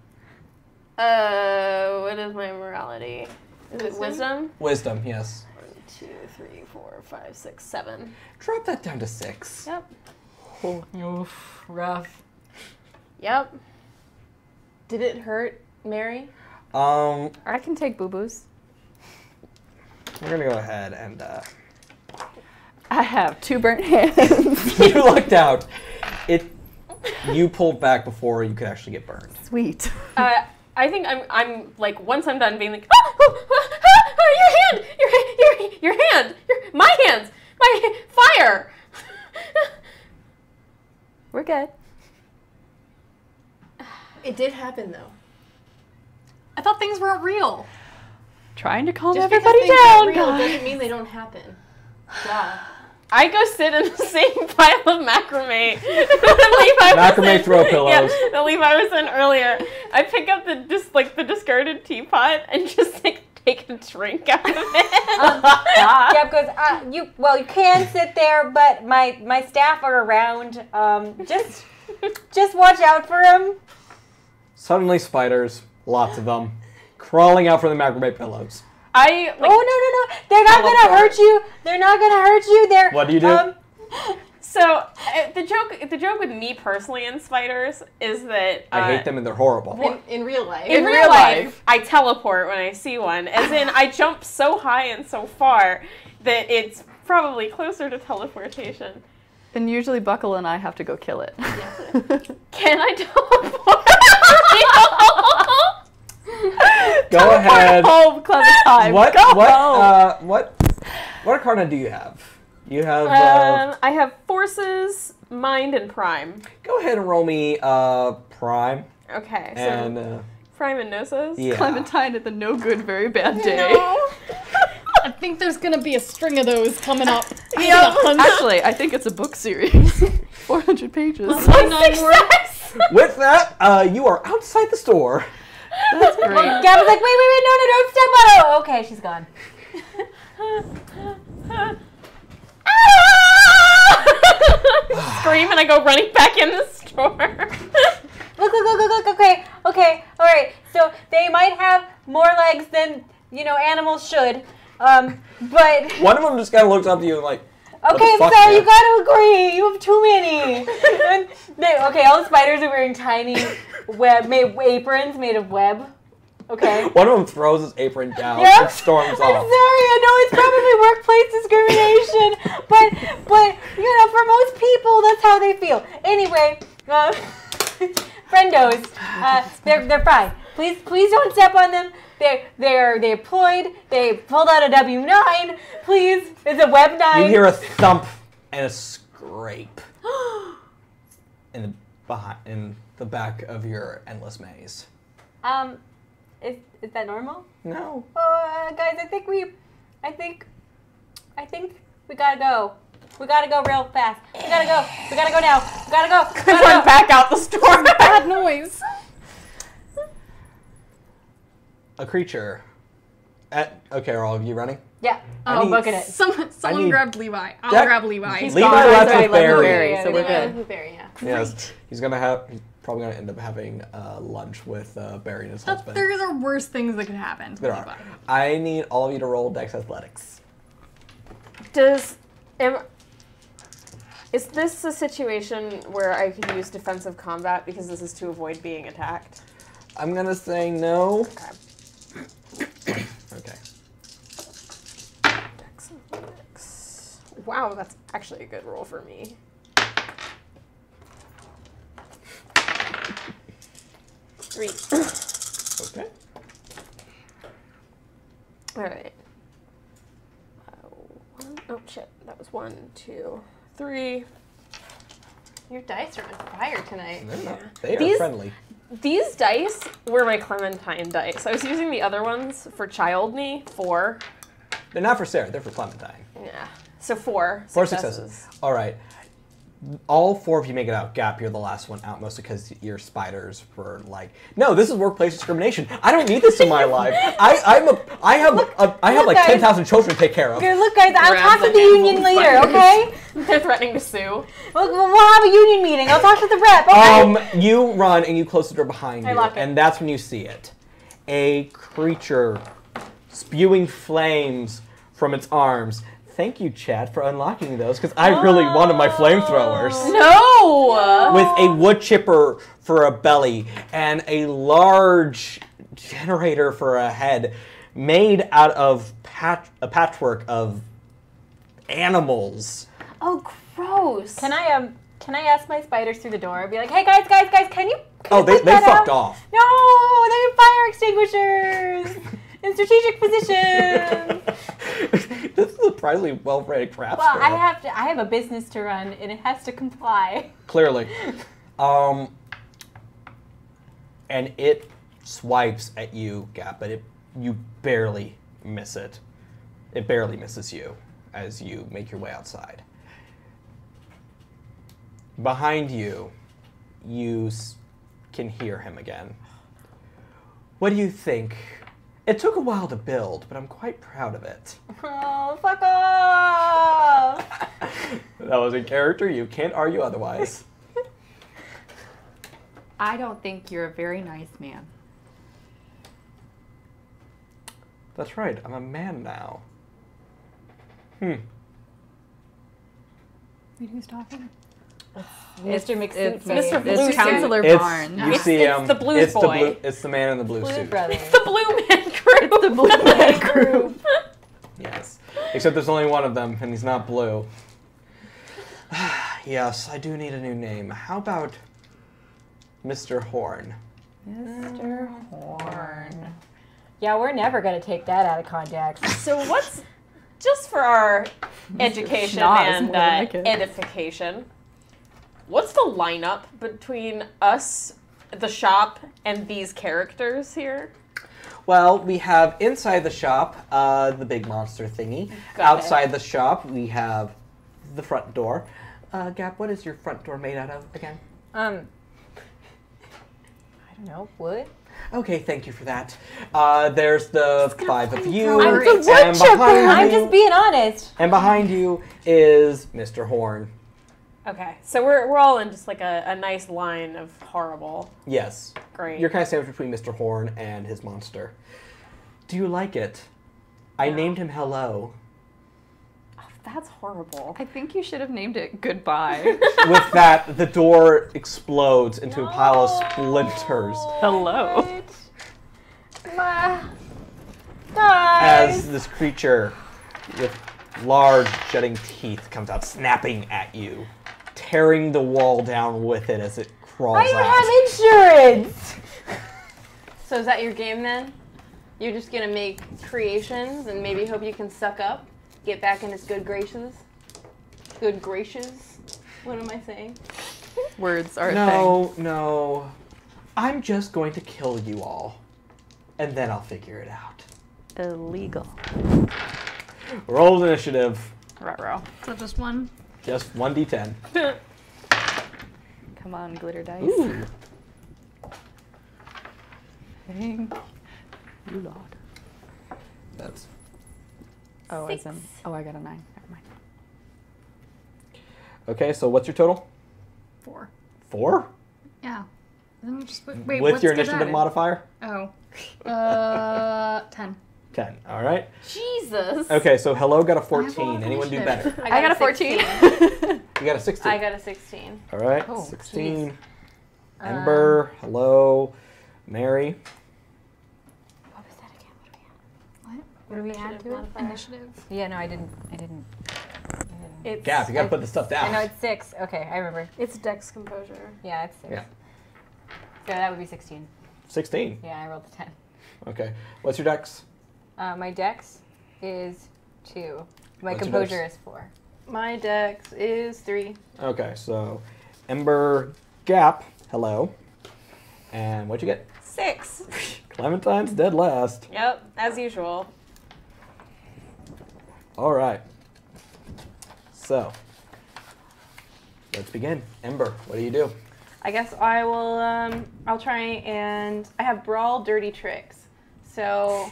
What is my morality? Is it wisdom? Wisdom, yes. 1, 2, 3, 4, 5, 6, 7. Drop that down to 6. Yep. Oof, rough. Yep. Did it hurt, Mary? I can take boo-boos. We're gonna go ahead and I have 2 burnt hands. you lucked out. You pulled back before you could actually get burned. Sweet. I think I'm like once I'm done being like, oh, your hand, my hands, my fire. We're good. It did happen, though. I thought things weren't real. Trying to calm Just because everybody things down, aren't real guys. doesn't mean they don't happen. Duh. I go sit in the same pile of macrame. Macrame throw pillows. Yeah, the leaf I was in earlier. I pick up the discarded teapot and just like take a drink out of it. Gab goes, you can sit there, but my staff are around. Just watch out for him. Suddenly, spiders, lots of them, crawling out from the macrame pillows. No, They're not gonna hurt you. They're not gonna hurt you. What do you do? So the joke with me personally and spiders is that I hate them and they're horrible. In real life. In real life, I teleport when I see one. As in, I jump so high and so far that it's probably closer to teleportation. And usually Buckle and I have to go kill it. Can I teleport? Go ahead. Home, Clementine. What arcana do you have? You have. I have forces, mind, and prime. Go ahead and roll me prime. Okay, so And prime and gnosis. yeah. Clementine at the no good, very bad day. I think there's gonna be a string of those coming up. Actually, I think it's a book series. 400 pages. With that, you are outside the store. That's great. Gab was like, wait, no, don't step on it. Oh, okay, she's gone. Scream and I go running back in the store. Look, okay, all right. So they might have more legs than, animals should, but... One of them just kind of looks up to you and like, Okay, so you gotta agree. You have too many. All the spiders are wearing tiny aprons made of web. Okay. One of them throws his apron down Yep. and storms I'm off. sorry, I know it's probably workplace discrimination, but for most people, that's how they feel. Anyway, friendos, they're fine. Please don't step on them. They're deployed. They pulled out a W9. Please, it's a web 9. You hear a thump and a scrape in the back of your endless maze. Is that normal? No. Guys, I think we gotta go. We gotta go real fast. We gotta go now. We gotta go. Run back out the store. Bad noise. A creature. Okay, are all of you running? Yeah. I need- booking it. Someone need- grabbed Levi. I'll That- grab Levi. Levi left with Barry. Barry, so we're good. Yeah. Yes. He's probably gonna end up having lunch with Barry and his husband. There are worse things that could happen to There Levi. are. I need all of you to roll Dex Athletics. Is this a situation where I could use defensive combat because this is to avoid being attacked? I'm gonna say no. Okay. Okay. Dex athletics. Wow, that's actually a good roll for me. Three. Okay. All right. Oh shit! That was 1, 2, 3. Your dice are on fire tonight. They're not. They are These- friendly. These dice were my Clementine dice. I was using the other ones for Child Me, 4. They're not for Sarah. They're for Clementine. Yeah. So 4 4 successes. All right. All 4 of you make it out. Gap, you're the last one out, mostly because your spiders were like, "No, this is workplace discrimination. I don't need this in my life. I have like guys. 10,000 children to take care of." Okay, look, guys, I'll Grab talk the to the handful union of later, spiders. okay? They're threatening to sue. We'll have a union meeting. I'll talk to the rep, okay? You run and you close the door behind I you, lock it. and that's when you see it. A creature spewing flames from its arms. thank you, chat, for unlocking those, because I really wanted my flamethrowers. No! With a wood chipper for a belly and a large generator for a head, made out of a patchwork of animals. Oh, gross. Can I ask my spiders through the door? Be like, hey guys, can you They put that fucked out? off. No, they have fire extinguishers in strategic positions. This is a surprisingly well-rated craft Well, store. I have a business to run, and it has to comply. Clearly. And it swipes at you, Gap, but you barely miss it. It barely misses you as you make your way outside. Behind you, you can hear him again. What do you think? It took a while to build, but I'm quite proud of it. Oh, fuck off! That was in character. You can't argue otherwise. I don't think you're a very nice man. That's right. I'm a man now. Wait, who's talking? Mr. McSuit. It's Mr. Blue It's Suit. Counselor It's Barnes. you see It's him. the blues it's boy. It's the man in the blue Blue suit. Brothers. It's the Blue Man Group. It's the Blue Man Group. Yes. Except there's only one of them, and he's not blue. Yes, I do need a new name. How about Mr. Horn? Mr. Horn. Yeah, we're never gonna take that out of context. So what's, just for our education Schnoz, and more like it. edification, what's the lineup between us, the shop, and these characters here? Well, we have inside the shop the big monster thingy. Got it. Outside the shop, we have the front door. Gap, what is your front door made out of again? I don't know, wood? Okay, thank you for that. There's the five of you. I'm the wood and chipper. behind I'm you- just being honest. And behind you is Mr. Horn. Okay, so we're all in just like a nice line of horrible. Yes. Great. You're kind of sandwiched between Mr. Horn and his monster. Do you like it? I named him Hello. Oh, that's horrible. I think you should have named it Goodbye. With that, the door explodes into a pile of splinters Hello. as this creature with large jutting teeth comes out, snapping at you, tearing the wall down with it as it crawls I out. have insurance! So is that your game then? You're just gonna make creations and maybe hope you can suck up, get back in his good graces? Good gracious? What am I saying? Words are a No. I'm just going to kill you all. And then I'll figure it out. thing. Illegal. Roll initiative. Ruh-roh. So just one. Just 1d10. Come on, glitter dice. Ooh. Thank you, Lord. That's Oh, as in, oh, I got a 9. Never mind. okay, so what's your total? 4. 4? Yeah. Then we just wait. With what's your good initiative added? modifier? Oh. 10. 10. All right. Jesus. Okay, so hello got a I have a lot 14. of Anyone do initiative. better? I got a 14. 16. You got a 16. I got a 16. All right. Oh, 16. Ember, hello. Mary. What was that again? What? What do we add to it? Initiative. Yeah, no, I didn't. It's Gap, you got to put the stuff I know down. it's 6. Okay, I remember. It's Dex Composure. Yeah, it's 6. Yeah. So that would be 16. 16. Yeah, I rolled a 10. Okay. What's your dex? My dex is 2. My What's your composure dex? is 4. My dex is 3. Okay, so Ember, Gap, hello. And what'd you get? 6. Clementine's dead last. Yep, as usual. All right. So, let's begin. Ember, what do you do? I guess I will, I'll try and, I have Brawl Dirty Tricks. So,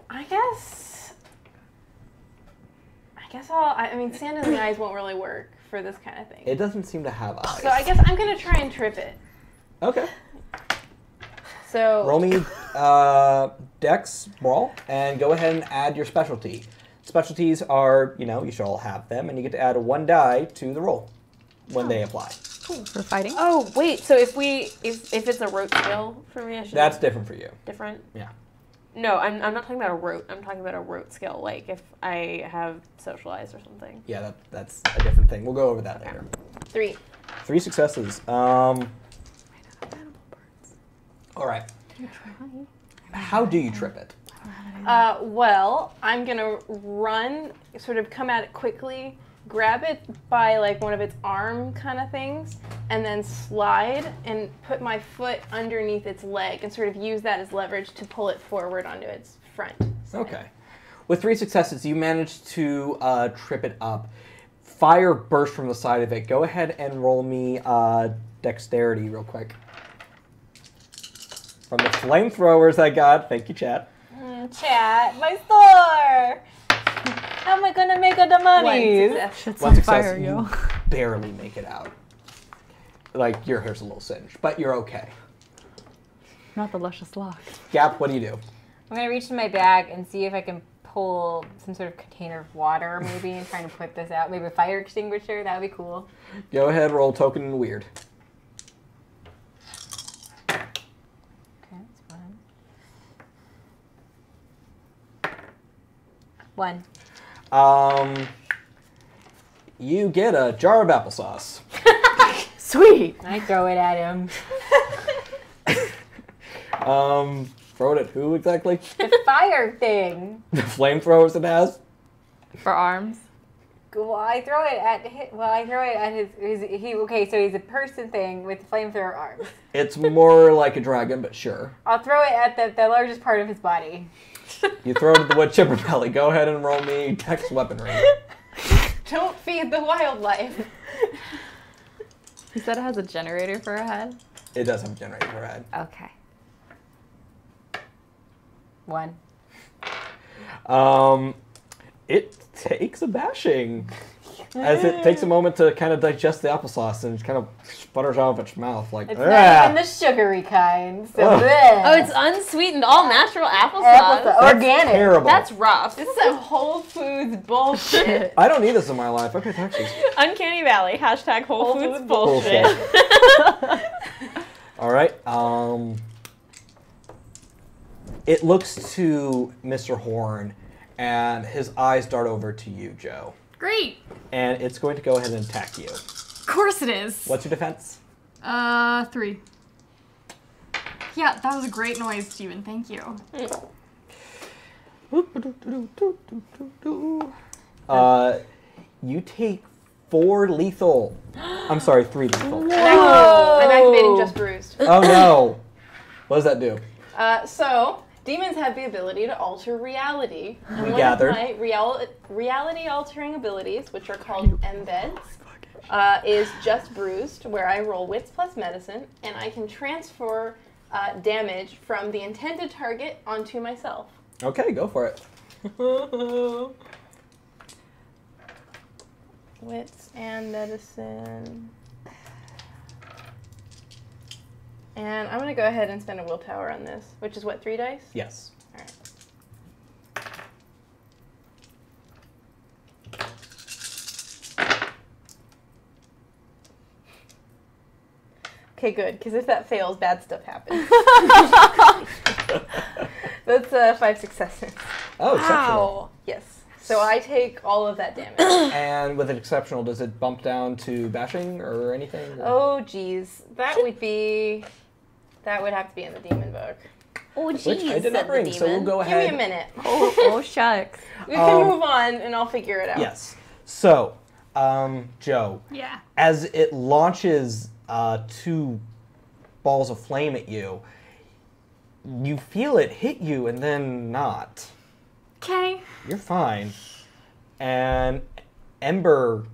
I guess I mean, sand in the eyes won't really work for this kind of thing. It doesn't seem to have eyes. So I guess I'm going to try and trip it. Okay. So, Roll me Dex Brawl and go ahead and add your specialty. Specialties are, you should all have them, and you get to add 1 die to the roll when they apply. For fighting? Oh, wait, so if it's a rote skill for me, I should... That's different for you. Different? Yeah. No, I'm not talking about a rote. I'm talking about a rote skill, like if I have socialized or something. Yeah, that's a different thing. We'll go over that later. 3. 3 successes. All right. How do you trip it? Well, I'm gonna run, sort of come at it quickly, grab it by like one of its arm kind of things, and then slide and put my foot underneath its leg and sort of use that as leverage to pull it forward onto its front side. Okay. With 3 successes, you managed to trip it up. Fire bursts from the side of it. Go ahead and roll me dexterity real quick. From the flamethrowers I got. Thank you, chat. Chat, my store. How am I gonna make all the money? Shit's One on success. fire, yo. You barely make it out. Like, your hair's a little singed, but you're okay. Not the luscious lock. Gap, what do you do? I'm gonna reach in my bag and see if I can pull some sort of container of water, maybe, and trying to put this out. Maybe a fire extinguisher. That would be cool. Go ahead, roll token and weird. Okay, that's fine. 1. You get a jar of applesauce. Sweet! I throw it at him. Throw it at who exactly? The fire thing. The flamethrowers it has? For arms? Well, I throw it at his. Okay, so he's a person thing with flamethrower arms. It's more like a dragon, but sure. I'll throw it at the largest part of his body. You throw it at the wood chipper belly. Go ahead and roll me dex weaponry. Don't feed the wildlife. He said it has a generator for a head. It does have a generator for a head. Okay. 1. It takes a bashing. As it takes a moment to kind of digest the applesauce and it kind of sputters out of its mouth like, It's not even the sugary kind. So bleh. Oh, it's unsweetened, all natural applesauce. That's organic. terrible. That's rough. This is some Whole Foods bullshit. I don't need this in my life. I pay taxes. Uncanny Valley. Hashtag Whole Foods bullshit. All right. It looks to Mr. Horn, and his eyes dart over to you, Joe. Great. And it's going to go ahead and attack you. Of course it is. What's your defense? 3. Yeah, that was a great noise, Steven. Thank you. You take 4 lethal. I'm sorry, 3 lethal. I'm activating Just Bruised. Oh no. What does that do? So, demons have the ability to alter reality. And We one gathered. of my reality-altering abilities, which are called embeds, is Just Bruised, where I roll wits plus medicine, and I can transfer damage from the intended target onto myself. Okay, go for it. Wits and medicine. And I'm going to go ahead and spend a willpower on this, which is what, 3 dice? Yes. All right. Okay, good, because if that fails, bad stuff happens. That's 5 successes. Oh, exceptional. Yes. So I take all of that damage. And with an exceptional, does it bump down to bashing or anything? Oh, geez. That would have to be in the demon book. Oh, Which I did not bring, so we'll go Give ahead. me a minute. Oh, shucks. We can move on, and I'll figure it out. Yes. So, Joe, Yeah. as it launches 2 balls of flame at you, you feel it hit you and then not. Okay. You're fine. And Ember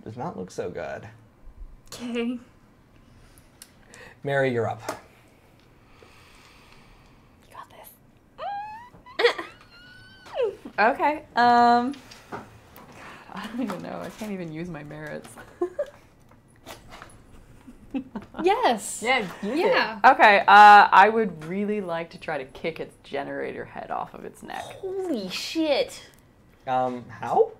does not look so good. Okay. Mary, you're up. You got this. Okay. I don't even know. I can't even use my merits. Yes. Yeah, Yeah. Okay, I would really like to try to kick its generator head off of its neck. Holy shit. How?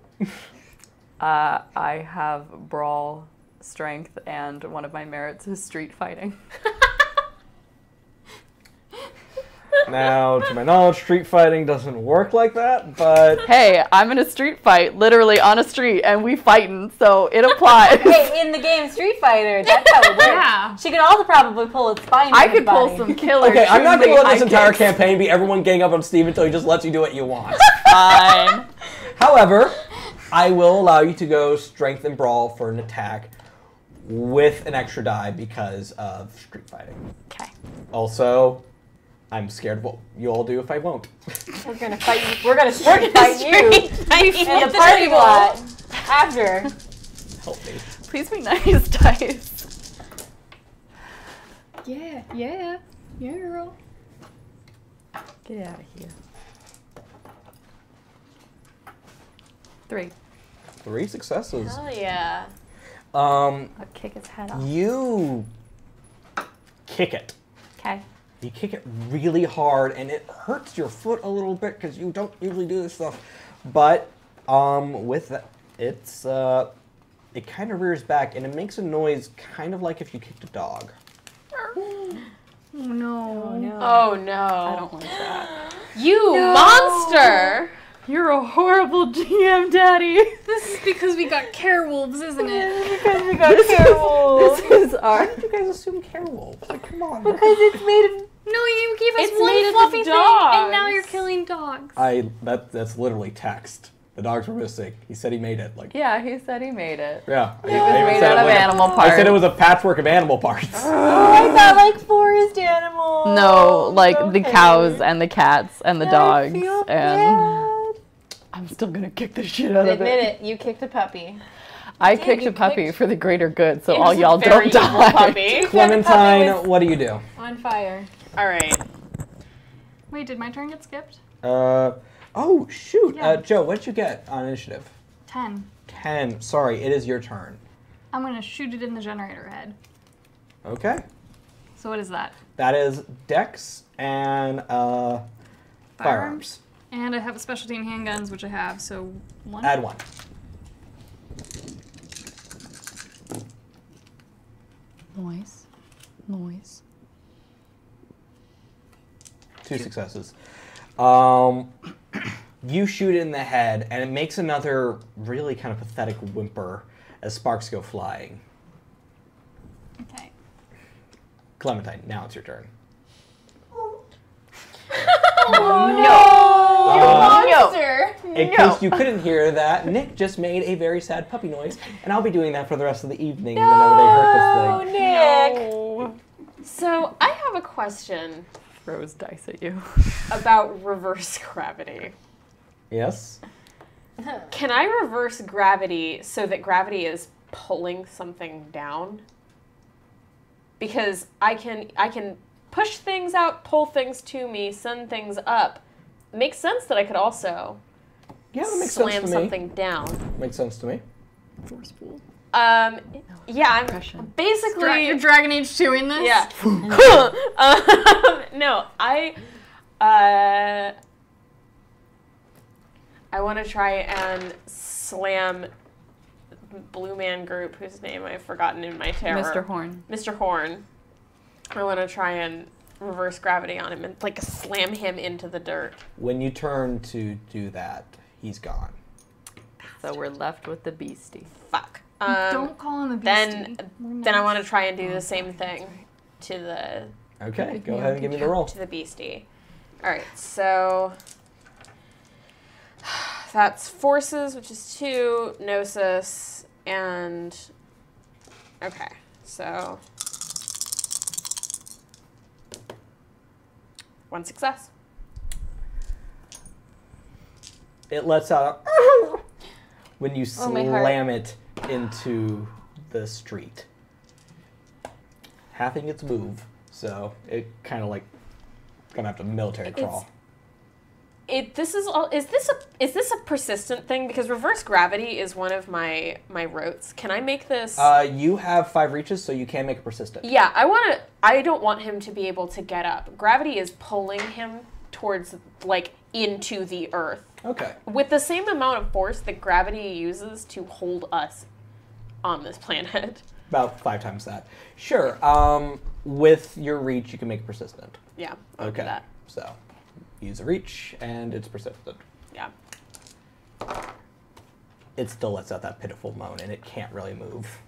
I have brawl strength, and one of my merits is street fighting. Now, to my knowledge, street fighting doesn't work like that, but... Hey, I'm in a street fight, literally on a street, and we fighting, so it applies. Hey, in the game Street Fighter, that's how it works. Yeah. She could also probably pull its spine. I from its could pull body. some killer. Okay, I'm not going to let this high entire kicks. campaign be everyone gang up on Steve until he just lets you do what you want. Fine. However, I will allow you to go strength and brawl for an attack with an extra die because of street fighting. Okay. Also, I'm scared of what you all do if I won't. We're gonna fight you. We're gonna street fight you in the parking lot after. Help me. Please be nice, dice. Yeah, girl. Get out of here. 3. 3 successes. Hell yeah. I'll kick its head off. You kick it. Okay. You kick it really hard, and it hurts your foot a little bit because you don't usually do this stuff. But with that, it kind of rears back, and it makes a noise kind of like if you kicked a dog. Oh no. Oh no. I don't like that. You monster! You're a horrible GM, Daddy. This is because we got werewolves, isn't it? Because we got werewolves. This is our. Why did you guys assume werewolves? Like, come on. Because it's made of. No, you gave us It's made one of fluffy thing, and now dogs. you're killing dogs. That's literally text. The dogs were missing. He said he made it. Like, Yeah, he said he made it. yeah. It was made out of animal parts. I said it was a patchwork of animal parts. Oh, I thought like forest animals. No, like the Okay. cows and the cats and the I dogs. feel And bad. I'm still gonna kick the shit out of Admit it. it, you kicked a puppy. I kicked a puppy for the greater good, so It all was a y'all very don't evil die. puppy. Clementine, what do you do? On fire. All right. Wait, did my turn get skipped? Oh, shoot. Yeah. Joe, what did you get on initiative? 10. 10. Sorry, it is your turn. I'm gonna shoot it in the generator head. Okay. So what is that? That is Dex and firearms. And I have a specialty in handguns, which I have, so 1. Add 1. Noise. Noise. 2 successes. You shoot it in the head, and it makes another really kind of pathetic whimper as sparks go flying. Okay. Clementine, now it's your turn. Monster! In case you couldn't hear that, Nick just made a very sad puppy noise, and I'll be doing that for the rest of the evening whenever they hurt this thing. Nick. So I have a question Throws dice at you. about reverse gravity. Yes? Can I reverse gravity so that gravity is pulling something down? Because I can push things out, pull things to me, send things up. Makes sense that I could also Yeah, that makes slam sense to me. something down. Makes sense to me. Force pool. Yeah, Impression. I'm basically You're Dragon Age 2 in this? Yeah. No, I want to try and slam Blue Man Group, whose name I've forgotten in my terror. Mr. Horn. Mr. Horn. I want to try and reverse gravity on him and like slam him into the dirt. When you turn to do that, he's gone. So we're left with the beastie. Fuck. Don't call him a beastie. Then I want to try and do the same thing to the Okay, go ahead and give me the roll. to the beastie. All right, so that's forces, which is 2, gnosis, and okay, so 1 success. It lets out when you my heart. slam it into the street. Having its move, so it kind of like gonna have to military crawl. This is all. Is this a persistent thing? Because reverse gravity is one of my rotes. Can I make this? You have 5 reaches, so you can make it persistent. Yeah, I don't want him to be able to get up. Gravity is pulling him towards, like, into the earth. Okay. With the same amount of force that gravity uses to hold us on this planet. About 5 times that. Sure. With your reach, you can make it persistent. Yeah, I'll do Okay. that. So, use a reach, and it's persistent. Yeah. It still lets out that pitiful moan, and it can't really move.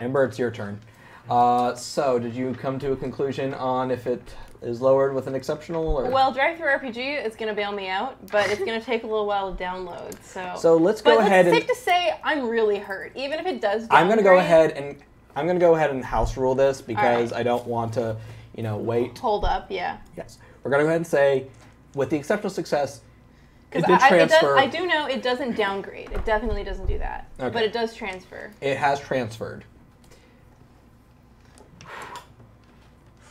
Ember, it's your turn. So, did you come to a conclusion on if it is lowered with an exceptional? Or? Well, Drive-Thru RPG is going to bail me out, but it's going to take a little while to download. So let's go ahead It's and. safe to say I'm really hurt, even if it does. I'm going to go downgrade. ahead and house rule this because I don't want to, wait. Hold up, yeah. Yes, we're going to go ahead and say, with the exceptional success, it Because did transfer. I do know it doesn't downgrade. It definitely doesn't do that. Okay. But it does transfer. It has transferred.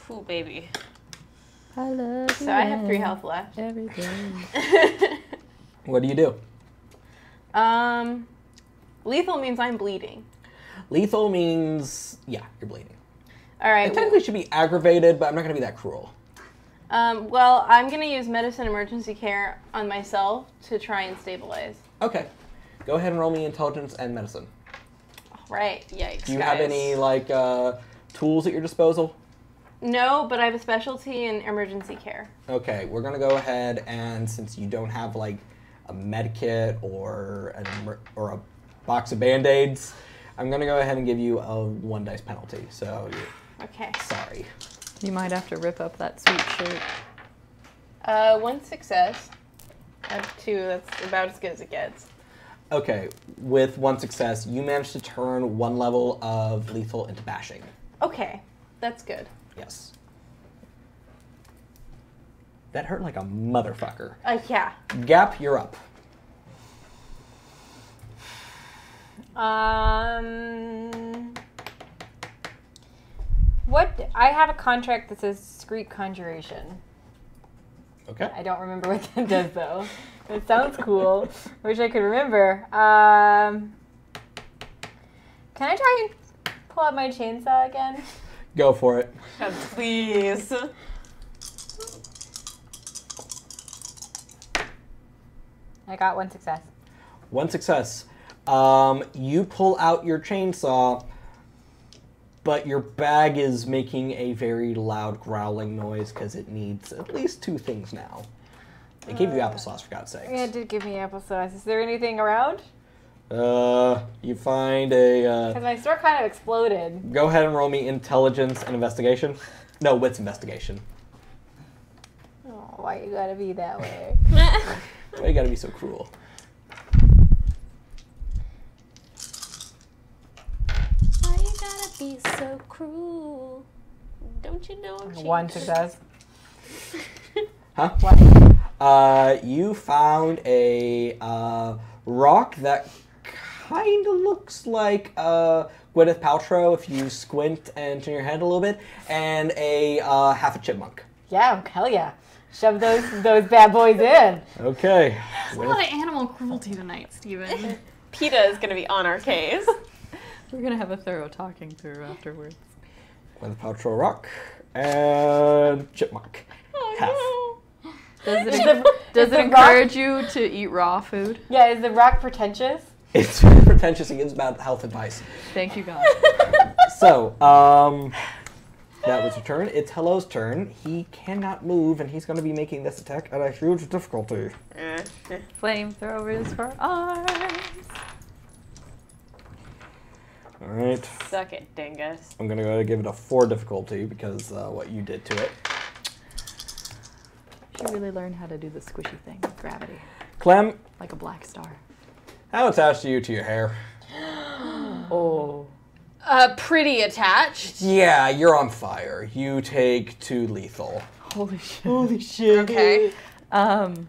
Ooh, baby. I love you. So I have 3 health left. Every day. What do you do? Lethal means I'm bleeding. Lethal means, yeah, you're bleeding. All right. It technically should be aggravated, but I'm not going to be that cruel. Well, I'm going to use medicine emergency care on myself to try and stabilize. Okay. Go ahead and roll me intelligence and medicine. All right. Yikes, Do you have any, tools at your disposal? No, but I have a specialty in emergency care. Okay, we're going to go ahead and, since you don't have, a med kit or a box of Band-Aids, I'm going to go ahead and give you a 1 dice penalty. So, Okay. sorry. You might have to rip up that sweet shirt. 1 success. I have 2. That's about as good as it gets. Okay, with 1 success, you managed to turn 1 level of lethal into bashing. Okay, that's good. Yes. That hurt like a motherfucker. Yeah. Gap, you're up. What? I have a contract that says discreet conjuration. Okay. I don't remember what that does though. It sounds cool. Wish I could remember. Can I try and pull out my chainsaw again? Go for it. Please. I got 1 success. 1 success. You pull out your chainsaw, but your bag is making a very loud growling noise because it needs at least 2 things now. It gave you applesauce, for God's sakes. Yeah, it did give me applesauce. Is there anything around? You find a, Because my store kind of exploded. go ahead and roll me intelligence and investigation. No, wits investigation. Oh, why you gotta be that way? Why you gotta be so cruel? Why you gotta be so cruel? Don't you know I'm 1 success. Huh? You found a rock that kind of looks like Gwyneth Paltrow if you squint and turn your head a little bit, and a half a chipmunk. Yeah, hell yeah. Shove those bad boys in. Okay. There's a lot of animal cruelty tonight, Steven. PETA is going to be on our case. We're going to have a thorough talking through afterwards. Gwyneth Paltrow rock and chipmunk. Half. Does Is it the encourage you to eat raw food? Yeah, is the rock pretentious? It's very pretentious. He gives about health advice. Thank you, God. So, that was your turn. It's Hello's turn. He cannot move, and he's going to be making this attack at a huge difficulty. Flamethrowers for arms. All right. Suck it, dingus. I'm going to go ahead and give it a 4 difficulty because what you did to it. Should really learn how to do the squishy thing with gravity, Clem, like a black star. how attached are you to your hair? Oh. Pretty attached. Yeah, you're on fire. You take 2 lethal. Holy shit. Holy shit. Okay. Um.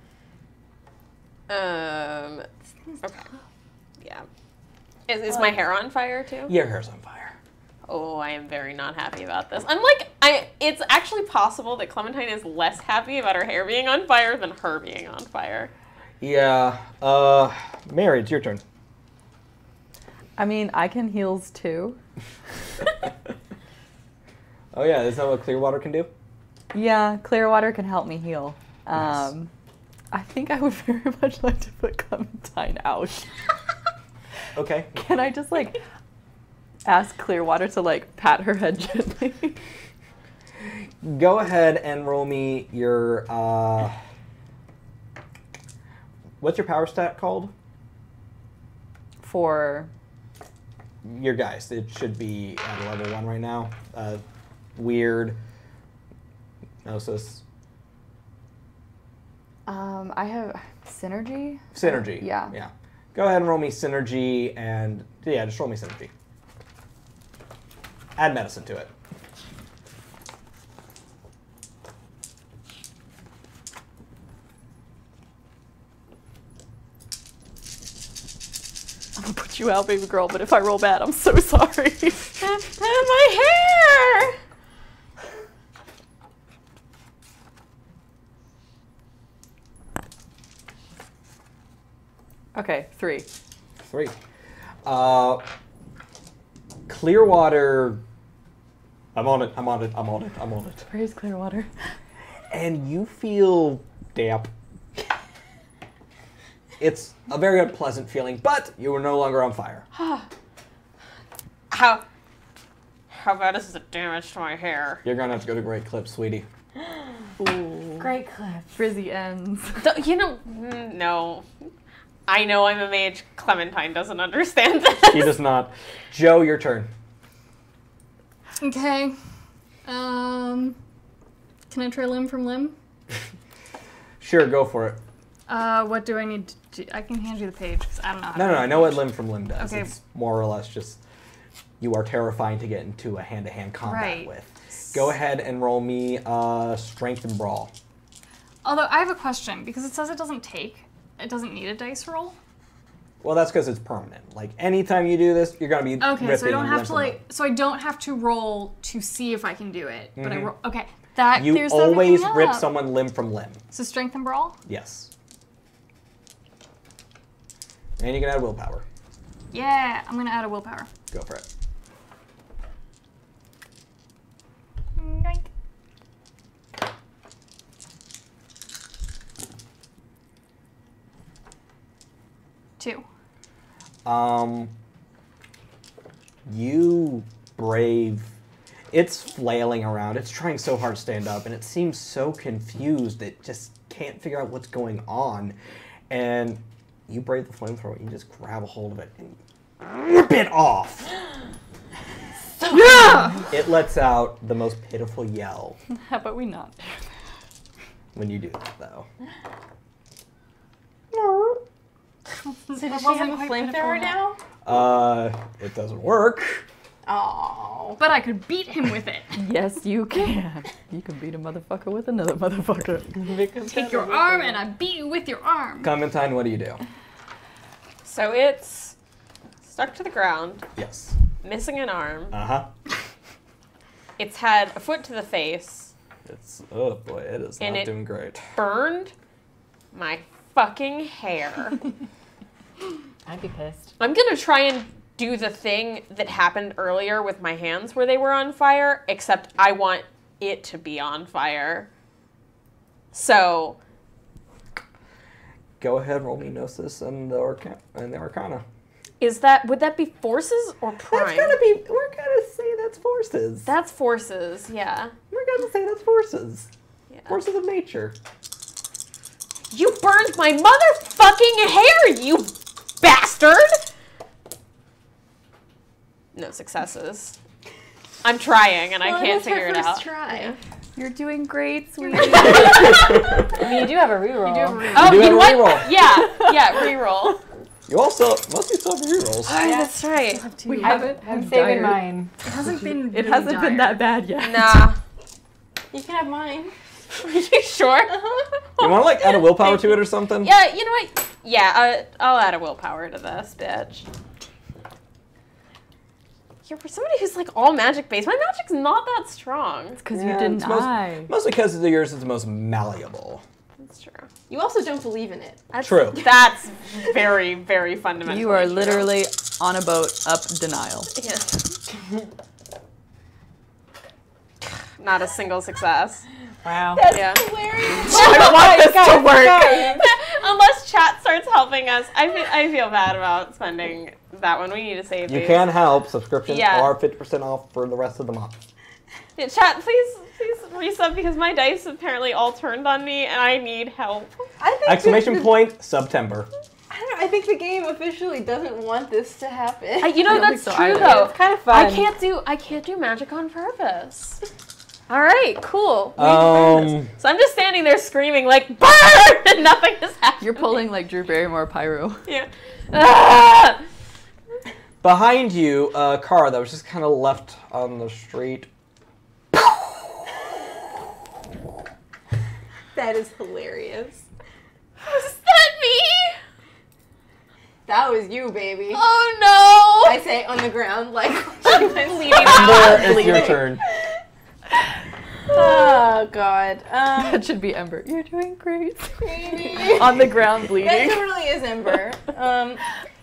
Okay. Yeah. Is my hair on fire too? Your hair's on fire. Oh, I am very not happy about this. It's actually possible that Clementine is less happy about her hair being on fire than her being on fire. Yeah. Mary, it's your turn. I mean, I can heals too. Oh yeah, is that what clear water can do? Yeah, clear water can help me heal. Nice. I think I would very much like to put Clementine out. Okay. Can I just like ask Clearwater to like pat her head gently? Go ahead and roll me your, what's your power stat called? For Your guys. It should be at level 1 right now. Weird. Gnosis. I have synergy. Synergy. Yeah. Yeah. Go ahead and roll me synergy and, yeah, just roll me synergy. Add medicine to it. I'm gonna put you out, baby girl, but if I roll bad, I'm so sorry. My hair! Okay, 3. 3. Clearwater. I'm on it. Praise Clearwater. And you feel damp. It's a very unpleasant feeling, but you are no longer on fire. How bad is the damage to my hair? You're gonna have to go to Great Clips, sweetie. Ooh. Great clip. Frizzy ends. No. I know I'm a mage. Clementine doesn't understand this. She does not. Joe, your turn. Okay. Can I try limb from limb? Sure, go for it. What do I need to do? I can hand you the page because I don't know how to No, read I know what limb from limb does. Okay. It's more or less just you are terrifying to get into a hand-to-hand combat Right. with. Go ahead and roll me strength and brawl. Although I have a question because it says it doesn't need a dice roll. Well, that's because it's permanent. Like anytime you do this, you're gonna be Okay, ripping so I don't have to limb from so I don't have to roll to see if I can do it. But I Mhm. roll. Okay, that You clears always everything rip up. someone limb from limb. So strength and brawl. Yes. And you can add willpower. Yeah, I'm gonna add a willpower. Go for it. Yoink. Two. You brave. It's flailing around. It's trying so hard to stand up, and it seems so confused. It just can't figure out what's going on. And you brave the flamethrower. You just grab a hold of it and rip it off. It lets out the most pitiful yell How about we not? when you do that, though. So does she have a flamethrower now? It doesn't work. Oh. But I could beat him with it. Yes, you can. You can beat a motherfucker with another motherfucker. Take your arm and I beat you with your arm. Clementine, what do you do? So it's stuck to the ground, Yes. missing an arm. Uh-huh. It's had a foot to the face, It's, oh boy, it is And not it- doing great. burned my fucking hair. I'd be pissed. I'm gonna try and do the thing that happened earlier with my hands where they were on fire, except I want it to be on fire. So, Go ahead, roll me Gnosis and the Arcana. would that be forces or prime? We're gonna say that's forces. That's forces, yeah. We're gonna say that's forces. Yeah. Forces of nature. You burned my motherfucking hair, you bastard! No successes. I'm trying and I can't figure it out. Try. You're doing great, sweetie. I mean, you do have a reroll. You do have a reroll. Oh, do you have know a what? reroll. Yeah, reroll. You also, most of you still have rerolls. Oh, that's right. We I'm haven't. saving mine. It hasn't been. It really hasn't been dire. that bad yet. Nah. You can have mine. Are you sure? You want to like add a willpower to it or something? Yeah, you know what? Yeah, I'll add a willpower to this, bitch. You're somebody who's like all magic based. My magic's not that strong. Because Yeah, you it's deny. Mostly because yours is the most malleable. That's true. You also don't believe in it. That's, True. That's very, very fundamental. You are literally on a boat up denial. Yeah. Not a single success. Wow. Yeah. I want to work. Unless chat starts helping us, I feel bad about spending that one. We need to save You these. can help. Subscriptions Yeah. are 50% off for the rest of the month. Yeah, chat, please resub because my dice apparently all turned on me and I need help. I think Exclamation point, September. I don't know. I think the game officially doesn't want this to happen. You know, don't that's think so true either. though. It's kind of fun. I can't do magic on purpose. All right, cool. Um, So I'm just standing there screaming like burn, and nothing is happening. You're pulling like Drew Barrymore pyro. Yeah. Ah! behind you, a car that was just kind of left on the street. That is hilarious. Was that me? That was you, baby. Oh I say on the ground, like bleeding Ember, it's your turn. Oh God. That should be Ember. You're doing great. Baby. On the ground That bleeding. totally is Ember.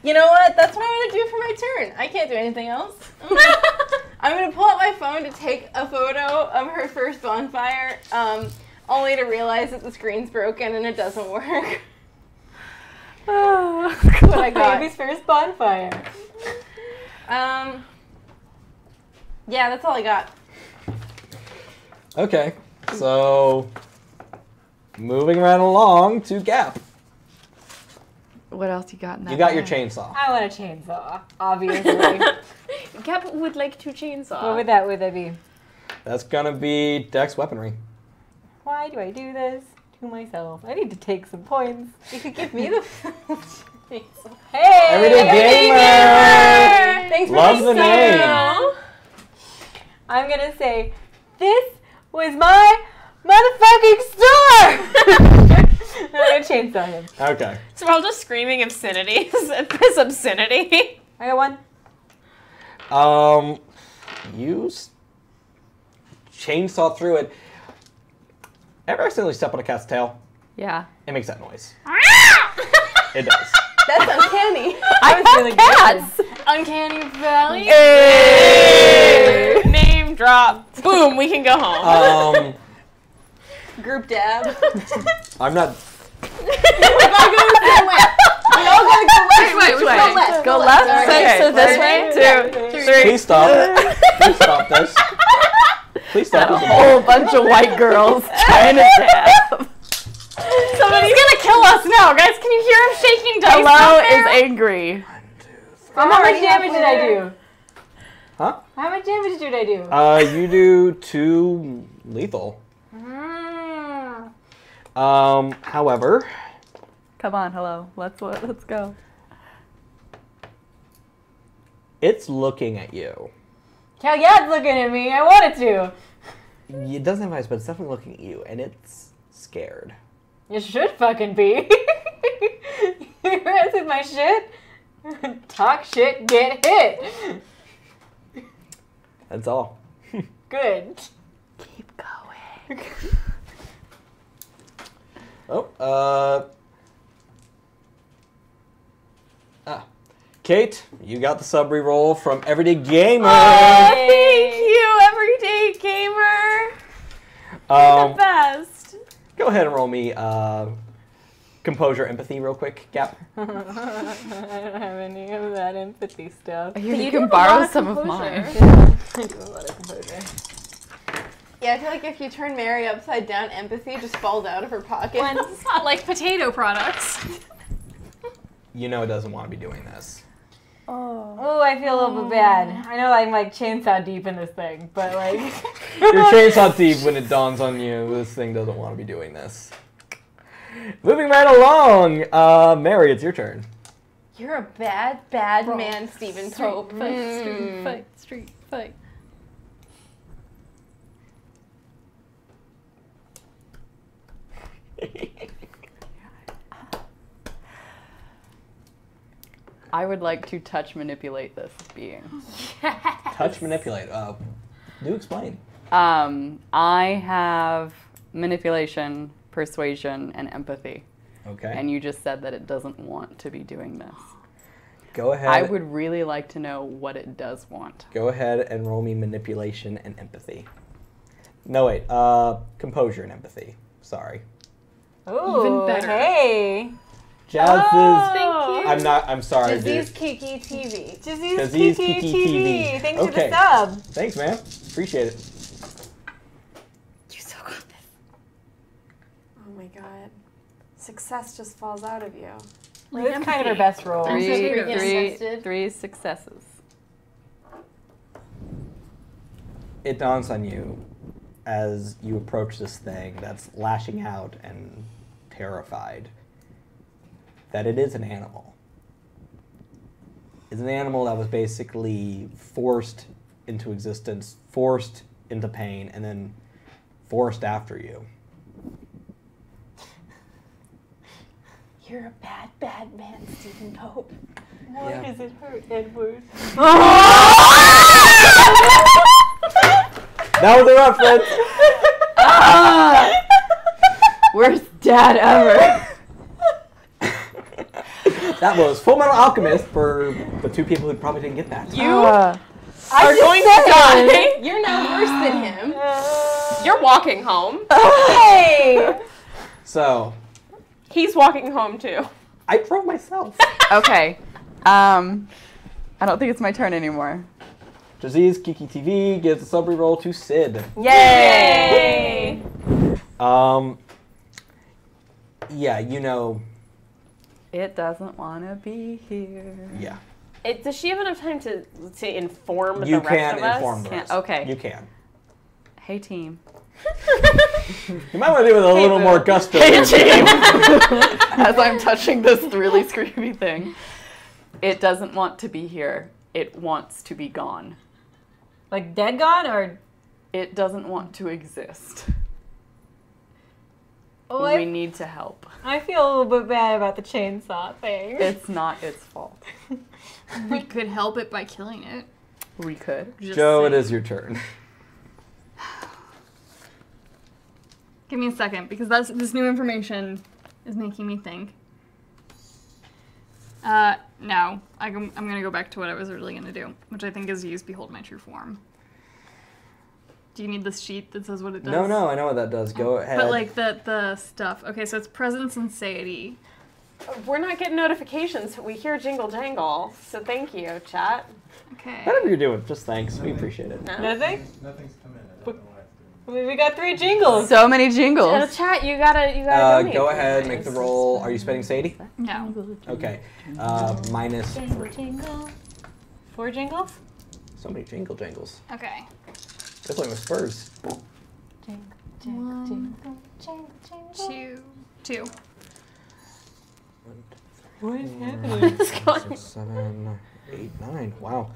You know what? That's what I'm gonna do for my turn. I can't do anything else. I'm gonna pull out my phone to take a photo of her first bonfire, only to realize that the screen's broken and it doesn't work. That's what I got. Baby's first bonfire. Yeah, that's all I got. Okay, so moving right along to Gap. What else you got in that? You got your bag? chainsaw. I want a chainsaw, obviously. Gap would like to chainsaw. What would that be? That's gonna be Dex weaponry. Why do I do this to myself? I need to take some points. You could give me the. Hey! Everyday gamer. Thanks for Love the being name. so- I'm gonna say, this was my motherfucking store! I'm gonna chainsaw him. Okay. So we're all just screaming obscenities. This obscenity. I got one. You chainsaw through it. Ever accidentally step on a cat's tail? Yeah. It makes that noise. It does. That's uncanny. I was really cats. Uncanny Valley. Hey! Name drop. Boom, we can go home. Group dab. I'm not. We gotta go the same way. We all gotta go left. Wait, which way? Go left. Go left? Sorry. Okay. So this way? 2, 3. Please stop. Please stop this. Please stop A this. whole bunch of white girls trying to dab. Somebody's gonna kill us now, guys. Can you hear him shaking dice? Hello out is there? angry. How much damage did I do? Huh? How much damage did I do? You do 2 lethal. However, Come on, hello. Let's go. it's looking at you. Hell yeah, it's looking at me. I want it to. It doesn't have eyes, but it's definitely looking at you, and it's scared. You should fucking be. You messing my shit? Talk shit, get hit. That's all. Good. Keep going. Kate, you got the sub reroll from Everyday Gamer. Oh, thank you, everyday gamer. You're the best. Go ahead and roll me composure empathy real quick, Gap. I don't have any of that empathy stuff. You can borrow some of mine. I do a lot of composure. Yeah, I feel like if you turn Mary upside down, empathy just falls out of her pocket. Like potato products. You know it doesn't want to be doing this. Oh, I feel a little bit bad. I know I'm like chainsaw deep in this thing, but like. You're chainsaw deep when it dawns on you this thing doesn't want to be doing this. Moving right along, Mary, it's your turn. You're a bad, bad man, Stephen Pope. Street fight, street fight. I would like to touch manipulate this being. Touch, manipulate. Do explain. I have manipulation, persuasion, and empathy. Okay. And you just said that it doesn't want to be doing this. Go ahead. I would really like to know what it does want. Go ahead and roll me manipulation and empathy. No, wait. Composure and empathy. Sorry. Ooh, Even better. Hey. Jazz's. Thank you. I'm sorry, Disease dude. Kiki TV. Disease Kiki Kiki TV. Thanks for Okay. the sub. Thanks, man. Appreciate it. You so got this. Oh my god. Success just falls out of you. This is kind of her best role. I'm so Three, freaking three, tested. three successes. It dawns on you as you approach this thing that's lashing out and terrified that it is an animal. It's an animal that was basically forced into existence, forced into pain, and then forced after you. You're a bad, bad man, Stephen Pope. Why Yeah. does it hurt, Edward? That was a reference! Worst dad ever. That was Full Metal Alchemist for the two people who probably didn't get that. You are going to die. You're no worse than him. You're walking home. Hey! So, He's walking home too. I drove myself. Okay. I don't think it's my turn anymore. Disease Kiki TV gives a sub roll to Sid. Yay! Yeah, you know, It doesn't want to be here. yeah. Does she have enough time to inform You the rest can of us? inform the Can't- rest. okay. You can. Hey, team. You might want to do it with a little more gusto. Hey, team. As I'm touching this really screamy thing. It doesn't want to be here. It wants to be gone. Like dead gone or? It doesn't want to exist. Oh, We need to help. I feel a little bit bad about the chainsaw thing. It's not its fault. We could help it by killing it. We could. Just Joe, it saying. is your turn. Give me a second, because this new information is making me think. No. I'm going to go back to what I was originally going to do, which I think is use Behold My True Form. Do you need this sheet that says what it does? No, I know what that does. Go ahead. But like the stuff. Okay, so it's presence and satiety. We're not getting notifications. We hear jingle jangle. So thank you, chat. Okay. Whatever you're doing, just thanks. We appreciate it. No? Nothing? Nothing's come in. I don't know why it's doing We got 3 jingles. So many jingles. Chat, you gotta donate. Go ahead, make the roll. Are you spending Sadie? No. Okay. Minus 3. 4 jingles? So many jingle jangles. Okay. This one was Spurs. One, two. What is happening? 6, 7, 8, 9. Wow.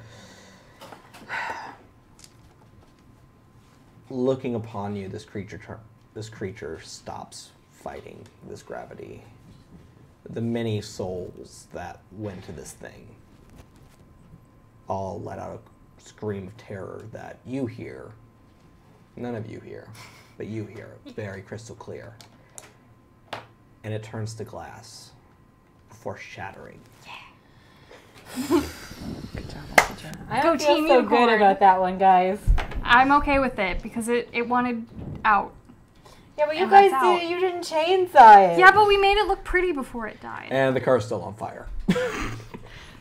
Looking upon you, this creature stops fighting this gravity. The many souls that went to this thing all let out a scream of terror that you hear. None of you hear, but you hear it very crystal clear. And it turns to glass before shattering. I Go don't feel Team so Unicorn. good about that one, guys. I'm okay with it because it wanted out. Yeah, but you And guys that's out. you didn't chainsaw it. Yeah, but we made it look pretty before it died. And the car's still on fire.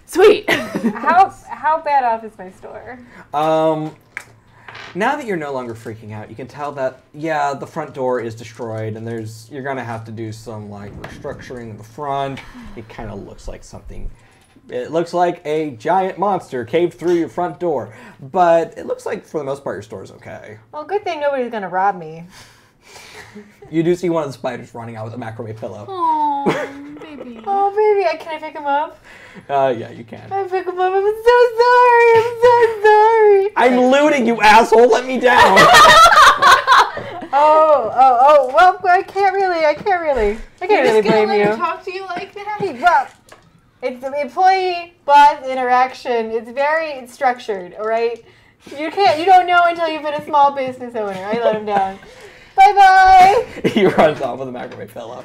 Sweet. How bad off is my store? Now that you're no longer freaking out, you can tell that, yeah, the front door is destroyed, and you're gonna have to do some like restructuring in the front. It kind of looks like something. It looks like a giant monster caved through your front door, but it looks like for the most part your store is okay. Well, good thing nobody's gonna rob me. You do see one of the spiders running out with a macrame pillow. Oh, baby. Oh, baby, can I pick him up? Yeah, you can. I pick him up. I'm so sorry. I'm so sorry. I'm looting, you asshole! Let me down. Oh. Well, I can't really blame you. Talk to you like that? Hey, well, it's the employee boss interaction. It's structured. All right. You don't know until you've been a small business owner. I let him down. Bye bye. He runs off with a macrame pillow.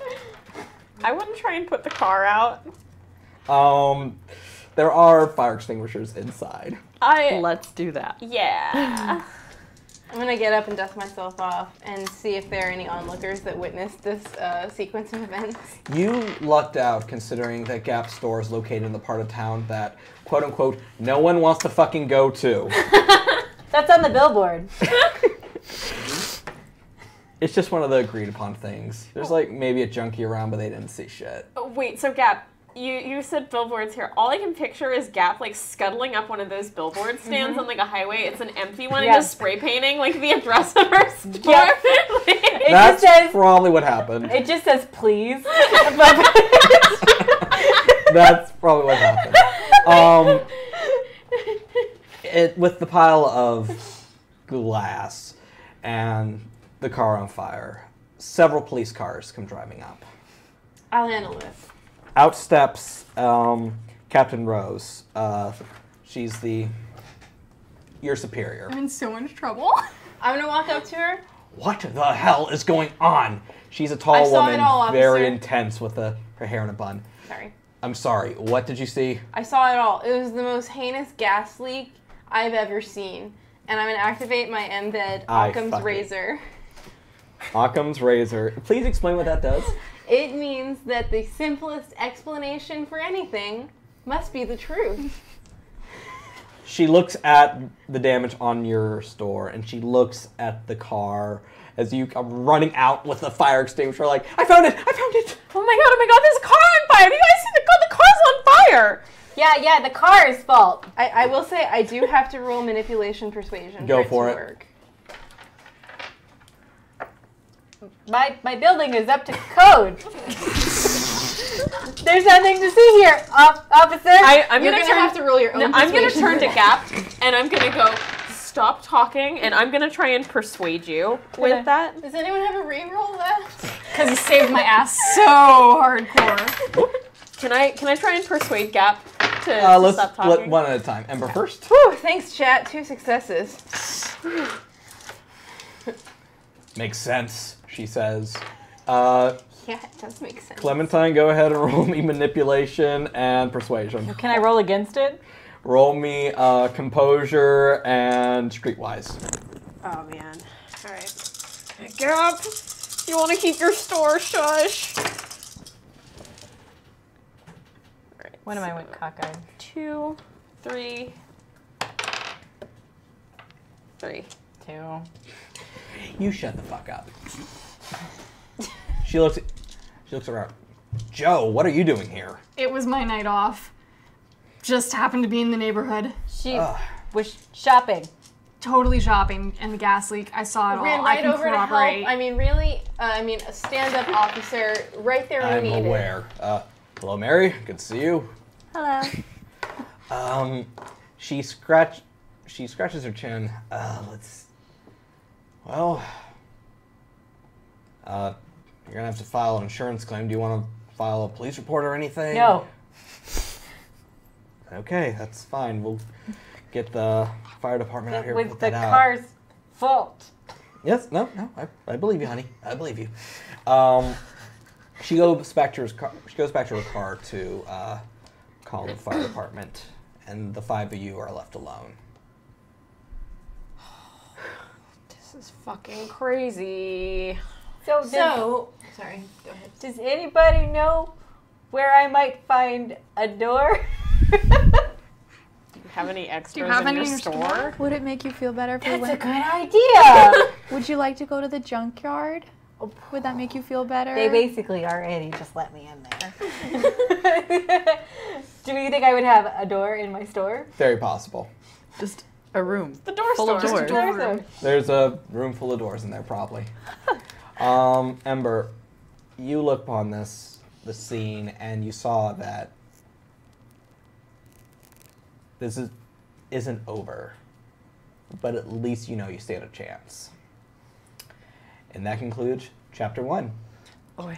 I wouldn't try and put the car out. There are fire extinguishers inside. Let's do that. Yeah. I'm gonna get up and dust myself off and see if there are any onlookers that witnessed this sequence of events. You lucked out considering that Gap store is located in the part of town that, quote unquote, no one wants to fucking go to. That's on the billboard. It's just one of the agreed upon things. There's like maybe a junkie around, but they didn't see shit. Oh, wait, so Gap, you said billboards here. All I can picture is Gap like scuttling up one of those billboard stands on like a highway. It's an empty one and just spray painting like the address of our store. Yep. That's probably what happened. It just says please. That's probably what happened. With the pile of glass and the car on fire, several police cars come driving up. I'll handle this. Out steps Captain Rose. She's your superior. I'm in so much trouble. I'm gonna walk up to her. What the hell is going on? She's a tall woman, very intense with her hair in a bun. Sorry. I'm sorry, what did you see? I saw it all. It was the most heinous gas leak I've ever seen. And I'm gonna activate my embed Occam's razor. Occam's razor. Please explain what that does. It means that the simplest explanation for anything must be the truth. She looks at the damage on your store, and she looks at the car as you come running out with the fire extinguisher like, I found it! Oh my god, there's a car on fire! Have you guys seen the car's on fire? Yeah, the car's fault. I will say I do have to roll manipulation persuasion. Go for it. Work. My building is up to code. There's nothing to see here, officer. I'm You're gonna have to roll your own. I'm gonna turn to Gap and I'm gonna go, stop talking, and I'm gonna try and persuade you with that. Does anyone have a reroll left? Because he saved my ass so hardcore. Can I try and persuade Gap to let's stop talking? one at a time. Ember first. Whew, thanks, chat. 2 successes. Makes sense, she says. Yeah, it does make sense. Clementine, go ahead and roll me manipulation and persuasion. Can I roll against it? Roll me composure and streetwise. Oh man. Alright. Gap, you want to keep your store shush. Alright. When am I with cockeyed? 2, 3. 3. 2. You shut the fuck up. She looks around. Joe, what are you doing here? It was my night off. Just happened to be in the neighborhood. She was shopping. Totally shopping, and the gas leak. I saw it all. Ran right I can over to corroborate. help. I mean, really? A stand-up officer right there when I'm needed. aware. Hello, Mary. Good to see you. Hello. She scratches her chin. You're gonna have to file an insurance claim. Do you want to file a police report or anything? No. Okay, that's fine. We'll get the fire department out here. With put the that out. car's fault. Yes. No. I believe you, honey. I believe you. She goes back to her car. She goes back to her car to call the fire department, and the 5 of you are left alone. This is fucking crazy. So, sorry, go ahead. does anybody know where I might find a door? Do you have any extras have in any your in your store? Would it make you feel better if we That's a went? good idea. Would you like to go to the junkyard? Would that make you feel better? They basically already just let me in there. Do you think I would have a door in my store? Very possible. Just a room. The door full store. of doors. There's a room full of doors in there, probably. Ember, you look upon the scene, and you saw that this isn't over, but at least you know you stand a chance. And that concludes Chapter 1. Oy.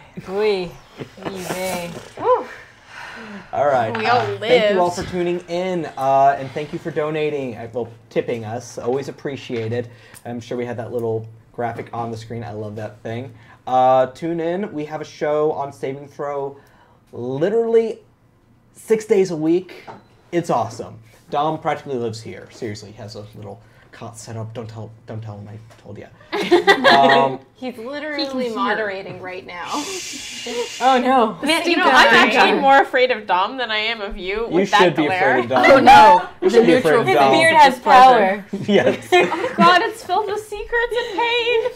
Easy. All right. We all Thank you all lived. for tuning in, and thank you for donating, tipping us. Always appreciated. I'm sure we had that little graphic on the screen. I love that thing. Tune in. We have a show on Saving Throw literally 6 days a week. It's awesome. Dom practically lives here. Seriously, he has a little caught set up. Don't tell him I told you. He's literally moderating right now. Oh no. Man, you know, I'm actually more afraid of Dom than I am of you with You that should be glare. afraid of Dom. Oh no, You the should be afraid neutral of His Dom. beard has power. Yes. Oh god, it's filled with secrets and pain.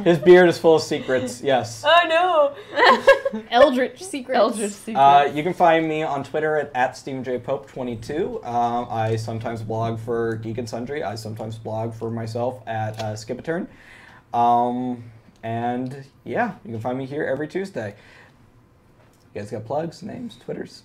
His beard is full of secrets. Yes. Oh no. Eldritch secrets. Eldritch secret. You can find me on Twitter at StephenJPope22. I sometimes blog for Geek and Sundry. I sometimes blog for myself at Skipaturn. And yeah, you can find me here every Tuesday. You guys got plugs, names, Twitters?